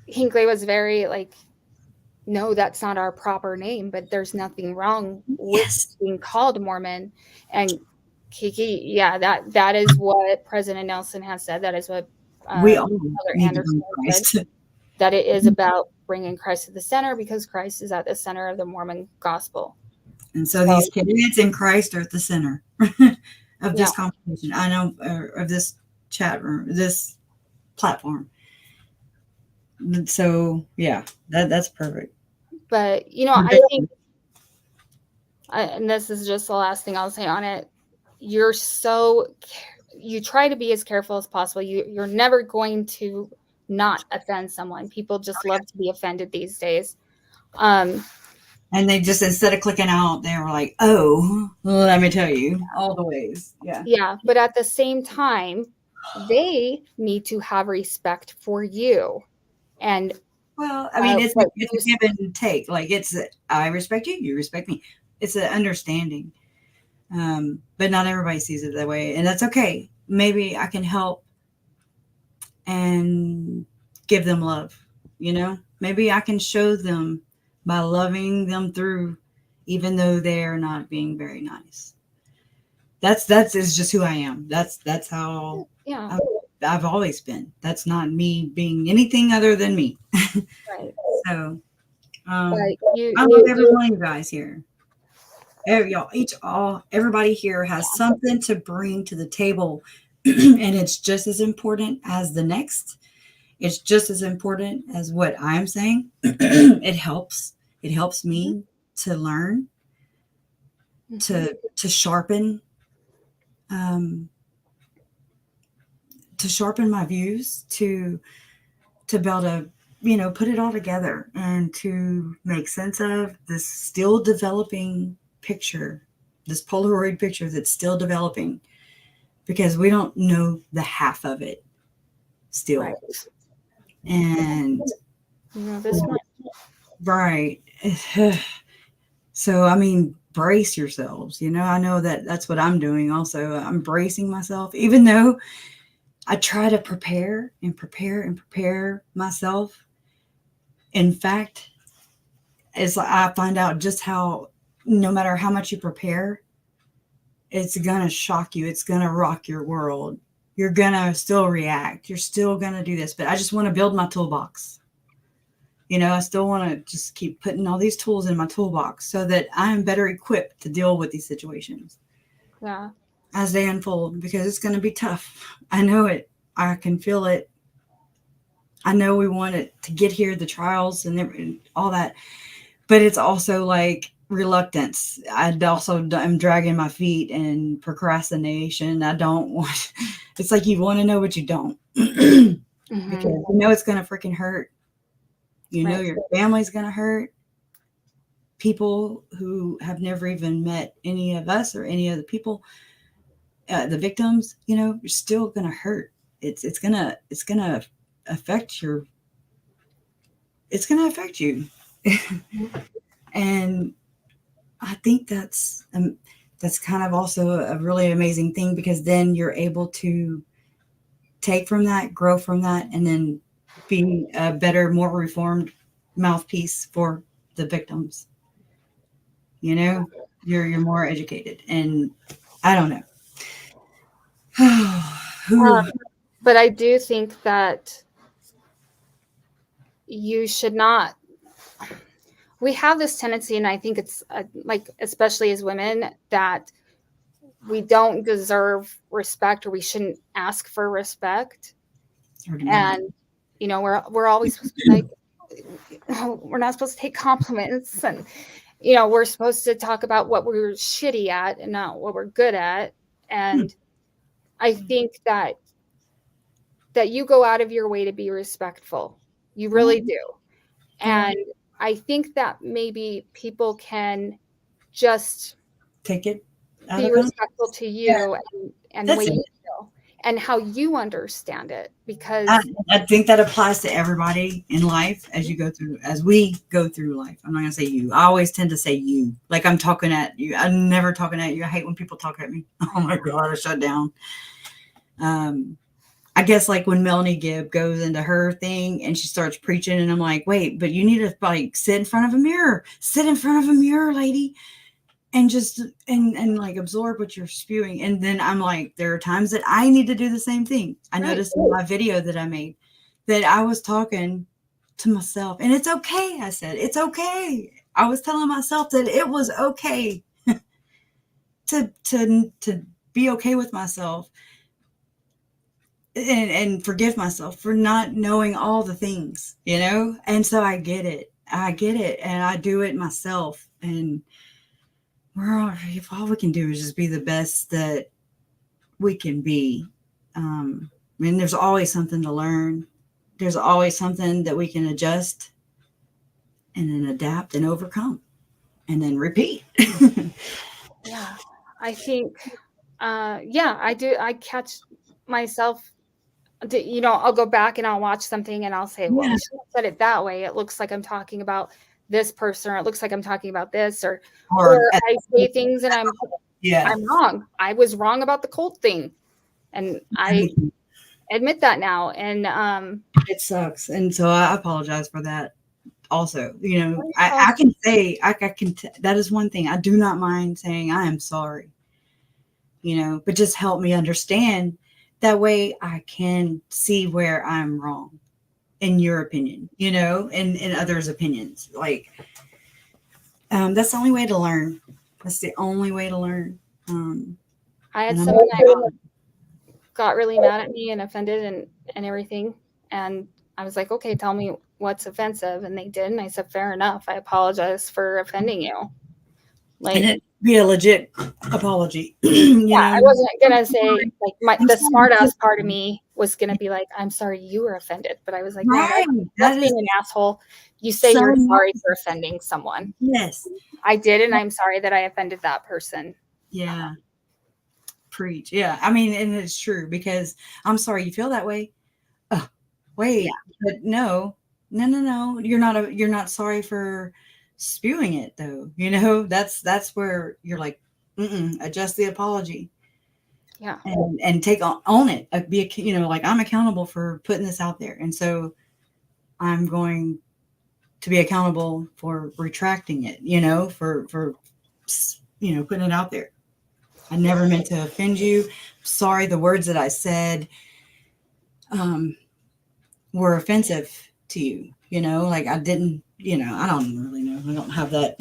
Hinckley was very like, no, that's not our proper name, but there's nothing wrong with being called Mormon. And Kiki, that is what President Nelson has said. That is what we all Mother Anderson said, that it is about bringing Christ to the center, because Christ is at the center of the Mormon gospel. And so these kids in Christ are at the center of this conversation. I know, of this chat room, this platform. So yeah, that's perfect. But I think, and this is just the last thing I'll say on it. You try to be as careful as possible. You're never going to not offend someone. People just love to be offended these days. And they just, instead of clicking out, they were like, oh, let me tell you all the ways. Yeah. Yeah. But at the same time, they need to have respect for you. And well, I mean, it's a give and take. Like I respect you, you respect me. It's an understanding. But not everybody sees it that way, and that's okay. Maybe I can help and give them love. Maybe I can show them by loving them through, even though they're not being very nice. That's is just who I am. That's how I've always been. That's not me being anything other than me. Right. So I love every one of you guys here. Everybody here has something to bring to the table, and it's just as important as the next. It's just as important as what I'm saying. It helps me to learn, to sharpen, my views, to be able to put it all together and to make sense of this still developing picture, this Polaroid picture that's still developing, because we don't know the half of it still. Right. And this one. Right. So, I mean, brace yourselves. I know that's what I'm doing also. I'm bracing myself, even though I try to prepare and prepare and prepare myself. In fact, it's like I find out just how, no matter how much you prepare, it's going to shock you. It's going to rock your world. You're going to still react. You're still going to do this. But I just want to build my toolbox. I still want to just keep putting all these tools in my toolbox so that I'm better equipped to deal with these situations. Yeah. As they unfold, because it's going to be tough. I know it. I can feel it. I know we want it to get here, the trials and all that. But it's also like reluctance. I also am dragging my feet and procrastination. I don't want, it's like you want to know what you don't. Because it's going to freaking hurt. Your family's going to hurt. People who have never even met any of us or any of the people, the victims, you're still going to hurt. It's going to affect you. And I think that's kind of also a really amazing thing, because then you're able to take from that, grow from that, and then be a better, more reformed mouthpiece for the victims. You're more educated, and I don't know. But I do think that you should not. We have this tendency, and I think it's like, especially as women, that we don't deserve respect, or we shouldn't ask for respect. And we're always like, we're not supposed to take compliments, and we're supposed to talk about what we're shitty at and not what we're good at. And I think that you go out of your way to be respectful. You really do. And I think that maybe people can just take it, be respectful to you and the way you feel and how you understand it. Because I think that applies to everybody in life as we go through life. I'm not going to say you. I always tend to say you. Like I'm talking at you. I'm never talking at you. I hate when people talk at me. Oh my God, I shut down. I guess like when Melanie Gibb goes into her thing and she starts preaching, and I'm like, wait, but you need to like sit in front of a mirror, lady. And just, and like absorb what you're spewing. And then I'm like, there are times that I need to do the same thing. I noticed in my video that I made that I was talking to myself, and it's okay. I said, it's okay. I was telling myself that it was okay to be okay with myself. and forgive myself for not knowing all the things, and so I get it, and I do it myself, and if all we can do is just be the best that we can be. I mean, there's always something to learn. There's always something that we can adjust and then adapt and overcome and then repeat. Yeah, I think, I do. I catch myself, I'll go back and I'll watch something and I'll say, well, I should have said it that way. It looks like I'm talking about this person, or it looks like I'm talking about this, or I say things and I'm wrong. I was wrong about the cult thing. And I admit that now. And it sucks. And so I apologize for that. Also, I can say, that is one thing. I do not mind saying I am sorry, but just help me understand. That way I can see where I'm wrong in your opinion, and in others' opinions. Like, that's the only way to learn. That's the only way to learn. I had someone that got really mad at me and offended and everything. And I was like, okay, tell me what's offensive. And they did. And I said, fair enough. I apologize for offending you. Like, and it'd be a legit apology. I wasn't gonna say like the smart ass part of me was gonna be like, I'm sorry you were offended. But I was like, no, that's being an asshole. You say you're sorry for offending someone. Yes. I did, and I'm sorry that I offended that person. Yeah. Preach. Yeah. I mean, and it's true, because I'm sorry you feel that way. Oh, wait, but no. You're not sorry for spewing it though. That's where you're like, adjust the apology. Yeah. And take own it. Be like, I'm accountable for putting this out there. And so I'm going to be accountable for retracting it, for putting it out there. I never meant to offend you. Sorry, the words that I said were offensive to you. Like I didn't, I don't really know. I don't have that.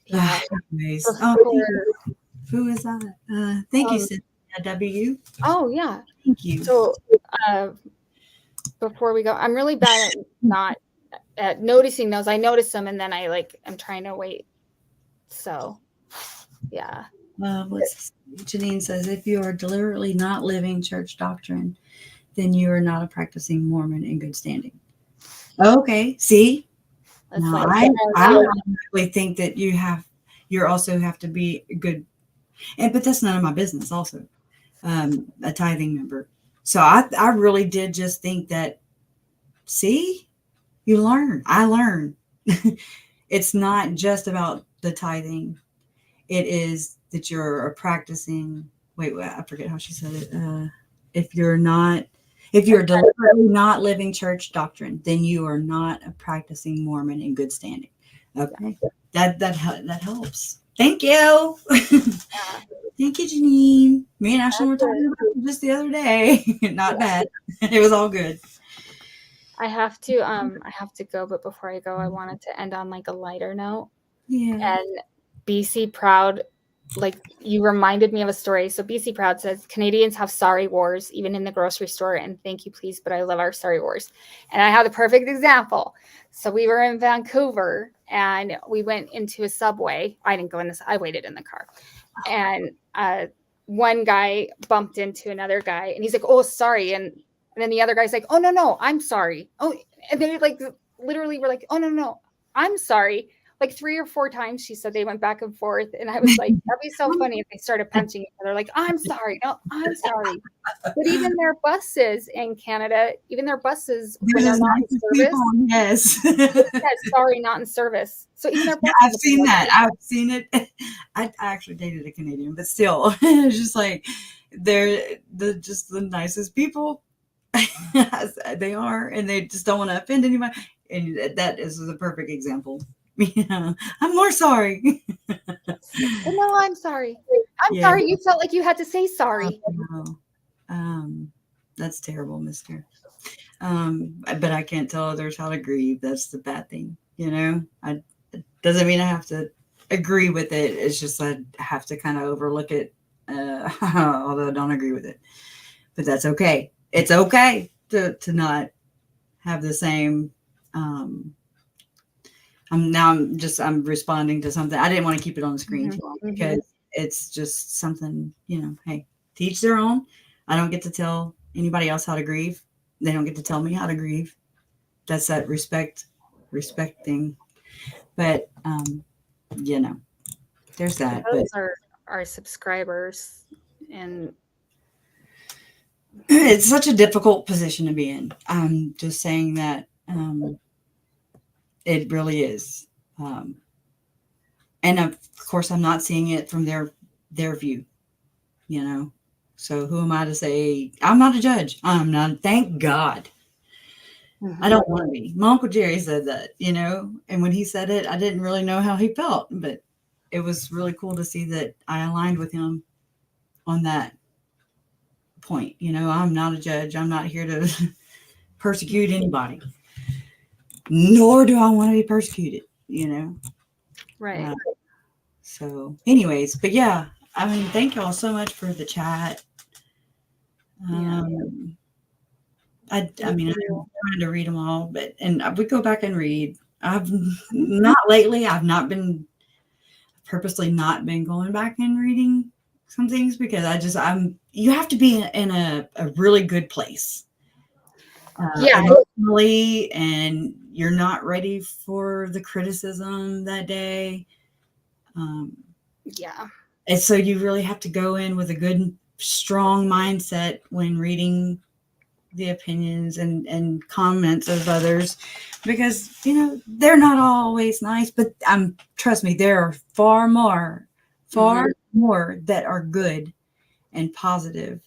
Yeah. Anyways, who is that? Thank you, Cynthia W. Oh yeah. Thank you. So before we go, I'm really bad at not at noticing those. I notice them and then I'm trying to wait. So yeah. Janine says, if you are deliberately not living church doctrine, then you are not a practicing Mormon in good standing. Okay, see? Now, I automatically think that you also have to be good, but that's none of my business. Also, a tithing member. So I really did just think that. See, you learn. I learn. It's not just about the tithing. It is that you're a practicing. Wait, I forget how she said it. If you're deliberately not living church doctrine, then you are not a practicing Mormon in good standing. Okay, that helps. Thank you. Thank you, Janine. Me and Ashley were talking about it just the other day. Not bad. It was all good. I have to go, but before I go, I wanted to end on a lighter note. Yeah. And BC Proud, you reminded me of a story. So BC Proud says Canadians have sorry wars, even in the grocery store. And thank you, please, but I love our sorry wars. And I have the perfect example. So we were in Vancouver and we went into a Subway. I didn't go in this. I waited in the car. And one guy bumped into another guy and he's like, oh, sorry. And then the other guy's like, oh, no, I'm sorry. Oh, and they literally were like, oh, no, I'm sorry. 3 or 4 times she said they went back and forth. And I was like, that'd be so funny if they started punching each other. Like, I'm sorry. No, I'm sorry. But even their buses in Canada, when they're not in service. Yes. Sorry, not in service. So even their buses. I've seen that. I've seen it. I actually dated a Canadian, but still, it's just they're just the nicest people. They are, and they just don't want to offend anybody. And that is the perfect example. I'm more sorry. No, I'm sorry. I'm sorry. You felt like you had to say sorry. That's terrible, mister. But I can't tell others how to grieve. That's the bad thing. It doesn't mean I have to agree with it. It's just I have to kind of overlook it, although I don't agree with it. but that's okay. It's okay to not have the same. I'm responding to something. I didn't want to keep it on the screen too long because it's just something, hey, to each their own. I don't get to tell anybody else how to grieve. They don't get to tell me how to grieve. That's that respect thing. But, there's that. Those are our subscribers. And it's such a difficult position to be in. I'm just saying that it really is. And of course, I'm not seeing it from their view, So who am I to say? I'm not a judge. I'm not. Thank God. I don't want to be. My Uncle Jerry said that, and when he said it, I didn't really know how he felt, but it was really cool to see that I aligned with him on that point. I'm not a judge. I'm not here to persecute anybody, nor do I want to be persecuted, Right. So anyways, but yeah, I mean, thank y'all so much for the chat. I mean, I'm trying to read them all, and we go back and read. I've not lately. I've not been purposely not been going back and reading some things because you have to be in a really good place. Emotionally, and you're not ready for the criticism that day. And so you really have to go in with a good, strong mindset when reading the opinions and comments of others, because they're not always nice, but trust me, there are far more that are good and positive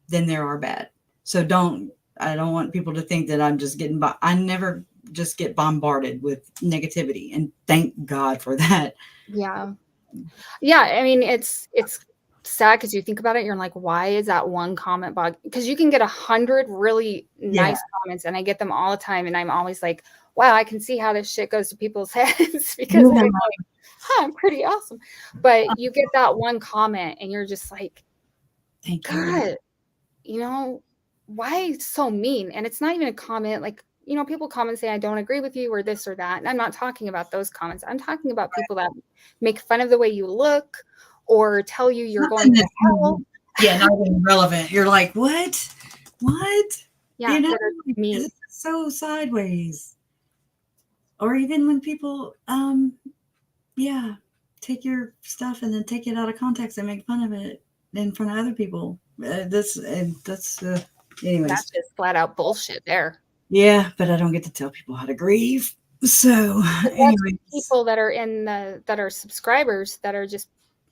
than there are bad. So I don't want people to think that I'm just getting I never just get bombarded with negativity, and thank God for that. Yeah. I mean, it's sad because you think about it, you're like, why is that one comment bug? Because you can get 100 really nice comments, and I get them all the time, and I'm always like, wow, I can see how this shit goes to people's heads because I'm like, I'm pretty awesome. But you get that one comment, and you're just like, thank God, why so mean? And it's not even a comment like, people comment say, I don't agree with you or this or that. And I'm not talking about those comments. I'm talking about people that make fun of the way you look or tell you you're going to hell. Yeah, not even relevant. You're like, what? Yeah, it's so sideways. Or even when people, take your stuff and then take it out of context and make fun of it in front of other people. Anyways. That's just flat out bullshit there. Yeah, but I don't get to tell people how to grieve. So, anyways. People that are that are subscribers that are just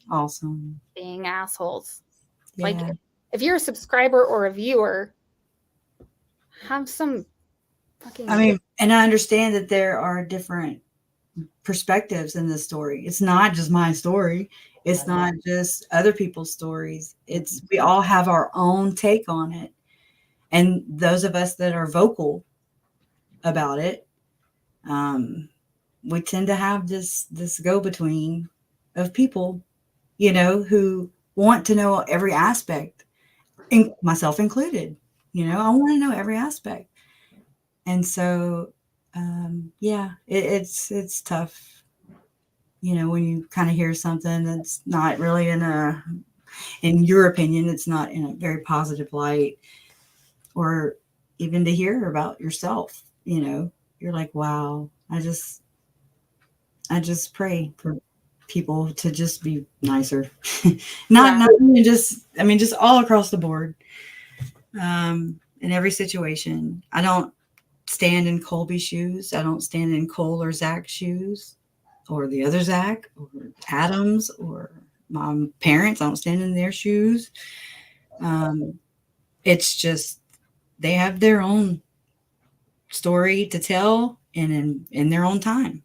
awesome being assholes. Yeah. Like, if you're a subscriber or a viewer, have some fucking. I mean, and I understand that there are different perspectives in this story. It's not just my story. It's not just other people's stories. We all have our own take on it. And those of us that are vocal about it, we tend to have this go-between of people, who want to know every aspect, myself included. I want to know every aspect. And so, it's tough, when you kind of hear something that's not really in your opinion, it's not in a very positive light, or even to hear about yourself, you're like, wow, I just pray for people to just be nicer. not just all across the board. In every situation. I don't stand in Colby's shoes. I don't stand in Cole or Zach's shoes, or the other Zach, or Adam's, or my parents. I don't stand in their shoes. It's just they have their own story to tell, and in their own time.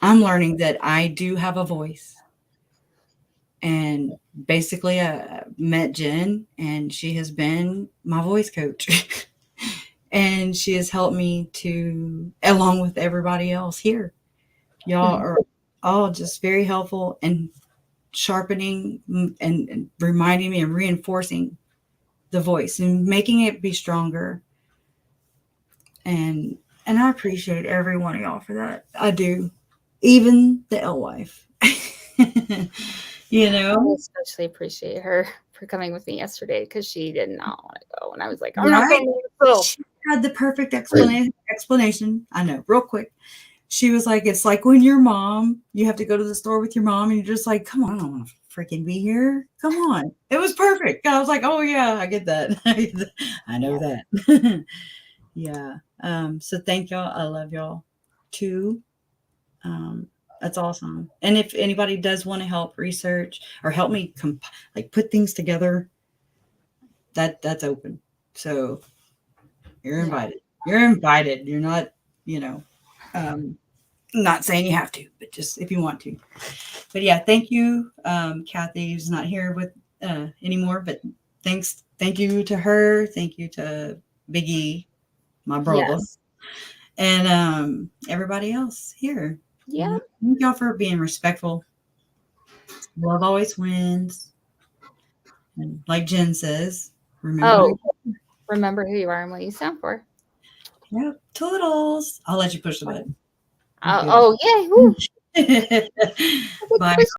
I'm learning that I do have a voice. And basically, I met Jen, and she has been my voice coach. And she has helped me along with everybody else here. Y'all are all just very helpful. And sharpening and reminding me and reinforcing the voice and making it be stronger. And I appreciate every one of y'all for that. I do. Even the Alewife. You know? I especially appreciate her for coming with me yesterday because she did not want to go. And I was like, I'm Right? not going to go. She had the perfect explanation. I know, real quick. She was like, it's like when your mom, you have to go to the store with your mom and you're just like, come on, I don't want to freaking be here. Come on. It was perfect. I was like, oh yeah, I get that. I know that. Yeah. So thank y'all. I love y'all too. That's awesome. And if anybody does want to help research or help me put things together, that's open. So you're invited. You're invited. You're not, not saying you have to, but just if you want to. But yeah, thank you. Kathy is not here with anymore, but thank you to her. Thank you to Biggie, my brother, and everybody else here. Yeah. Thank y'all for being respectful. Love always wins. And like Jen says, remember who you are and what you stand for. Yeah, toodles. I'll let you push the button. Oh, yeah. Bye.